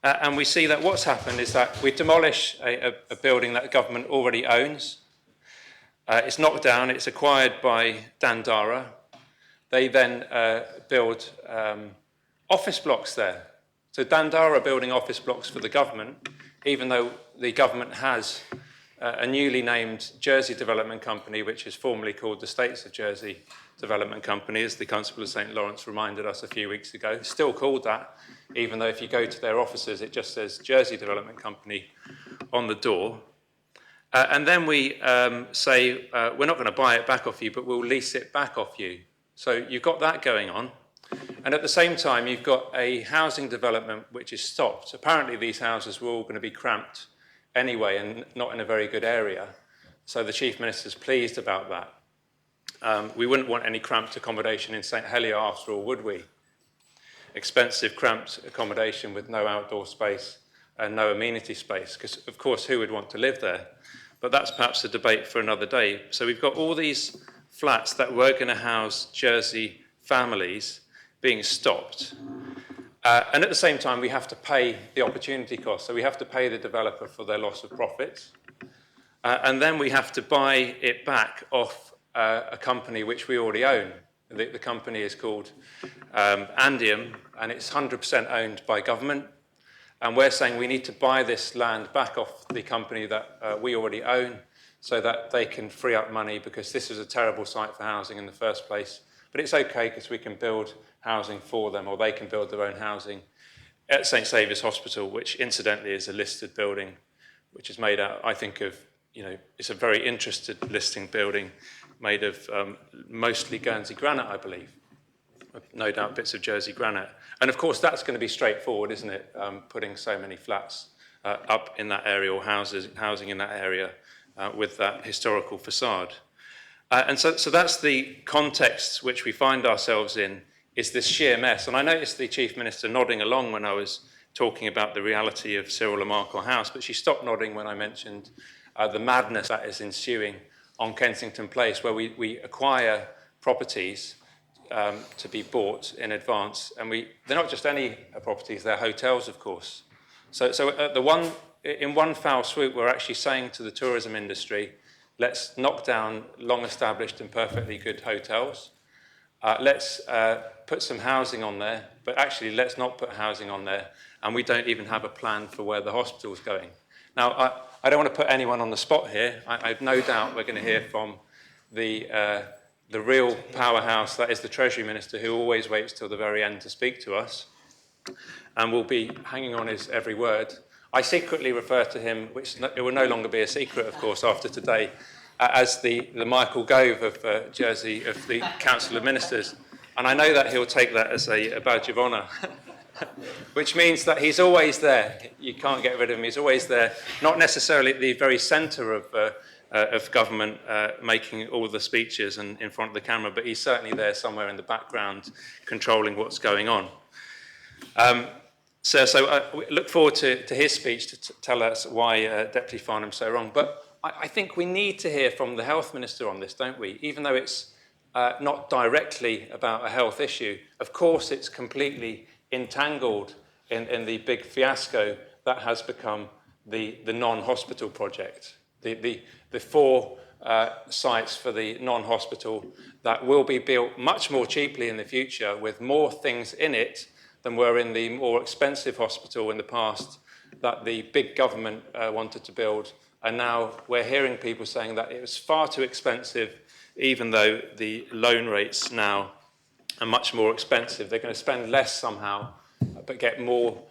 And we see that what's happened is that we demolish a building that the government already owns. It's knocked down, it's acquired by Dandara. They then build office blocks there. So Dandara are building office blocks for the government, even though the government has a newly named Jersey Development Company, which is formerly called the States of Jersey Development Company, as the Constable of St. Lawrence reminded us a few weeks ago. Still called that, even though if you go to their offices, it just says Jersey Development Company on the door. And then we say, we're not going to buy it back off you, but we'll lease it back off you. So you've got that going on. And at the same time, you've got a housing development which is stopped. Apparently, these houses were all going to be cramped anyway and not in a very good area. So the Chief Minister's pleased about that. We wouldn't want any cramped accommodation in St Helier after all, would we? Expensive, cramped accommodation with no outdoor space and no amenity space, because, of course, who would want to live there? But that's perhaps a debate for another day. So we've got all these flats that were going to house Jersey families being stopped. And at the same time, we have to pay the opportunity cost. So we have to pay the developer for their loss of profits. And then we have to buy it back off a company which we already own. The company is called Andium, and it's 100% owned by government. And we're saying we need to buy this land back off the company that we already own so that they can free up money, because this is a terrible site for housing in the first place. But it's okay because we can build housing for them, or they can build their own housing at St Saviour's Hospital, which incidentally is a listed building, which is made out, I think, of, it's a very interested listing building made of mostly Guernsey granite, I believe. No doubt bits of Jersey granite. And of course, that's going to be straightforward, isn't it? Putting so many flats up in that area, or housing in that area with that historical facade. And so that's the context which we find ourselves in, is this sheer mess. And I noticed the Chief Minister nodding along when I was talking about the reality of Cyril Lamarcor House, but she stopped nodding when I mentioned the madness that is ensuing on Kensington Place, where we acquire properties to be bought in advance. And they're not just any properties, they're hotels, of course. So in one foul swoop, we're actually saying to the tourism industry, let's knock down long-established and perfectly good hotels. Let's put some housing on there, but actually let's not put housing on there, and we don't even have a plan for where the hospital's going. Now, I don't want to put anyone on the spot here. I have no doubt we're going to hear from the real powerhouse, that is the Treasury Minister, who always waits till the very end to speak to us, and will be hanging on his every word. I secretly refer to him, which it will no longer be a secret, of course, after today, as the Michael Gove of Jersey, of the Council of Ministers. And I know that he'll take that as a badge of honour, which means that he's always there. You can't get rid of him. He's always there, not necessarily at the very centre of government, making all the speeches and in front of the camera, but he's certainly there somewhere in the background, controlling what's going on. So we look forward to his speech to tell us why Deputy Farnham's so wrong. But I think we need to hear from the Health Minister on this, don't we? Even though it's not directly about a health issue, of course it's completely entangled in the big fiasco that has become the non-hospital project. The four sites for the non-hospital that will be built much more cheaply in the future, with more things in it than were in the more expensive hospital in the past that the big government wanted to build. And now we're hearing people saying that it was far too expensive, even though the loan rates now are much more expensive. They're going to spend less somehow, but get more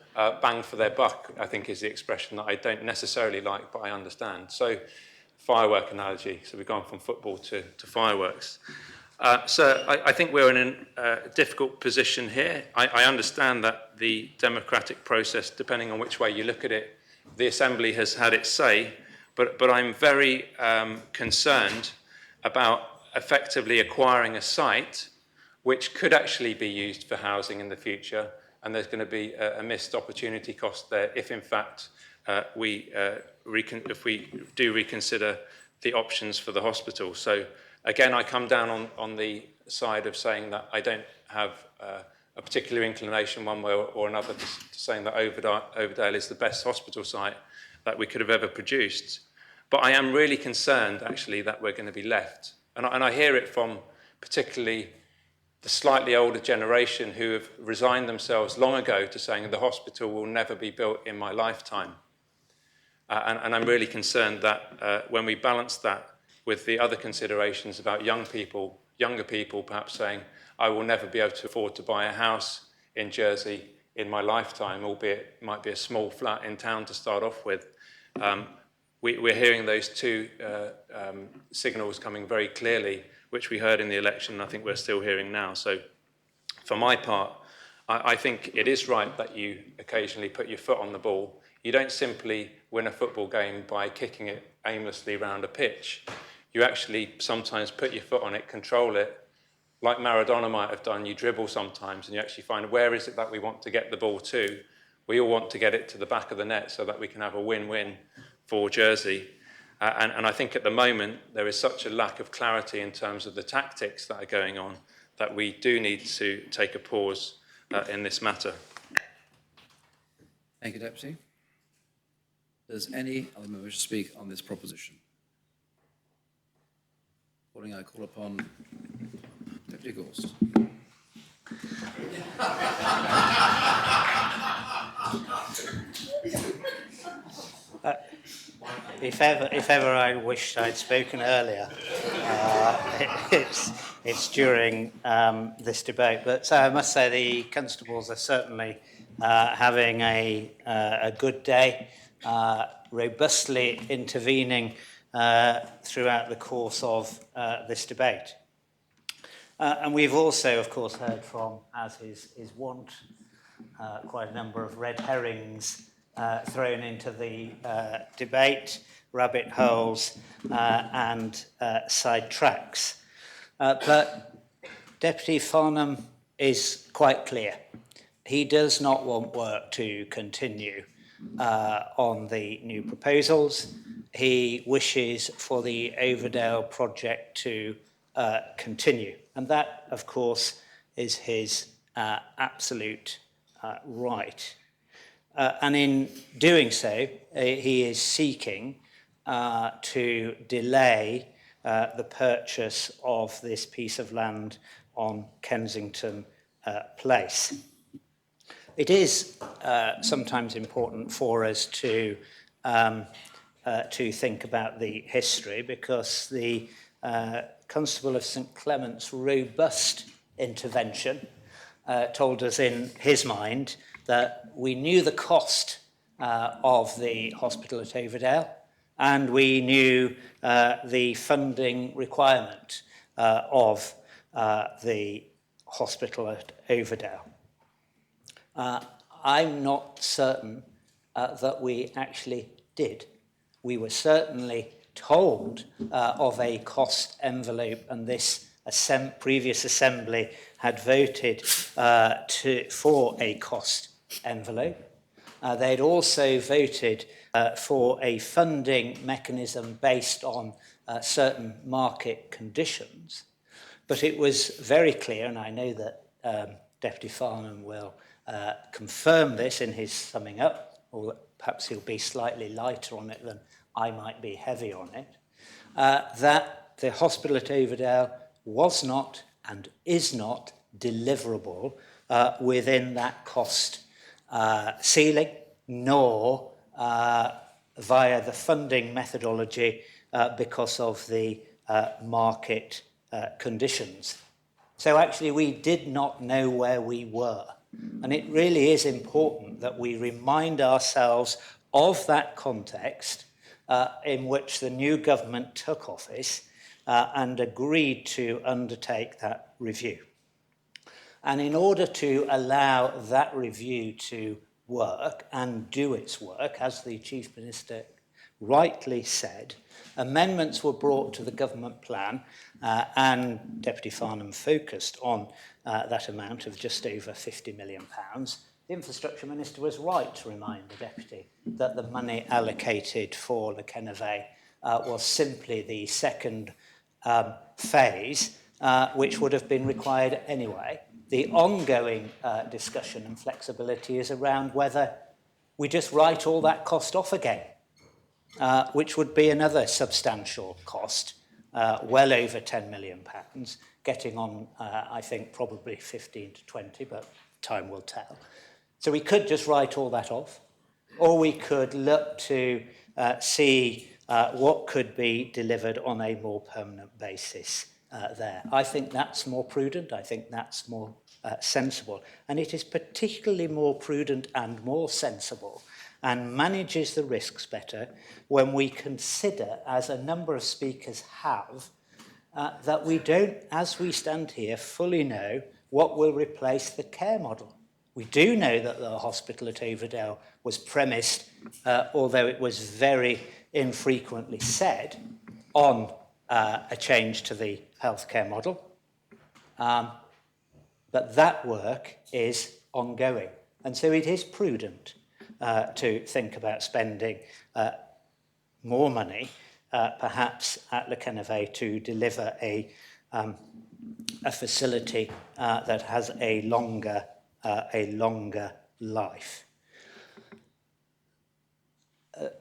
bang for their buck, I think is the expression that I don't necessarily like, but I understand. So, firework analogy. So we've gone from football to fireworks. So I think we're in a difficult position here. I understand that the democratic process, depending on which way you look at it, the Assembly has had its say, but I'm very concerned about effectively acquiring a site which could actually be used for housing in the future, and there's going to be a missed opportunity cost there if, in fact, if we do reconsider the options for the hospital. So again, I come down on the side of saying that I don't have a particular inclination one way or another to saying that Overdale is the best hospital site that we could have ever produced. But I am really concerned, actually, that we're going to be left. And I hear it from particularly the slightly older generation who have resigned themselves long ago to saying the hospital will never be built in my lifetime. And I'm really concerned that when we balance that with the other considerations about younger people perhaps saying, I will never be able to afford to buy a house in Jersey in my lifetime, albeit it might be a small flat in town to start off with. We're hearing those two signals coming very clearly, which we heard in the election, and I think we're still hearing now. So for my part, I think it is right that you occasionally put your foot on the ball. You don't simply win a football game by kicking it aimlessly around a pitch. You actually sometimes put your foot on it, control it, like Maradona might have done. You dribble sometimes, and you actually find, where is it that we want to get the ball to? We all want to get it to the back of the net so that we can have a win-win for Jersey. And I think at the moment, there is such a lack of clarity in terms of the tactics that are going on that we do need to take a pause in this matter. Thank you, Deputy. Does any other member wish to speak on this proposition? I call upon Deputy Gorst. If ever I wished I'd spoken earlier, it's during this debate. But so I must say the constables are certainly having a good day, robustly intervening throughout the course of this debate. And we've also, of course, heard from, as is wont, quite a number of red herrings thrown into the debate, rabbit holes and side tracks. But Deputy Farnham is quite clear. He does not want work to continue on the new proposals. He wishes for the Overdale project to continue. And that, of course, is his absolute right. And in doing so, he is seeking to delay the purchase of this piece of land on Kensington Place. It is sometimes important for us to think about the history, because the Constable of St Clement's robust intervention told us in his mind that we knew the cost of the hospital at Overdale, and we knew the funding requirement of the hospital at Overdale. I'm not certain that we actually did. We were certainly told of a cost envelope, and this previous Assembly had voted for a cost envelope. They'd also voted for a funding mechanism based on certain market conditions. But it was very clear, and I know that Deputy Farnham will confirm this in his summing up, or perhaps he'll be slightly lighter on it than I might be heavy on it, that the hospital at Overdale was not and is not deliverable within that cost ceiling, nor via the funding methodology because of the market conditions. So actually we did not know where we were And it really is important that we remind ourselves of that context in which the new government took office and agreed to undertake that review. And in order to allow that review to work and do its work, as the Chief Minister rightly said, amendments were brought to the government plan and Deputy Farnham focused on that amount of just over £50 million. The Infrastructure Minister was right to remind the Deputy that the money allocated for Le Kennervay was simply the second phase, which would have been required anyway. The ongoing discussion and flexibility is around whether we just write all that cost off again, which would be another substantial cost, well over £10 million, getting on, I think, probably 15 to 20, but time will tell. So we could just write all that off, or we could look to see what could be delivered on a more permanent basis there. I think that's more prudent. I think that's more sensible. And it is particularly more prudent and more sensible and manages the risks better when we consider, as a number of speakers have, that we don't, as we stand here, fully know what will replace the care model. We do know that the hospital at Overdale was premised, although it was very infrequently said, on a change to the healthcare model. But that work is ongoing. And so it is prudent to think about spending more money, perhaps at Le Kennervay, to deliver a facility that has a longer life.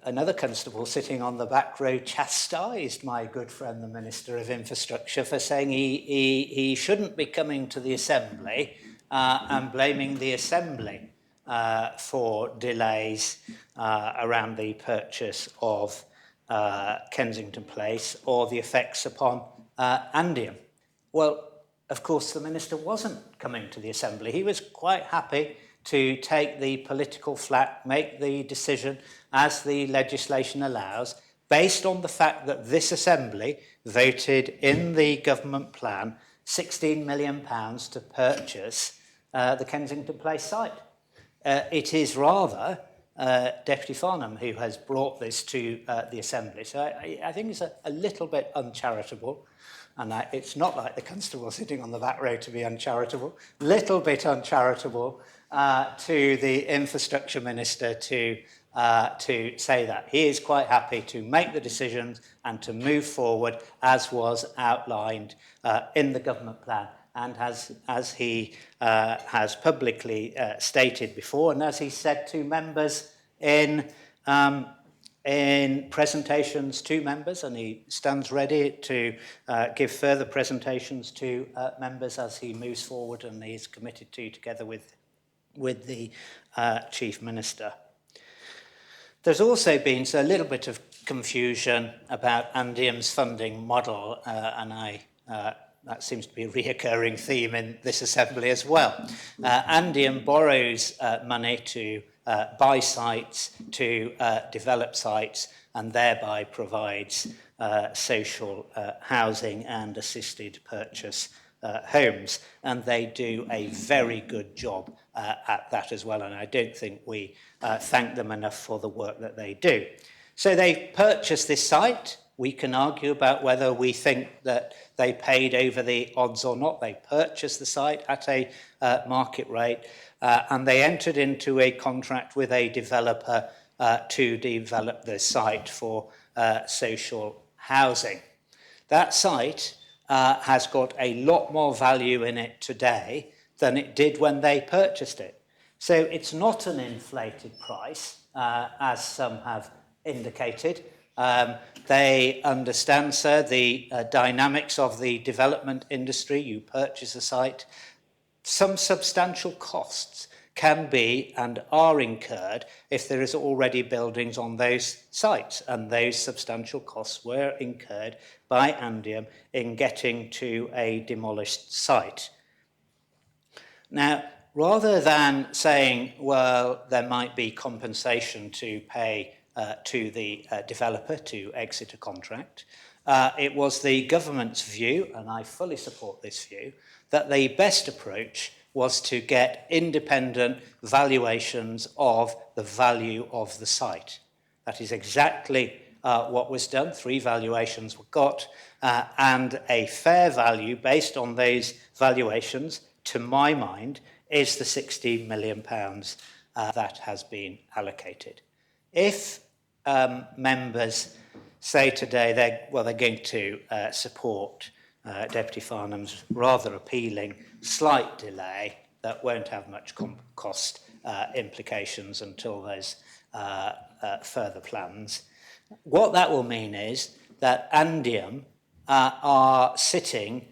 Another constable sitting on the back row chastised my good friend, the Minister of Infrastructure, for saying he shouldn't be coming to the Assembly and blaming the Assembly for delays around the purchase of Kensington Place or the effects upon Andium. Well, of course, the Minister wasn't coming to the Assembly. He was quite happy to take the political flak, make the decision as the legislation allows, based on the fact that this Assembly voted in the government plan £16 million to purchase the Kensington Place site. It is rather Deputy Farnham who has brought this to the Assembly. So I think it's a little bit uncharitable. And it's not like the constable sitting on the back row to be uncharitable. Little bit uncharitable to the Infrastructure Minister to say that. He is quite happy to make the decisions and to move forward as was outlined in the government plan and as he has publicly stated before, and as he said to members in presentations to members, and he stands ready to give further presentations to members as he moves forward, and he is committed to, together with the Chief Minister. There's also been a little bit of confusion about Andium's funding model, and that seems to be a reoccurring theme in this Assembly as well. Andium borrows money to buy sites, to develop sites, and thereby provides social housing and assisted purchase homes. And they do a very good job at that as well. And I don't think we thank them enough for the work that they do. So they purchased this site. We can argue about whether we think that they paid over the odds or not. They purchased the site at a market rate, and they entered into a contract with a developer to develop the site for social housing. That site has got a lot more value in it today than it did when they purchased it. So it's not an inflated price, as some have indicated. They understand, sir, the dynamics of the development industry. You purchase a site. Some substantial costs can be and are incurred if there is already buildings on those sites, and those substantial costs were incurred by Andium in getting to a demolished site. Now, rather than saying, well, there might be compensation to pay to the developer to exit a contract, it was the government's view, and I fully support this view, that the best approach was to get independent valuations of the value of the site. That is exactly what was done. 3 valuations were got, and a fair value based on those valuations, to my mind, is the £16 million that has been allocated. If members say today they're going to support Deputy Farnham's rather appealing slight delay that won't have much cost implications until there's further plans, what that will mean is that Andium are sitting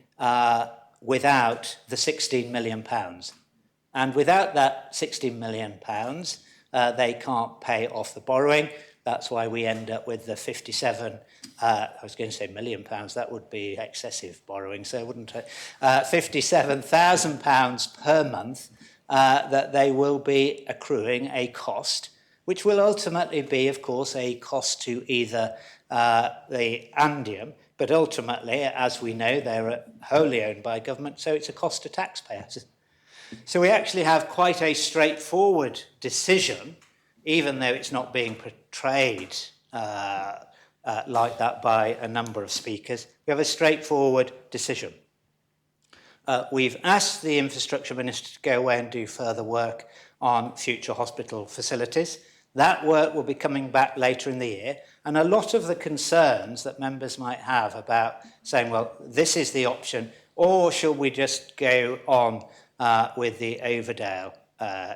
without the £16 million. And without that £16 million, they can't pay off the borrowing. That's why we end up with the 57, I was going to say £million, that would be excessive borrowing, so wouldn't it? £57,000 per month that they will be accruing a cost, which will ultimately be, of course, a cost to either the Andium, but ultimately, as we know, they're wholly owned by government, so it's a cost to taxpayers. So we actually have quite a straightforward decision, even though it's not being portrayed like that by a number of speakers. We have a straightforward decision. We've asked the Infrastructure Minister to go away and do further work on future hospital facilities. That work will be coming back later in the year, and a lot of the concerns that members might have about saying, well, this is the option, or shall we just go on with the Overdale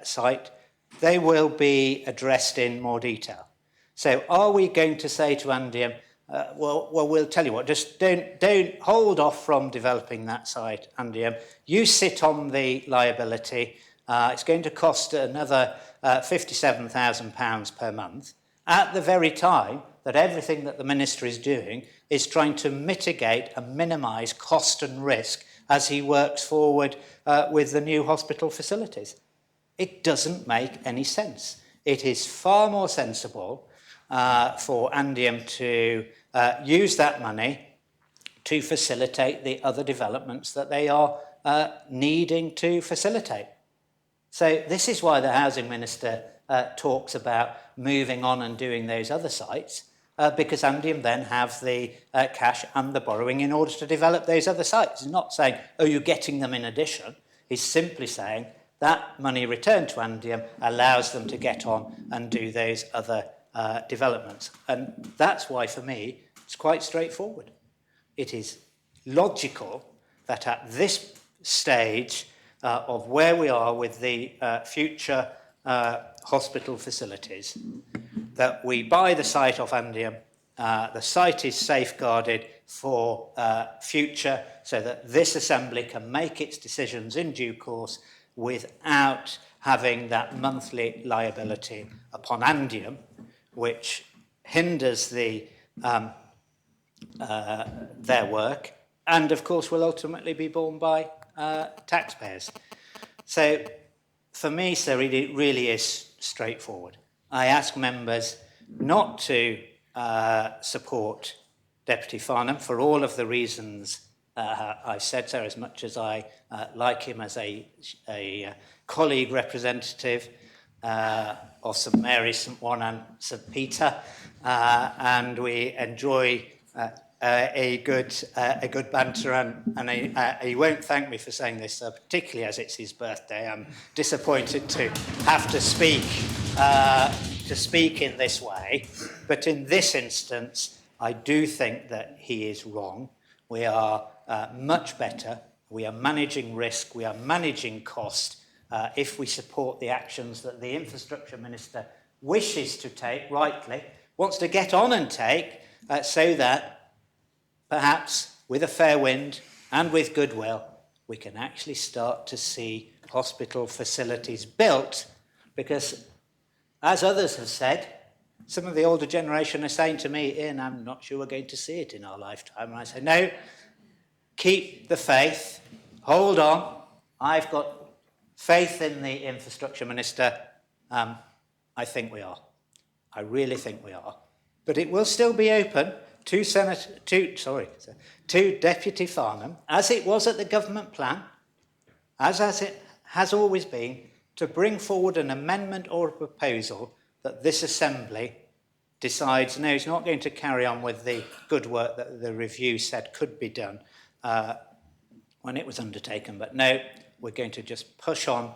site, they will be addressed in more detail. So are we going to say to Andium, well, we'll tell you what, just don't hold off from developing that site, Andium. You sit on the liability. It's going to cost another £57,000 per month, at the very time that everything that the Minister is doing is trying to mitigate and minimise cost and risk as he works forward with the new hospital facilities. It doesn't make any sense. It is far more sensible for Andium to use that money to facilitate the other developments that they are needing to facilitate. So this is why the Housing Minister talks about moving on and doing those other sites, because Andium then have the cash and the borrowing in order to develop those other sites. He's not saying, oh, you're getting them in addition. He's simply saying that money returned to Andium allows them to get on and do those other developments. And that's why, for me, it's quite straightforward. It is logical that at this stage of where we are with the future hospital facilities, that we buy the site off Andium. The site is safeguarded for future, so that this Assembly can make its decisions in due course without having that monthly liability upon Andium, which hinders their work, and of course will ultimately be borne by taxpayers. So for me, sir, it really is straightforward. I ask members not to support Deputy Farnham for all of the reasons I said, sir, as much as I like him as a colleague representative of St Mary's, St One and St Peter, and we enjoy a good banter, and he won't thank me for saying this, particularly as it's his birthday. I'm disappointed to have to speak in this way, but in this instance, I do think that he is wrong. We are much better. We are managing risk. We are managing cost if we support the actions that the Infrastructure Minister wishes to take, rightly, wants to get on and take, so that perhaps with a fair wind and with goodwill, we can actually start to see hospital facilities built, because, as others have said, some of the older generation are saying to me, Ian, I'm not sure we're going to see it in our lifetime. And I say, no, keep the faith, hold on. I've got Faith in the infrastructure minister, I think we are. I really think we are. But it will still be open to Deputy Farnham, as it was at the government plan, as it has always been, to bring forward an amendment or a proposal that this Assembly decides, no, it's not going to carry on with the good work that the review said could be done when it was undertaken. But no, we're going to just push on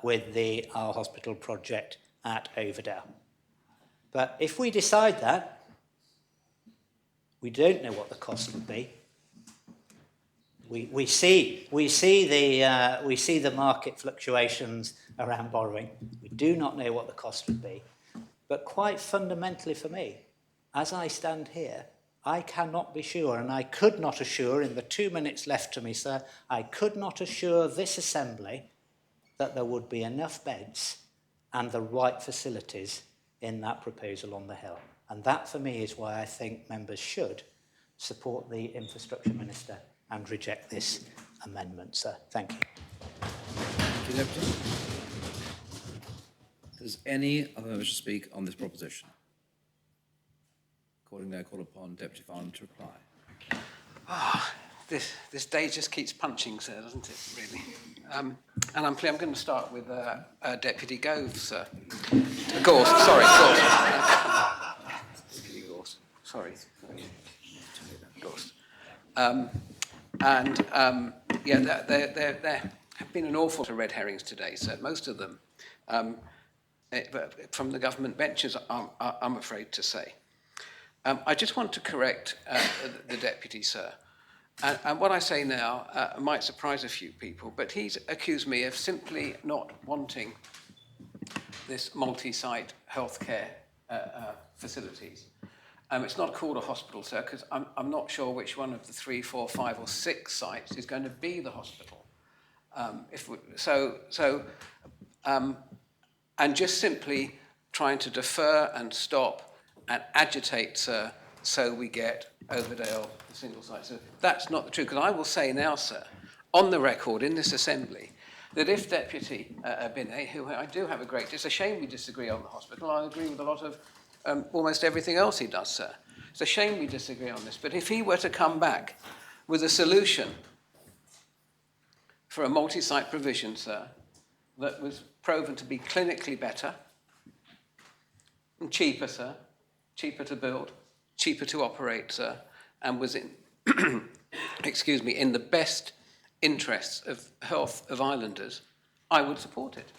with our hospital project at Overdale. But if we decide that, we don't know what the cost would be. We see the market fluctuations around borrowing. We do not know what the cost would be. But quite fundamentally for me, as I stand here, I cannot be sure, and I could not assure, in the 2 minutes left to me, sir, I could not assure this Assembly that there would be enough beds and the right facilities in that proposal on the Hill. And that, for me, is why I think members should support the Infrastructure Minister and reject this amendment, sir. Thank you. Thank you, Deputy. Does any other member wish to speak on this proposition? Accordingly, I call upon Deputy Farnham to reply. This day just keeps punching, sir, doesn't it, really? And I'm going to start with Deputy Gove, sir. Gorse, sorry, Gorse. Deputy Gorse, sorry. Gorse. Yeah, there have been an awful lot of red herrings today, sir, most of them from the government benches, I'm afraid to say. I just want to correct the Deputy, sir. And what I say now might surprise a few people, but he's accused me of simply not wanting this multi-site healthcare facilities. It's not called a hospital, sir, because I'm not sure which one of the 3, 4, 5 or 6 sites is going to be the hospital. And just simply trying to defer and stop and agitate, sir, so we get Overdale, the single site. So that's not the truth, because I will say now, sir, on the record in this Assembly, that if Deputy Binet, who I do have a great, it's a shame we disagree on the hospital, I agree with a lot of almost everything else he does, sir. It's a shame we disagree on this, but if he were to come back with a solution for a multi-site provision, sir, that was proven to be clinically better and cheaper, sir, cheaper to build, cheaper to operate, sir, and was in, excuse me, in the best interests of health of islanders, I would support it.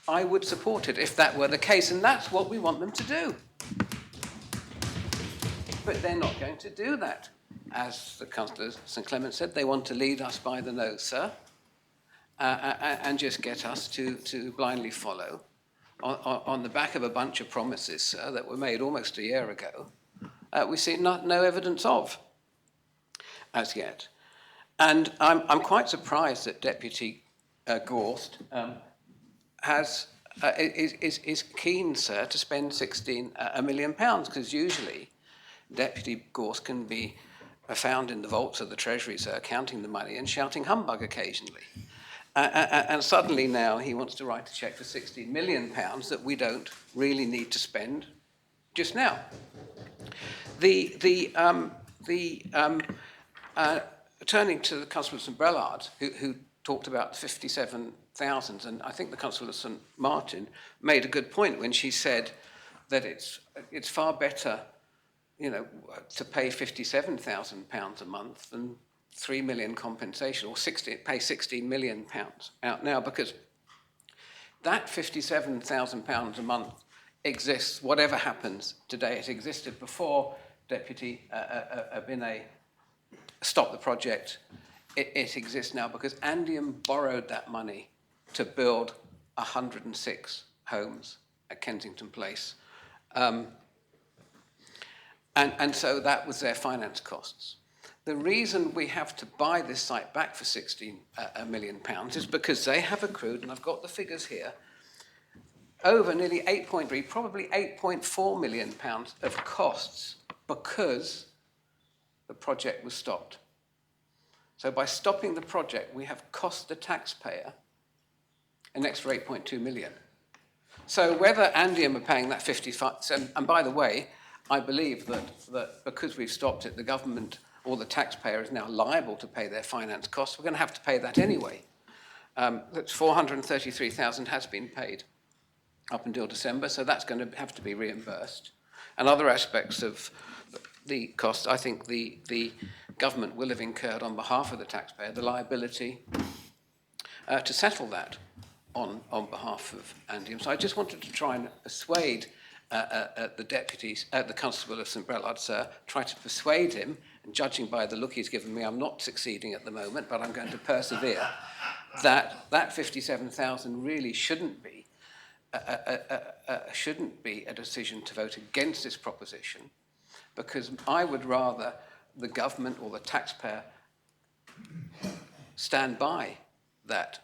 I would support it if that were the case, and that's what we want them to do. But they're not going to do that. As the Councillor St Clement said, they want to lead us by the nose, sir, and just get us to blindly follow on the back of a bunch of promises, sir, that were made almost a year ago, we see no evidence of as yet. And I'm quite surprised that Deputy Gorst is keen, sir, to spend £1 million, because usually Deputy Gorst can be found in the vaults of the Treasury, sir, counting the money and shouting humbug occasionally. And suddenly now he wants to write a cheque for £16 million that we don't really need to spend just now. Turning to the Councillor St Brellard, who talked about 57,000, and I think the Councillor St Martin made a good point when she said that it's far better, you know, to pay £57,000 a month than 3 million compensation, or pay £16 million out now, because that £57,000 a month exists, whatever happens today. It existed before Deputy Binet stopped the project. It exists now because Andium borrowed that money to build 106 homes at Kensington Place. And so that was their finance costs. The reason we have to buy this site back for £16 million is because they have accrued, and I've got the figures here, over nearly 8.3, probably £8.4 million of costs because the project was stopped. So by stopping the project, we have cost the taxpayer an extra 8.2 million. So whether Andium are paying that 55, and by the way, I believe that because we've stopped it, the government or the taxpayer is now liable to pay their finance costs. We're going to have to pay that anyway. That's 433,000 has been paid up until December, so that's going to have to be reimbursed. And other aspects of the costs, I think the government will have incurred on behalf of the taxpayer the liability to settle that on behalf of Andium. So I just wanted to try and persuade the deputies, the Constable of St Brelad, sir, try to persuade him, and judging by the look he's given me, I'm not succeeding at the moment, but I'm going to persevere, that 57,000 really shouldn't be a decision to vote against this proposition, because I would rather the government or the taxpayer stand by that,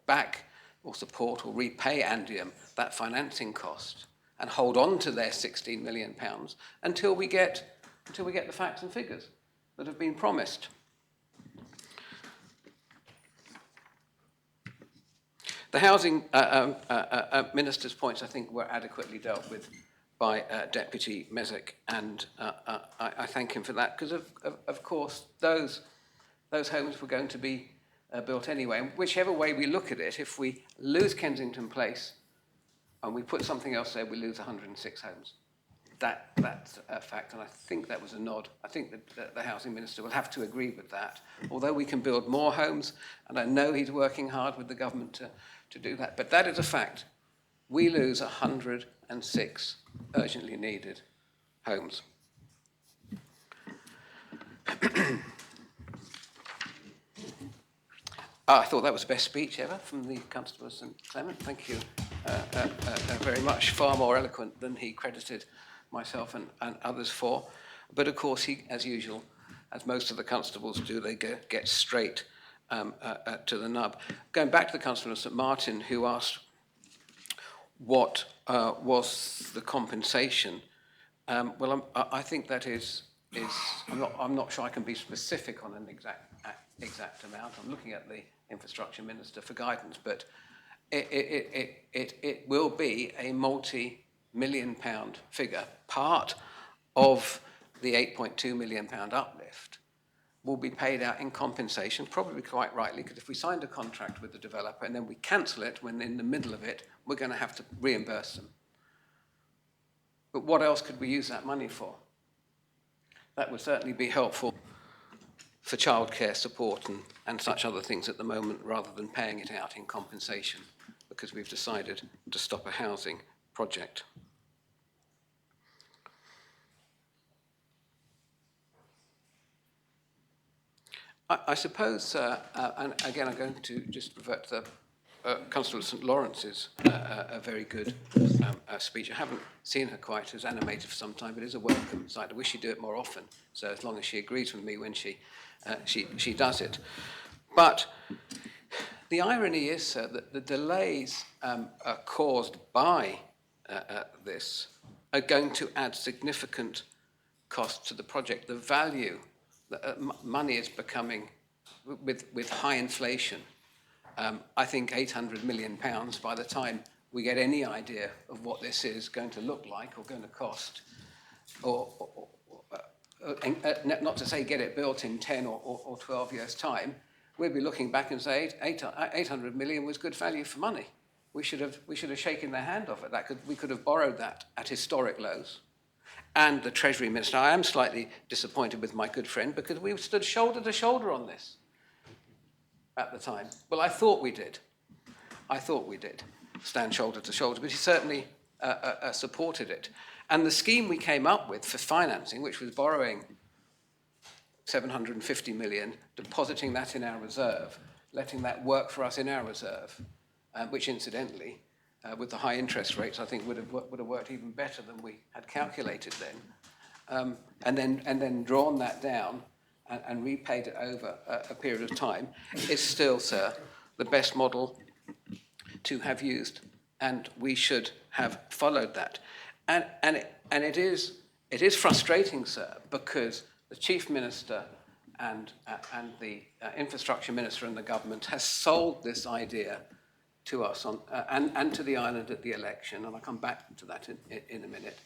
back or support or repay Andium that financing cost and hold on to their £16 million until we get the facts and figures that have been promised. The housing minister's points, I think, were adequately dealt with by Deputy Mezek, and I thank him for that, because of course those homes were going to be built anyway. And whichever way we look at it, if we lose Kensington Place and we put something else there, we lose 106 homes. That's a fact, and I think that was a nod. I think that the housing minister will have to agree with that. Although we can build more homes, and I know he's working hard with the government to do that, but that is a fact. We lose 106 urgently needed homes. I thought that was the best speech ever from the Constable of St Clement. Thank you very much. Far more eloquent than he credited myself and others for. But of course, he, as usual, as most of the constables do, they get straight to the nub. Going back to the Constable of St Martin, who asked what was the compensation, well, I think that is I'm not sure I can be specific on an exact amount. I'm looking at the Infrastructure Minister for guidance, but it will be a multi-million-pound figure. Part of the £8.2 million uplift will be paid out in compensation, probably quite rightly, because if we signed a contract with the developer and then we cancel it when in the middle of it, we're going to have to reimburse them. But what else could we use that money for? That would certainly be helpful for childcare support and such other things at the moment, rather than paying it out in compensation, because we've decided to stop a housing project. I suppose, and again, I'm going to just revert to Constable St Lawrence's a very good speech. I haven't seen her quite as animated for some time, but it is a welcome sight. I wish she'd do it more often, so as long as she agrees with me when she does it. But the irony is, sir, that the delays caused by this are going to add significant cost to the project. The value, money is becoming, with high inflation, I think £800 million by the time we get any idea of what this is going to look like or going to cost, not to say get it built in 10 or 12 years' time, we'll be looking back and say 800 million was good value for money. We should have shaken their hand off it. We could have borrowed that at historic lows. And the Treasury Minister, I am slightly disappointed with my good friend, because we stood shoulder to shoulder on this at the time. Well, I thought we did. Stand shoulder to shoulder, but he certainly supported it. And the scheme we came up with for financing, which was borrowing 750 million, depositing that in our reserve, letting that work for us in our reserve, which incidentally, with the high interest rates, I think would have worked even better than we had calculated then, and then drawn that down and repaid it over a period of time, is still, sir, the best model to have used, and we should have followed that. And it is frustrating, sir, because the Chief Minister and the infrastructure minister and the government has sold this idea to us and to the island at the election, and I'll come back to that in a minute,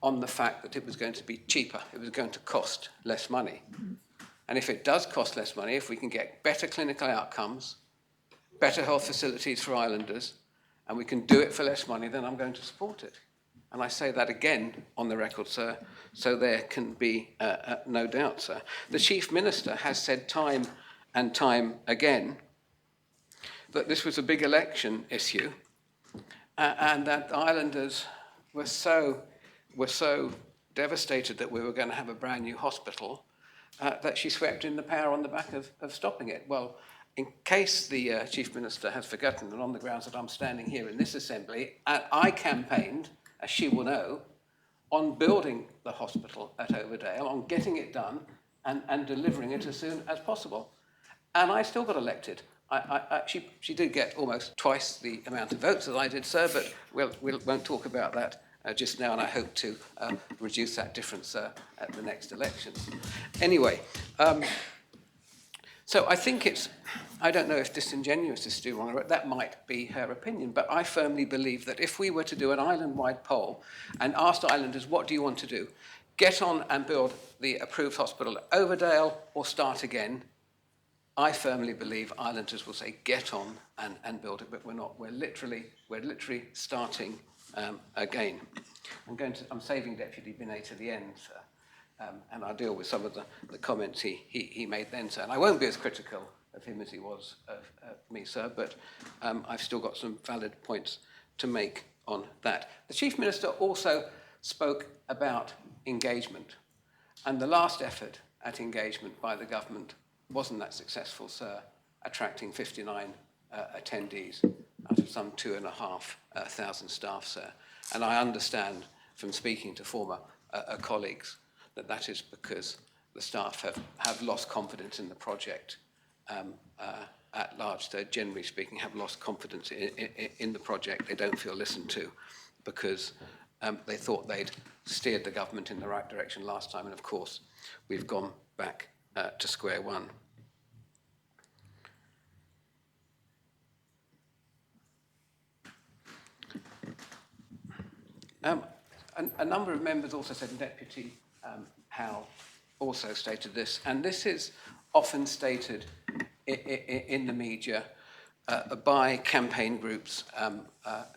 on the fact that it was going to be cheaper, it was going to cost less money. And if it does cost less money, if we can get better clinical outcomes, better health facilities for islanders, and we can do it for less money, then I'm going to support it. And I say that again on the record, sir, so there can be no doubt, sir. The Chief Minister has said time and time again that this was a big election issue and that the islanders were so devastated that we were going to have a brand new hospital that she swept in the power on the back of stopping it. Well, in case the Chief Minister has forgotten, and on the grounds that I'm standing here in this assembly, I campaigned, as she will know, on building the hospital at Overdale, on getting it done and delivering it as soon as possible. And I still got elected. She did get almost twice the amount of votes as I did, sir, but we won't talk about that just now, and I hope to reduce that difference at the next elections. Anyway, so I think it's, I don't know if disingenuous is too wrong, that might be her opinion, but I firmly believe that if we were to do an island-wide poll and asked islanders, what do you want to do? Get on and build the approved hospital at Overdale or start again? I firmly believe islanders will say, get on and build it, but we're not. We're literally starting again. I'm saving Deputy Binet to the end, sir. And I'll deal with some of the comments he made then, sir. And I won't be as critical of him as he was of me, sir, but I've still got some valid points to make on that. The Chief Minister also spoke about engagement. And the last effort at engagement by the government wasn't that successful, sir, attracting 59 attendees out of some 2,500 staff, sir. And I understand from speaking to former colleagues that is because the staff have lost confidence in the project at large. They, generally speaking, have lost confidence in the project. They don't feel listened to because they thought they'd steered the government in the right direction last time, and of course, we've gone back to square one. A number of members also said, Deputy Howe also stated this, and this is often stated in the media by campaign groups,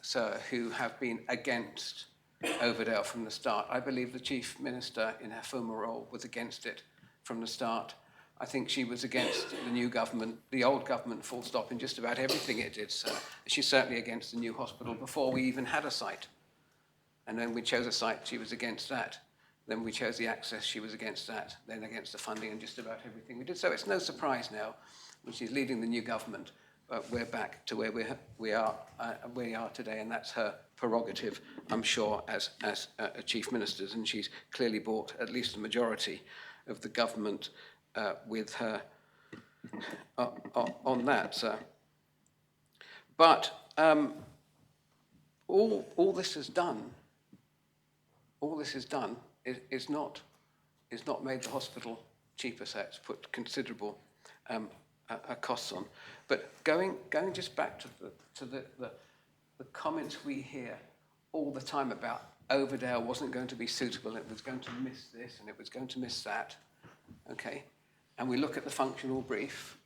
sir, who have been against Overdale from the start. I believe the Chief Minister in her former role was against it from the start. I think she was against the new government, the old government, full stop, in just about everything it did, sir. She's certainly against the new hospital before we even had a site. And then we chose a site, she was against that. Then we chose the access, she was against that. Then against the funding and just about everything we did. So it's no surprise now, when she's leading the new government, we're back to where we are today, and that's her prerogative, I'm sure, as a Chief Minister, and she's clearly brought at least the majority of the government with her on that, sir. But all this has done is not made the hospital cheaper, so it's put considerable costs on. But going just back to the comments we hear all the time about Overdale wasn't going to be suitable, it was going to miss this and it was going to miss that, okay? And we look at the functional brief,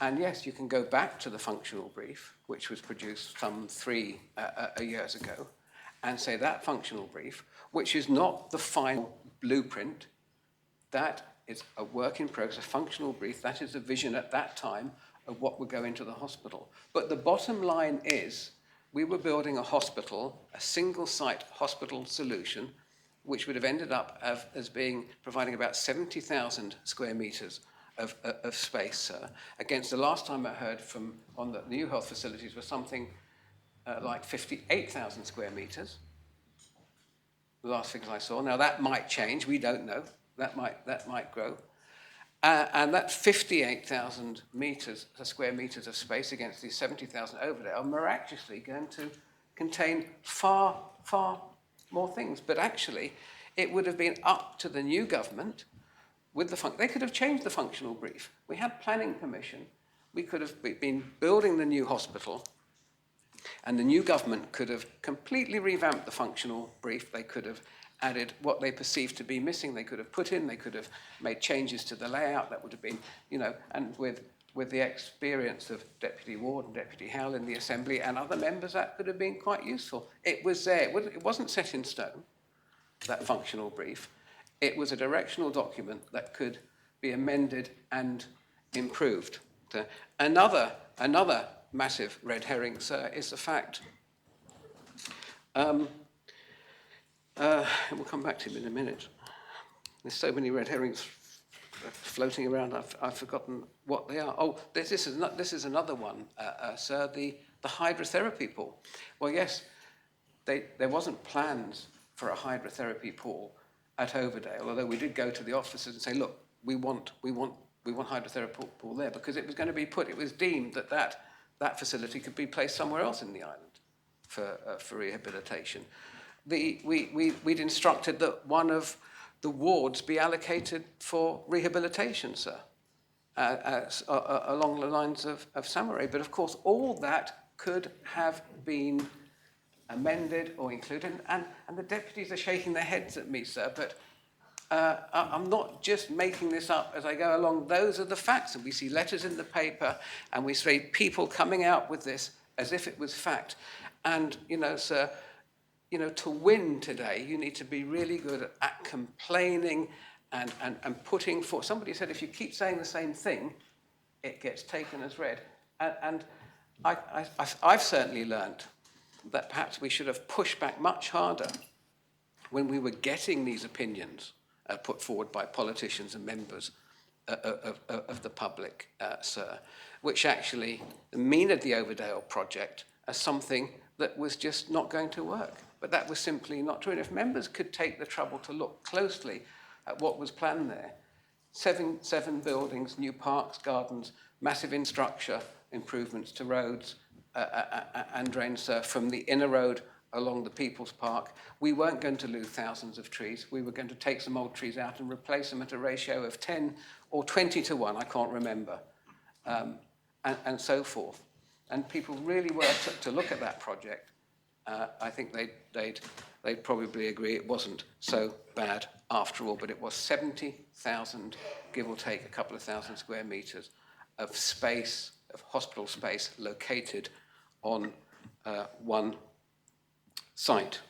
and yes, you can go back to the functional brief, which was produced some 3 years ago, and say that functional brief, which is not the final blueprint, that is a work in progress, a functional brief, that is a vision at that time of what would go into the hospital. But the bottom line is, we were building a hospital, a single site hospital solution, which would have ended up as providing about 70,000 square meters of space, against the last time I heard on the new health facilities was something like 58,000 square meters. The last figures I saw. Now that might change, we don't know. That might grow. And that 58,000 square meters of space against these 70,000 over there are miraculously going to contain far, far more things. But actually, it would have been up to the new government with they could have changed the functional brief. We had planning permission. We could have been building the new hospital, and the new government could have completely revamped the functional brief. They could have added what they perceived to be missing. They could have put in, they could have made changes to the layout. That would have been, you know, and with the experience of Deputy Ward and Deputy Howell in the Assembly and other members, that could have been quite useful. It was there. It wasn't set in stone, that functional brief. It was a directional document that could be amended and improved. Another massive red herring, sir, is the fact, we'll come back to him in a minute. There's so many red herrings floating around, I've forgotten what they are. Oh, this is another one, sir, the hydrotherapy pool. Well, yes, there wasn't plans for a hydrotherapy pool at Overdale, although we did go to the officers and say, look, we want hydrotherapy pool there, because it was going to be it was deemed that facility could be placed somewhere else in the island for rehabilitation. We'd instructed that one of the wards be allocated for rehabilitation, sir, along the lines of Samurai. But of course, all that could have been amended or included, and the deputies are shaking their heads at me, sir, but I'm not just making this up as I go along. Those are the facts, and we see letters in the paper, and we see people coming out with this as if it was fact. And, you know, sir, you know, to win today, you need to be really good at complaining and putting forth. Somebody said if you keep saying the same thing, it gets taken as read. And I've certainly learned that perhaps we should have pushed back much harder when we were getting these opinions put forward by politicians and members of the public, sir, which actually demeaned the Overdale project as something that was just not going to work. But that was simply not true. And if members could take the trouble to look closely at what was planned there, seven buildings, new parks, gardens, massive infrastructure improvements to roads and drains, sir, from the inner road along the People's Park. We weren't going to lose thousands of trees. We were going to take some old trees out and replace them at a ratio of 10 or 20 to 1, I can't remember, and so forth. And people really were to look at that project. I think they'd probably agree it wasn't so bad after all, but it was 70,000, give or take a couple of thousand square meters of space, of hospital space located on one site.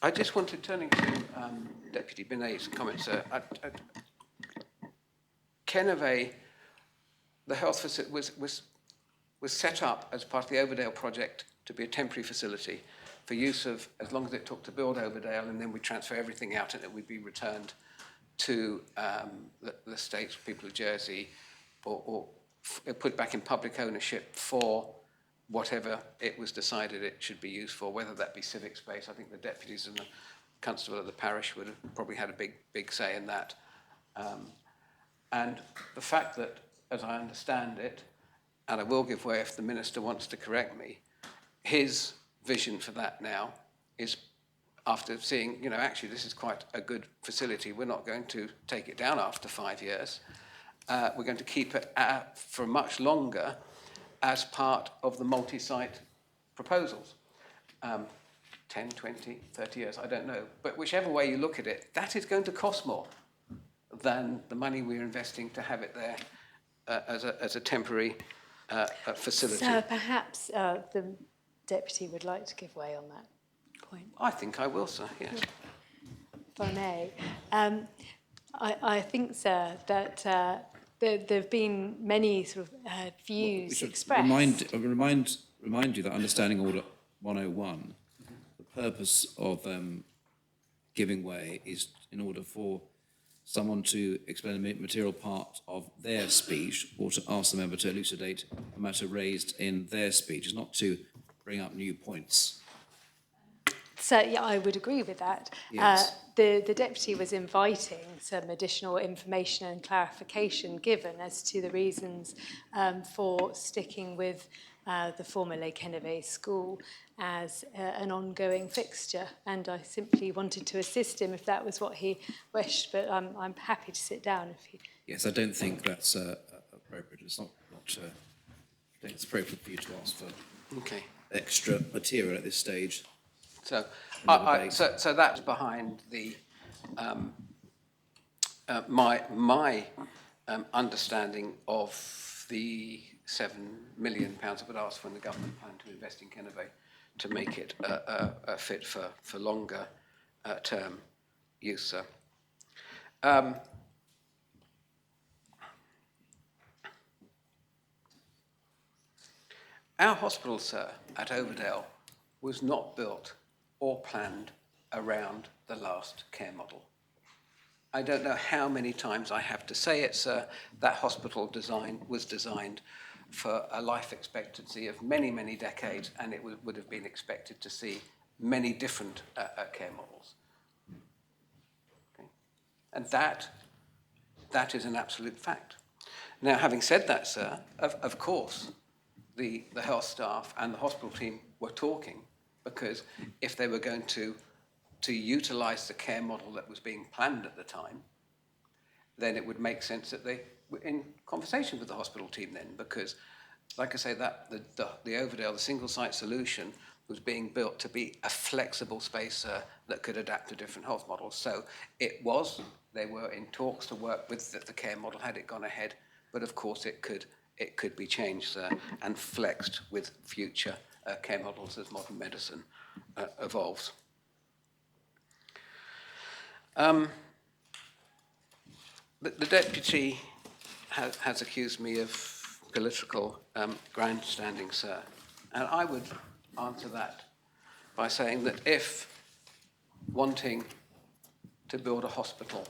I just wanted, turning to Deputy Binay's comments, Kennervey, the health facility was set up as part of the Overdale project to be a temporary facility for use of as long as it took to build Overdale, and then we transfer everything out and it would be returned to the states, people of Jersey, or put back in public ownership for whatever it was decided it should be used for, whether that be civic space. I think the deputies and the constable of the parish would have probably had a big say in that. And the fact that, as I understand it, and I will give way if the minister wants to correct me, his vision for that now is, after seeing, you know, actually this is quite a good facility, we're not going to take it down after 5 years. We're going to keep it for much longer as part of the multi-site proposals. 10, 20, 30 years, I don't know. But whichever way you look at it, that is going to cost more than the money we're investing to have it there as a temporary facility. So perhaps the deputy would like to give way on that point. I think I will, sir, yes. If I may. I think, sir, that there have been many sort of views expressed. Remind you that Understanding Order 101, the purpose of giving way is in order for someone to explain a material part of their speech or to ask the member to elucidate a matter raised in their speech. It's not to bring up new points. So yeah, I would agree with that. Yes. The Deputy was inviting some additional information and clarification given as to the reasons for sticking with the former Les Kennevet School as an ongoing fixture, and I simply wanted to assist him if that was what he wished, but I'm happy to sit down if he... Yes, I don't think that's appropriate. It's not I think it's appropriate for you to ask for extra material at this stage. So, so that's behind the my understanding of the £7 million I would ask when the government planned to invest in Kennevet to make it fit for longer term use, sir. Our hospital, sir, at Overdale was not built or planned around the last care model. I don't know how many times I have to say it, sir. That hospital was designed for a life expectancy of many, many decades, and it would have been expected to see many different care models. Okay. And that is an absolute fact. Now, having said that, sir, of course, the health staff and the hospital team were talking, because if they were going to utilise the care model that was being planned at the time, then it would make sense that they were in conversation with the hospital team then, because, like I say, that the Overdale, the single-site solution, was being built to be a flexible space that could adapt to different health models. So they were in talks to work with the care model had it gone ahead, but of course it could be changed and flexed with future care models as modern medicine evolves. The Deputy has accused me of political grandstanding, sir, and I would answer that by saying that if wanting to build a hospital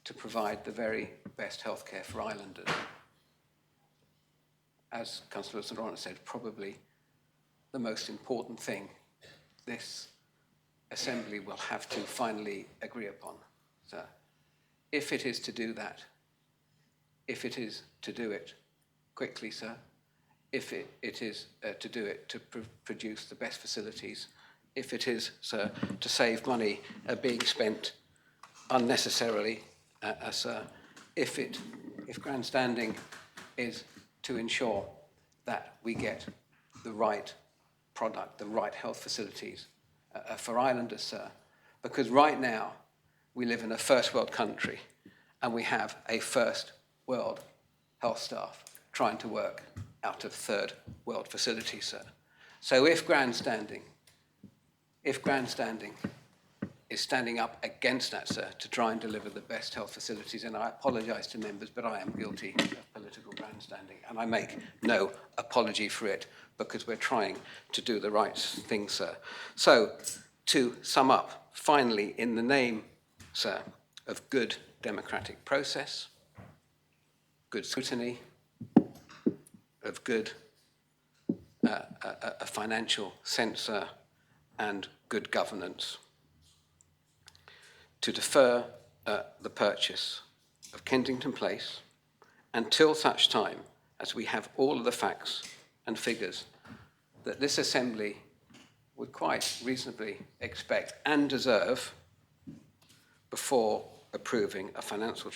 to provide the very best healthcare for islanders, as Councillor St Lawrence said, probably the most important thing this Assembly will have to finally agree upon, sir. If it is to do that, if it is to do it quickly, sir, if it is to do it to produce the best facilities, if it is, sir, to save money being spent unnecessarily, sir, if grandstanding is to ensure that we get the right product, the right health facilities for islanders, sir, because right now we live in a first world country and we have a first world health staff trying to work out of third world facilities, sir. So if grandstanding is standing up against that, sir, to try and deliver the best health facilities, and I apologise to members, but I am guilty of political grandstanding, and I make no apology for it, because we're trying to do the right thing, sir. So, to sum up, finally, in the name, sir, of good democratic process, good scrutiny, of good a financial sense, sir, and good governance, to defer the purchase of Kensington Place until such time as we have all of the facts and figures that this Assembly would quite reasonably expect and deserve before approving a financial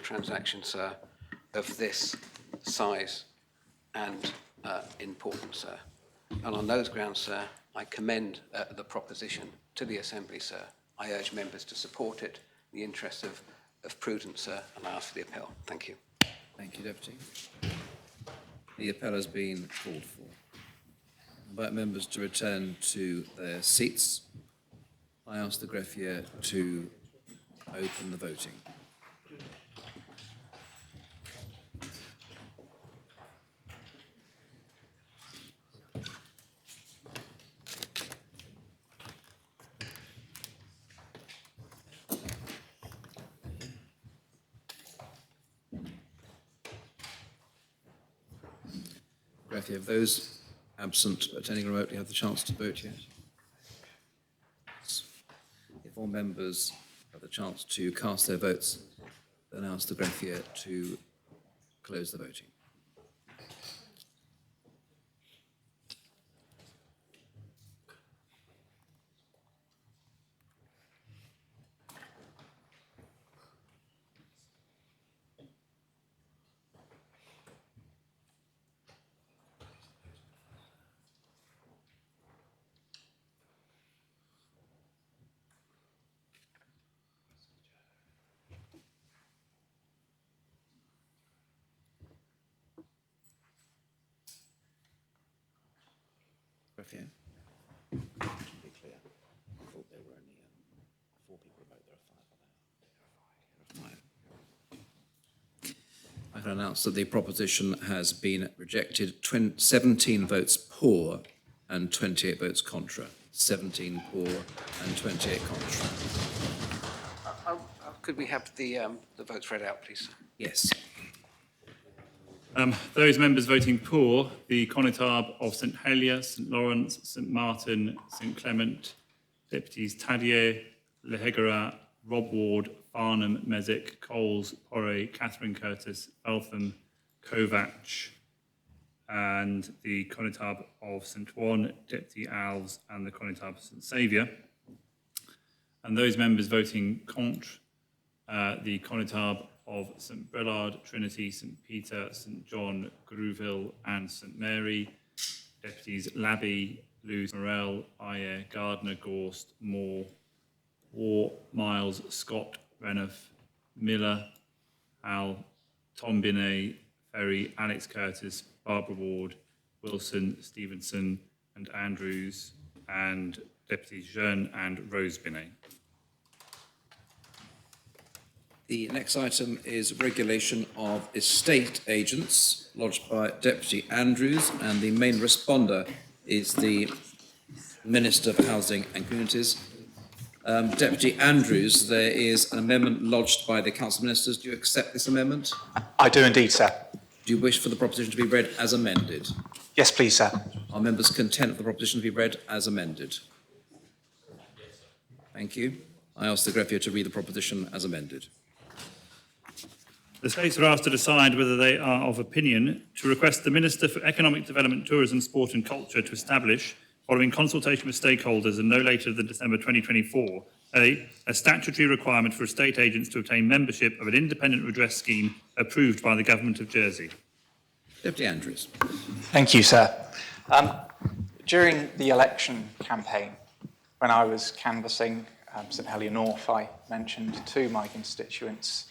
transaction, sir, of this size and importance, sir. And on those grounds, sir, I commend the proposition to the Assembly, sir. I urge members to support it in the interest of prudence, sir, and I ask for the appel. Thank you. Thank you, Deputy. The appel has been called for. I invite members to return to their seats. I ask the greffier to open the voting. Greffier, have those absent attending remotely had the chance to vote yet? before members have the chance to cast their votes, then ask the greffier to close the voting. Greffier? To be clear, I thought there were only 4 people vote. There are 5. I can announce that the proposition has been rejected. 17 votes pour and 28 votes contra. 17 pour and 28 contra. Could we have the votes read out, please? Yes. Those members voting pour, the Connétable of St Helier, St Lawrence, St Martin, St Clement, Deputies Tadier, Lehegara, Rob Ward, Farnham, Mesick, Coles, Porre, Catherine Curtis, Eltham, Kovac, and the Connétable of St Juan, Deputy Alves, and the Connétable of St Saviour. And those members voting contre, the Connétable of St Brelard, Trinity, St Peter, St John, Grouville, and St Mary, Deputies Labby, Lewis, Morell, Ayer, Gardner, Gorst, Moore, War, Miles, Scott, Renouf, Miller, Al, Tom Binet, Ferry, Alex Curtis, Barbara Ward, Wilson, Stevenson, and Andrews, and Deputies Jeune and Rose Binet. The next item is regulation of estate agents, lodged by Deputy Andrews, and the main responder is the Minister for Housing and Communities. Deputy Andrews, there is an amendment lodged by the Council of Ministers. Do you accept this amendment? I do indeed, sir. Do you wish for the proposition to be read as amended? Yes, please, sir. Are members content with the proposition to be read as amended? Thank you. I ask the greffier to read the proposition as amended. The States are asked to decide whether they are of opinion to request the Minister for Economic Development, Tourism, Sport and Culture to establish, following consultation with stakeholders and no later than December 2024, a statutory requirement for estate agents to obtain membership of an independent redress scheme approved by the Government of Jersey. Deputy Andrews. Thank you, sir. During the election campaign, when I was canvassing St Helier North, I mentioned to my constituents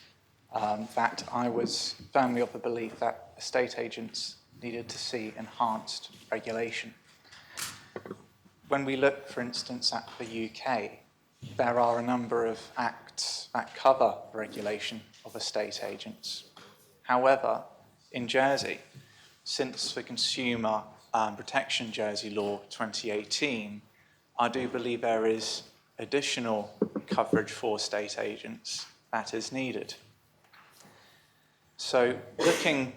that I was firmly of the belief that estate agents needed to see enhanced regulation. When we look, for instance, at the UK, there are a number of acts that cover regulation of estate agents. However, in Jersey, since the Consumer Protection Jersey Law 2018, I do believe there is additional coverage for estate agents that is needed. So looking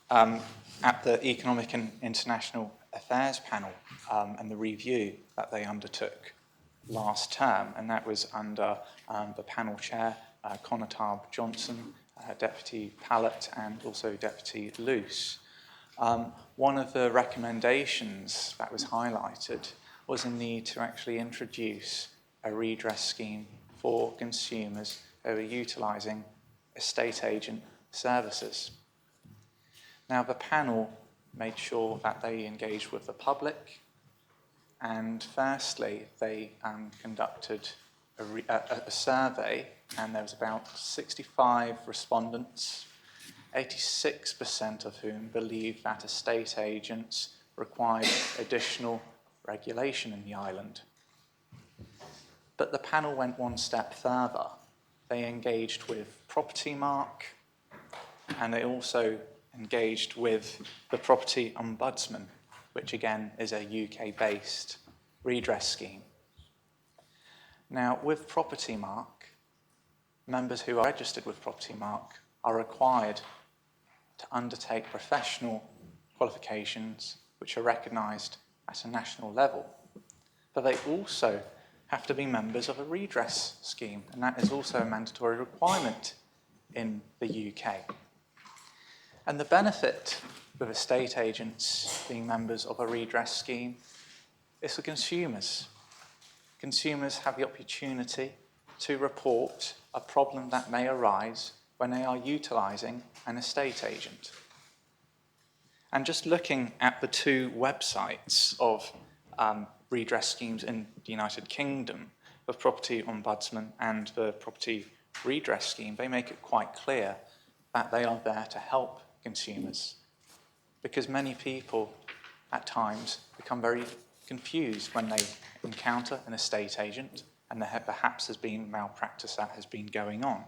at the Economic and International Affairs panel and the review that they undertook last term, and that was under the panel chair, Connétable Johnson, Deputy Pallett, and also Deputy Luce. One of the recommendations that was highlighted was a need to actually introduce a redress scheme for consumers who are utilising estate agent services. Now, the panel made sure that they engaged with the public, and firstly, they conducted a survey, and there was about 65 respondents, 86% of whom believed that estate agents required additional regulation in the island. But the panel went one step further. They engaged with Property Mark, and they also engaged with the Property Ombudsman, which again is a UK-based redress scheme. Now, with Property Mark, members who are registered with Property Mark are required to undertake professional qualifications which are recognised at a national level. But they also have to be members of a redress scheme, and that is also a mandatory requirement in the UK. And the benefit of estate agents being members of a redress scheme is for consumers. Consumers have the opportunity to report a problem that may arise when they are utilising an estate agent. And just looking at the two websites of redress schemes in the United Kingdom, the Property Ombudsman and the Property Redress Scheme, they make it quite clear that they are there to help consumers, because many people at times become very confused when they encounter an estate agent and there perhaps has been malpractice that has been going on.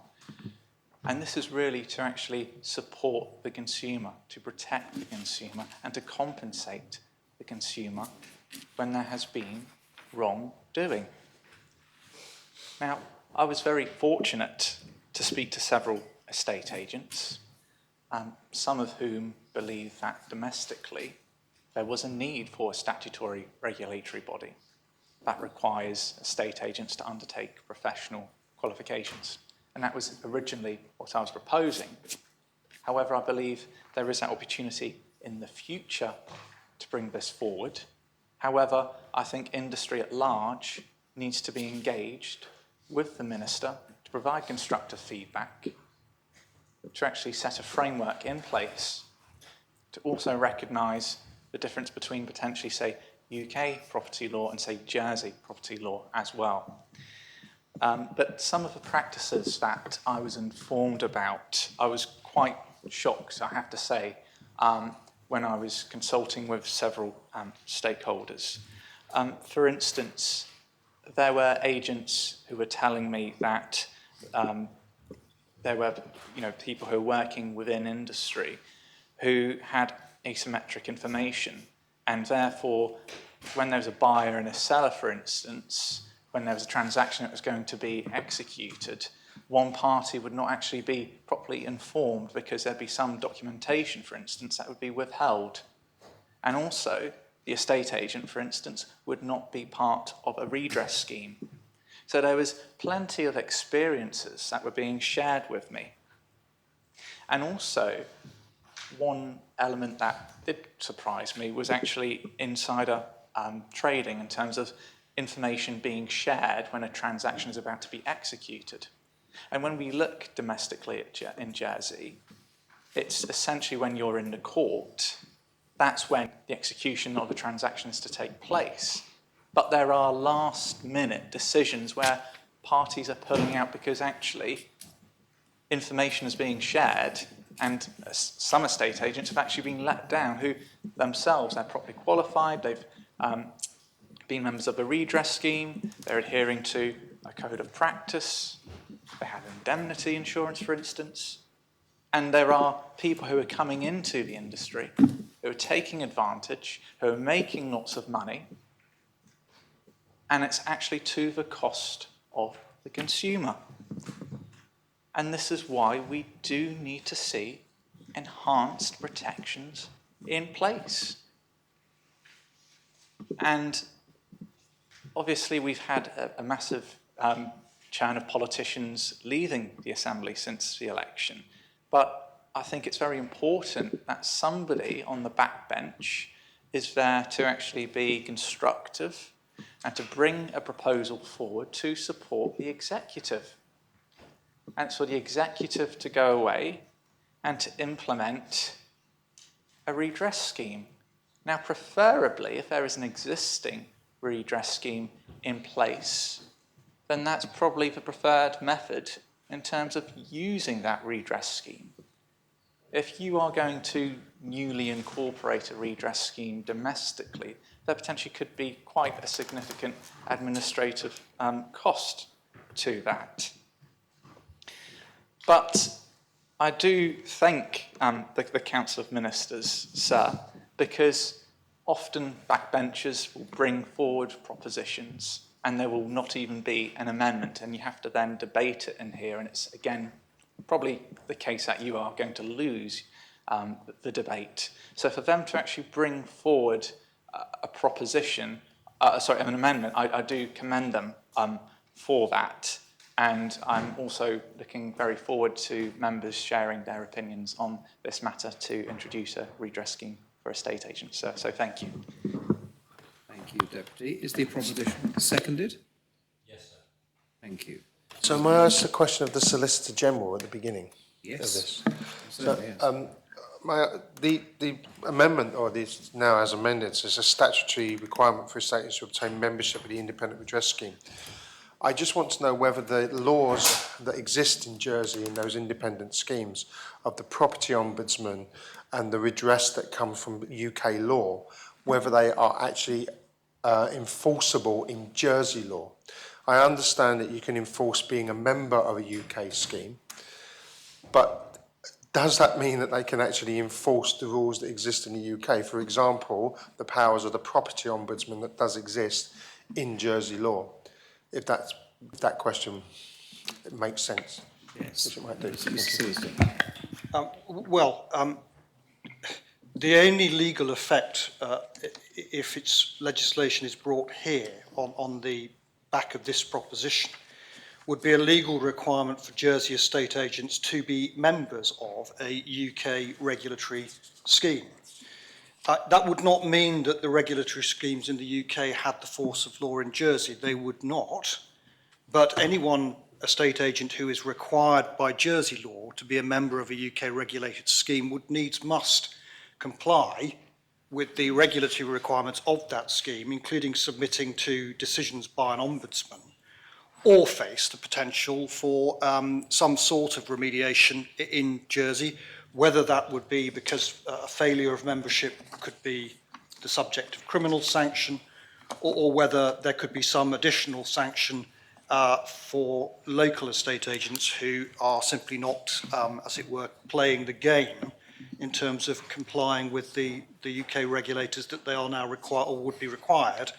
And this is really to actually support the consumer, to protect the consumer and to compensate the consumer when there has been wrongdoing. Now, I was very fortunate to speak to several estate agents, some of whom believe that domestically there was a need for a statutory regulatory body that requires estate agents to undertake professional qualifications. And that was originally what I was proposing. However, I believe there is that opportunity in the future to bring this forward. However, I think industry at large needs to be engaged with the Minister to provide constructive feedback, to actually set a framework in place, to also recognise the difference between potentially, say, UK property law and, say, Jersey property law as well. But some of the practices that I was informed about, I was quite shocked, I have to say, when I was consulting with several stakeholders. For instance, there were agents who were telling me that there were people who were working within industry who had asymmetric information, and therefore, when there was a buyer and a seller, for instance, when there was a transaction that was going to be executed, one party would not actually be properly informed because there'd be some documentation, for instance, that would be withheld. And also, the estate agent, for instance, would not be part of a redress scheme. So there was plenty of experiences that were being shared with me. And also, one element that did surprise me was actually insider trading in terms of information being shared when a transaction is about to be executed. And when we look domestically in Jersey, it's essentially when you're in the court, that's when the execution of the transaction is to take place. But there are last-minute decisions where parties are pulling out because actually information is being shared, and some estate agents have actually been let down who themselves, they're properly qualified, they've been members of a redress scheme, they're adhering to a code of practice, they have indemnity insurance, for instance, and there are people who are coming into the industry, who are taking advantage, who are making lots of money, and it's actually to the cost of the consumer. And this is why we do need to see enhanced protections in place. And obviously, we've had a massive churn of politicians leaving the Assembly since the election. But I think it's very important that somebody on the backbench is there to actually be constructive and to bring a proposal forward to support the executive. And it's for the executive to go away and to implement a redress scheme. Now, preferably, if there is an existing redress scheme in place, then that's probably the preferred method in terms of using that redress scheme. If you are going to newly incorporate a redress scheme domestically, there potentially could be quite a significant administrative cost to that. But I do thank the Council of Ministers, sir, because often backbenchers will bring forward propositions and there will not even be an amendment, and you have to then debate it in here, and it's, again, probably the case that you are going to lose the debate. So for them to actually bring forward a proposition, an amendment, I do commend them for that. And I'm also looking very forward to members sharing their opinions on this matter to introduce a redress scheme for estate agents. So thank you. Thank you, Deputy. Is the proposition seconded? Yes, sir. Thank you. So may I ask the question of the Solicitor General at the beginning Yes. of this? Certainly, So, the amendment, or this now as amended, is a statutory requirement for estate agents to obtain membership of the Independent Redress Scheme. I just want to know whether the laws that exist in Jersey in those independent schemes of the Property Ombudsman and the redress that comes from UK law, whether they are actually enforceable in Jersey law. I understand that you can enforce being a member of a UK scheme, but does that mean that they can actually enforce the rules that exist in the UK? For example, the powers of the Property Ombudsman that does exist in Jersey law. If that question makes sense. Yes. Which it might do. The only legal effect, if its legislation is brought here on the back of this proposition, would be a legal requirement for Jersey estate agents to be members of a UK regulatory scheme. That would not mean that the regulatory schemes in the UK had the force of law in Jersey. They would not. But anyone, estate agent, who is required by Jersey law to be a member of a UK regulated scheme must comply with the regulatory requirements of that scheme, including submitting to decisions by an ombudsman, or face the potential for some sort of remediation in Jersey, whether that would be because a failure of membership could be the subject of criminal sanction, or whether there could be some additional sanction for local estate agents who are simply not, as it were, playing the game in terms of complying with the UK regulators that they are now required or would be required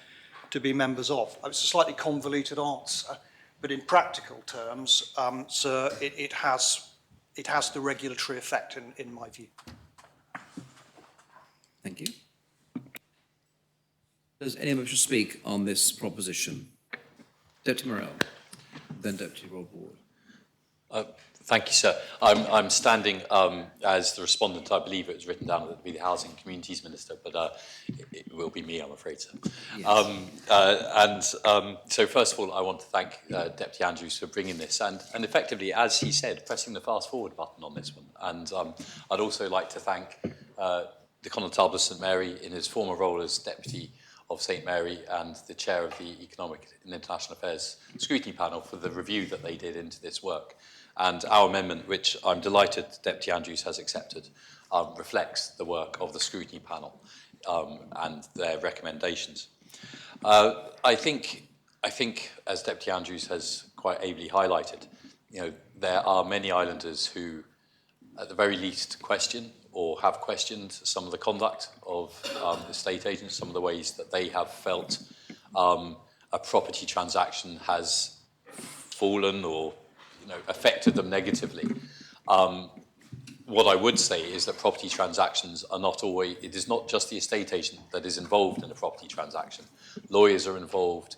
to be members of. It's a slightly convoluted answer, but in practical terms, sir, it has the regulatory effect in my view. Thank you. Does anyone wish to speak on this proposition? Deputy Morell, then Deputy Rob Ward. Thank you, sir. I'm standing as the respondent. I believe it was written down to be the Housing and Communities Minister, but it will be me, I'm afraid, sir. Yes. So first of all, I want to thank Deputy Andrews for bringing this and effectively, as he said, pressing the fast forward button on this one. And I'd also like to thank the Constable of St Mary in his former role as Deputy of St Mary and the Chair of the Economic and International Affairs Scrutiny Panel for the review that they did into this work. And our amendment, which I'm delighted Deputy Andrews has accepted, reflects the work of the scrutiny panel and their recommendations. I think, as Deputy Andrews has quite ably highlighted, there are many islanders who, at the very least, question or have questioned some of the conduct of estate agents, some of the ways that they have felt a property transaction has fallen or affected them negatively. What I would say is that property transactions are not always, it is not just the estate agent that is involved in a property transaction. Lawyers are involved,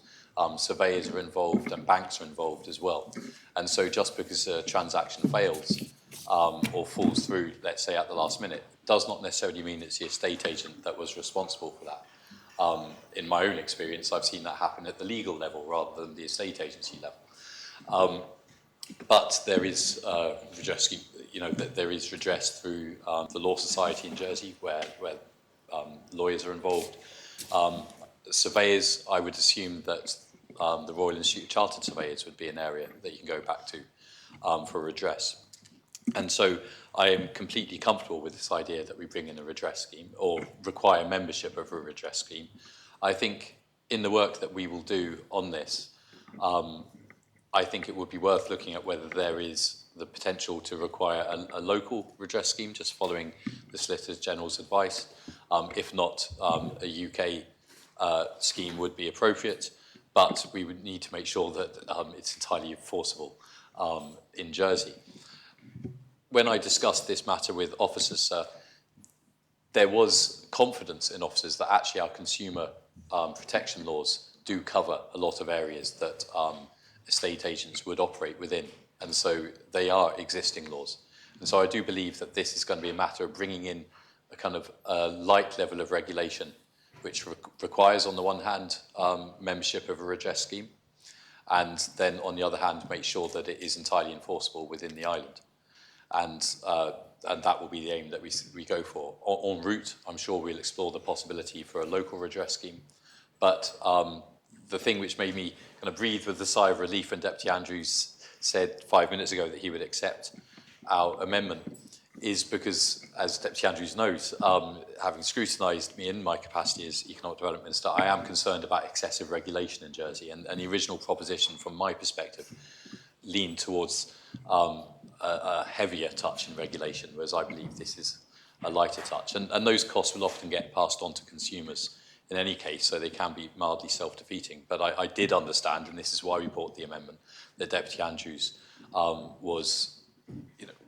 surveyors are involved, and banks are involved as well. And so just because a transaction fails or falls through, let's say at the last minute, does not necessarily mean it's the estate agent that was responsible for that. In my own experience, I've seen that happen at the legal level rather than the estate agency level. But there is redress, there is redress through the Law Society in Jersey, where lawyers are involved. Surveyors, I would assume that the Royal Institute of Chartered Surveyors would be an area that you can go back to for redress. And so I am completely comfortable with this idea that we bring in a redress scheme or require membership of a redress scheme. I think in the work that we will do on this, I think it would be worth looking at whether there is the potential to require a local redress scheme, just following the Solicitor General's advice. If not, a UK scheme would be appropriate, but we would need to make sure that it's entirely enforceable in Jersey. When I discussed this matter with officers, there was confidence in officers that actually our consumer protection laws do cover a lot of areas that estate agents would operate within. And so they are existing laws. And so I do believe that this is going to be a matter of bringing in a kind of light level of regulation, which requires, on the one hand, membership of a redress scheme, and then, on the other hand, make sure that it is entirely enforceable within the island. And that will be the aim that we go for. En route, I'm sure we'll explore the possibility for a local redress scheme. But the thing which made me kind of breathe with a sigh of relief when Deputy Andrews said 5 minutes ago that he would accept our amendment is because, as Deputy Andrews knows, having scrutinised me in my capacity as Economic Development Minister, I am concerned about excessive regulation in Jersey. And the original proposition, from my perspective, leaned towards a heavier touch in regulation, whereas I believe this is a lighter touch. And those costs will often get passed on to consumers in any case, so they can be mildly self-defeating. But I did understand, and this is why we brought the amendment, that Deputy Andrews was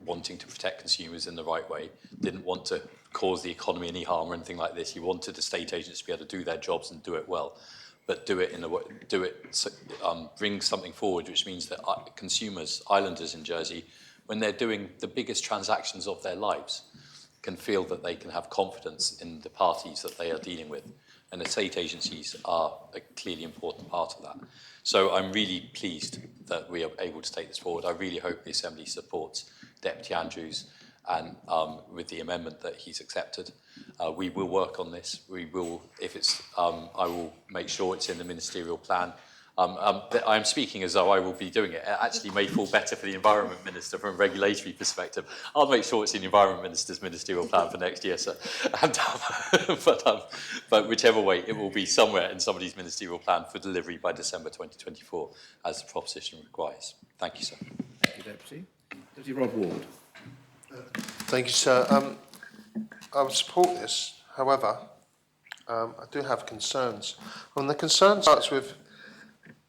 wanting to protect consumers in the right way, didn't want to cause the economy any harm or anything like this. He wanted estate agents to be able to do their jobs and do it well, but do it in a way, bring something forward which means that consumers, islanders in Jersey, when they're doing the biggest transactions of their lives, can feel that they can have confidence in the parties that they are dealing with. And estate agencies are a clearly important part of that. So I'm really pleased that we are able to take this forward. I really hope the Assembly supports Deputy Andrews and with the amendment that he's accepted. We will work on this. We will, if it's, I will make sure it's in the ministerial plan. I'm speaking as though I will be doing it. It actually may fall better for the Environment Minister from a regulatory perspective. I'll make sure it's in the Environment Minister's ministerial plan for next year, sir. But whichever way, it will be somewhere in somebody's ministerial plan for delivery by December 2024, as the proposition requires. Thank you, sir. Thank you, Deputy. Deputy Rod Ward. Thank you, sir. I would support this. However, I do have concerns. And the concern starts with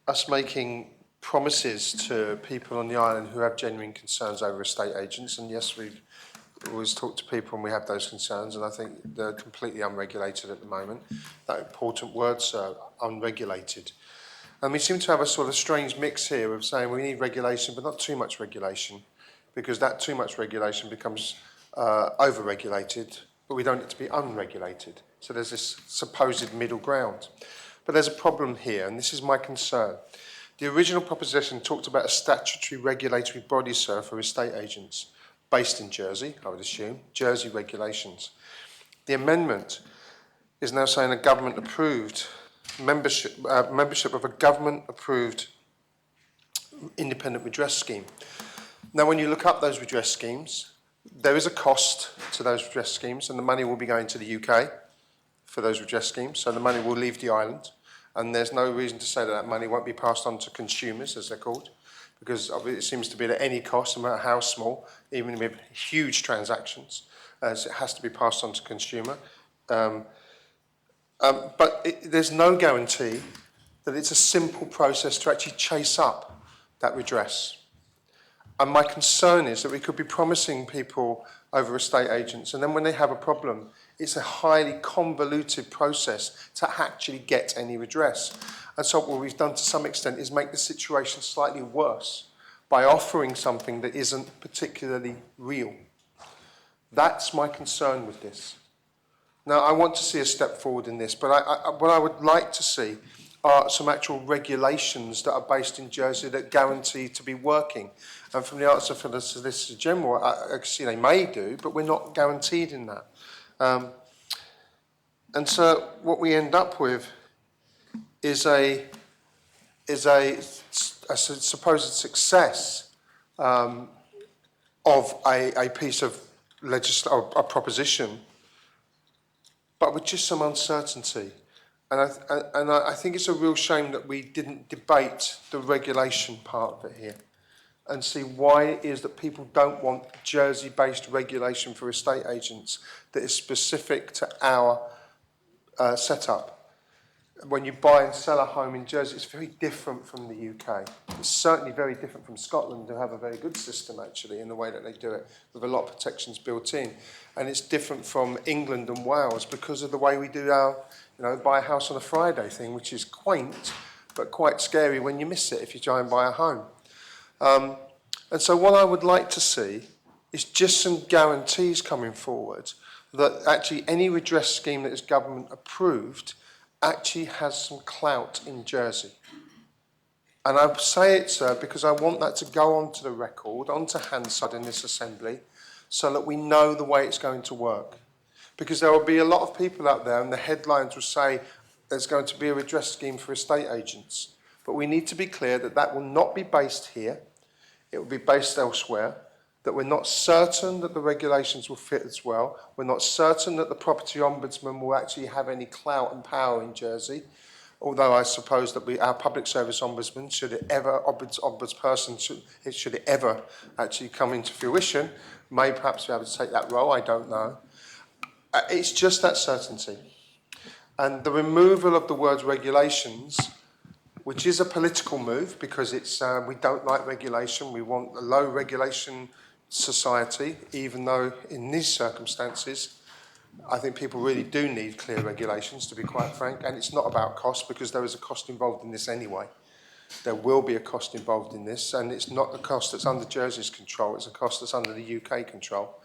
us making promises to people on the island who have genuine concerns over estate agents. And yes, we've always talked to people and we have those concerns, and I think they're completely unregulated at the moment. That important word, sir, unregulated. And we seem to have a sort of strange mix here of saying we need regulation, but not too much regulation, because that too much regulation becomes over-regulated, but we don't need to be unregulated. So there's this supposed middle ground. But there's a problem here, and this is my concern. The original proposition talked about a statutory regulatory body, sir, for estate agents, based in Jersey, I would assume, Jersey regulations. The amendment is now saying a government-approved membership of a government-approved independent redress scheme. Now, when you look up those redress schemes, there is a cost to those redress schemes, and the money will be going to the UK for those redress schemes, so the money will leave the island. And there's no reason to say that that money won't be passed on to consumers, as they're called, because it seems to be at any cost, no matter how small, even with huge transactions, as it has to be passed on to consumer. But there's no guarantee that it's a simple process to actually chase up that redress. And my concern is that we could be promising people over estate agents, and then when they have a problem, it's a highly convoluted process to actually get any redress. And so what we've done to some extent is make the situation slightly worse by offering something that isn't particularly real. That's my concern with this. Now, I want to see a step forward in this, but what I would like to see are some actual regulations that are based in Jersey that guarantee to be working. And from the answer for the Solicitor General, I see they may do, but we're not guaranteed in that. And so what we end up with is a supposed success of a piece of a proposition, but with just some uncertainty. And I think it's a real shame that we didn't debate the regulation part of it here and see why it is that people don't want Jersey-based regulation for estate agents that is specific to our setup. when you buy and sell a home in Jersey, it's very different from the UK. It's certainly very different from Scotland, who have a very good system, actually, in the way that they do it, with a lot of protections built in. And it's different from England and Wales because of the way we do our, buy a house on a Friday thing, which is quaint, but quite scary when you miss it if you try and buy a home. And so what I would like to see is just some guarantees coming forward that actually any redress scheme that is government approved actually has some clout in Jersey. And I say it, sir, because I want that to go onto the record, onto Hansard in this assembly, so that we know the way it's going to work. Because there will be a lot of people out there, and the headlines will say there's going to be a redress scheme for estate agents. But we need to be clear that that will not be based here. It will be based elsewhere. That we're not certain that the regulations will fit as well. We're not certain that the property ombudsman will actually have any clout and power in Jersey. Although I suppose that our public service ombudsman, should it ever actually come into fruition, may perhaps be able to take that role. I don't know. It's just that certainty. And the removal of the words regulations, which is a political move because it's we don't like regulation. We want a low regulation society, even though in these circumstances, I think people really do need clear regulations, to be quite frank. And it's not about cost, because there is a cost involved in this anyway. There will be a cost involved in this, and it's not a cost that's under Jersey's control, it's a cost that's under the UK control.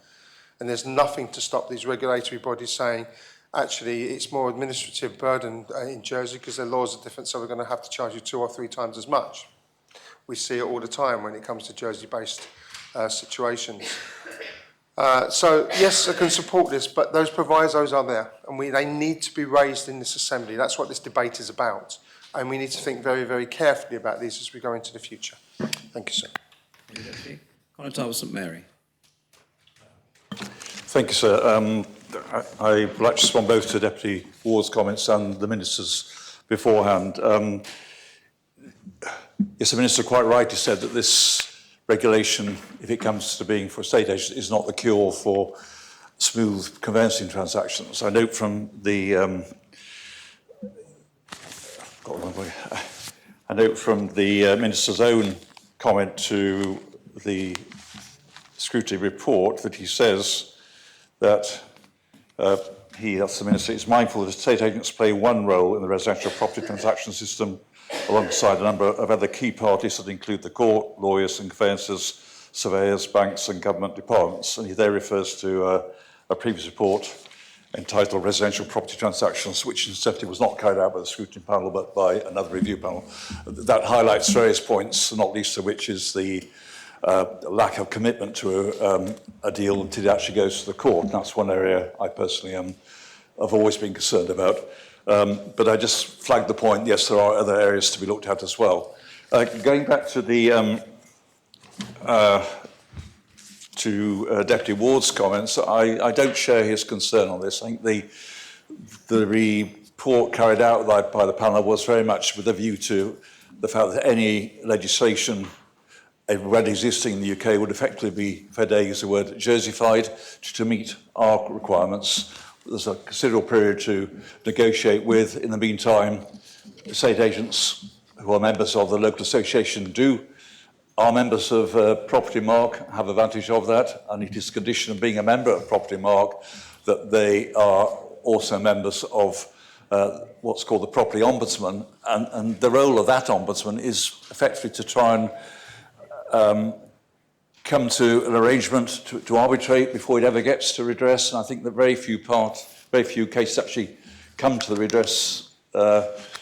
And there's nothing to stop these regulatory bodies saying, actually, it's more administrative burden in Jersey because their laws are different, so we're going to have to charge you 2 or 3 times as much. We see it all the time when it comes to Jersey-based situations. So, yes, I can support this, but those provisos are there, and they need to be raised in this assembly. That's what this debate is about. And we need to think very, very carefully about these as we go into the future. Thank you, sir. Conor Tower, St Mary. Thank you, sir. I would like to respond both to Deputy Ward's comments and the Minister's beforehand. Yes, the Minister quite rightly said that this regulation, if it comes to being for estate agents, is not the cure for smooth conveyancing transactions. I note from the Minister's own comment to the scrutiny report that he says that that's the Minister, is mindful that estate agents play one role in the residential property transaction system alongside a number of other key parties that include the court, lawyers and conveyancers, surveyors, banks and government departments. And he there refers to a previous report entitled Residential Property Transactions, which incidentally was not carried out by the scrutiny panel but by another review panel. That highlights various points, not least of which is the lack of commitment to a deal until it actually goes to the court. And that's one area I personally have always been concerned about. But I just flagged the point, yes, there are other areas to be looked at as well. Going back to the Deputy Ward's comments, I don't share his concern on this. I think the report carried out by the panel was very much with a view to the fact that any legislation already existing in the UK would effectively be, if I dare use the word, Jerseyfied to meet our requirements. There's a considerable period to negotiate with. In the meantime, estate agents who are members of the local association are members of Property Mark, have advantage of that, and it is a condition of being a member of Property Mark that they are also members of what's called the Property Ombudsman, and the role of that Ombudsman is effectively to try and come to an arrangement to arbitrate before it ever gets to redress, and I think that very few cases actually come to the redress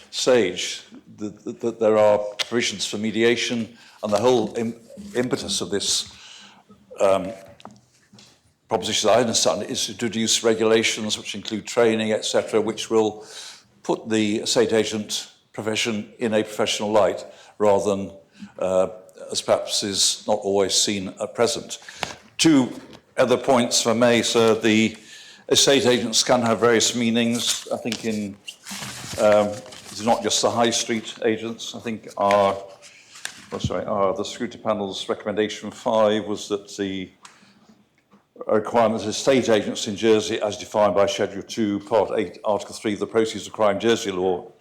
stage. That there are provisions for mediation, and the whole impetus of this proposition, I understand, is to introduce regulations which include training, etc., which will put the estate agent profession in a professional light rather than as perhaps is not always seen at present. 2 other points, if I may, sir. The estate agents can have various meanings. I think it's not just the high street agents. I think the scrutiny panel's recommendation 5 was that the a requirement that estate agents in Jersey, as defined by Schedule 2, Part 8, Article 3 of the Proceeds of Crime Jersey Law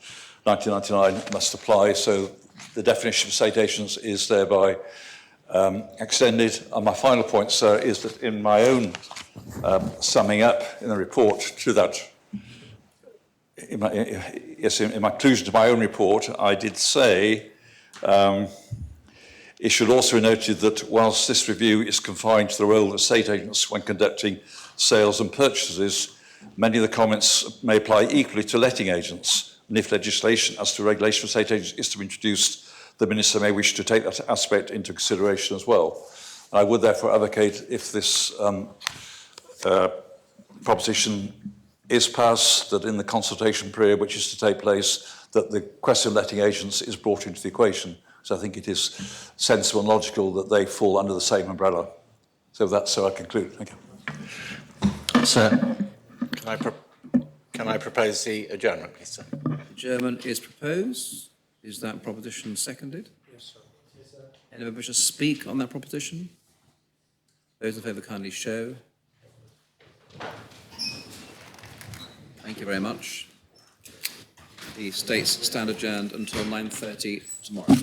1999 must apply. So the definition of estate agents is thereby extended. And my final point, sir, is that in my own summing up in the report to that, in my conclusion to my own report, I did say it should also be noted that whilst this review is confined to the role of estate agents when conducting sales and purchases, many of the comments may apply equally to letting agents. And if legislation as to regulation of estate agents is to be introduced, the Minister may wish to take that aspect into consideration as well. And I would therefore advocate, if this proposition is passed, that in the consultation period which is to take place, that the question of letting agents is brought into the equation. So I think it is sensible and logical that they fall under the same umbrella. So that's so I conclude. Thank you. Sir, can I propose the adjournment, please, sir? Adjournment is proposed. Is that proposition seconded? Yes, sir. Anyone wish to speak on that proposition? Those in favour kindly show. Thank you very much. The States stand adjourned until 9:30 tomorrow.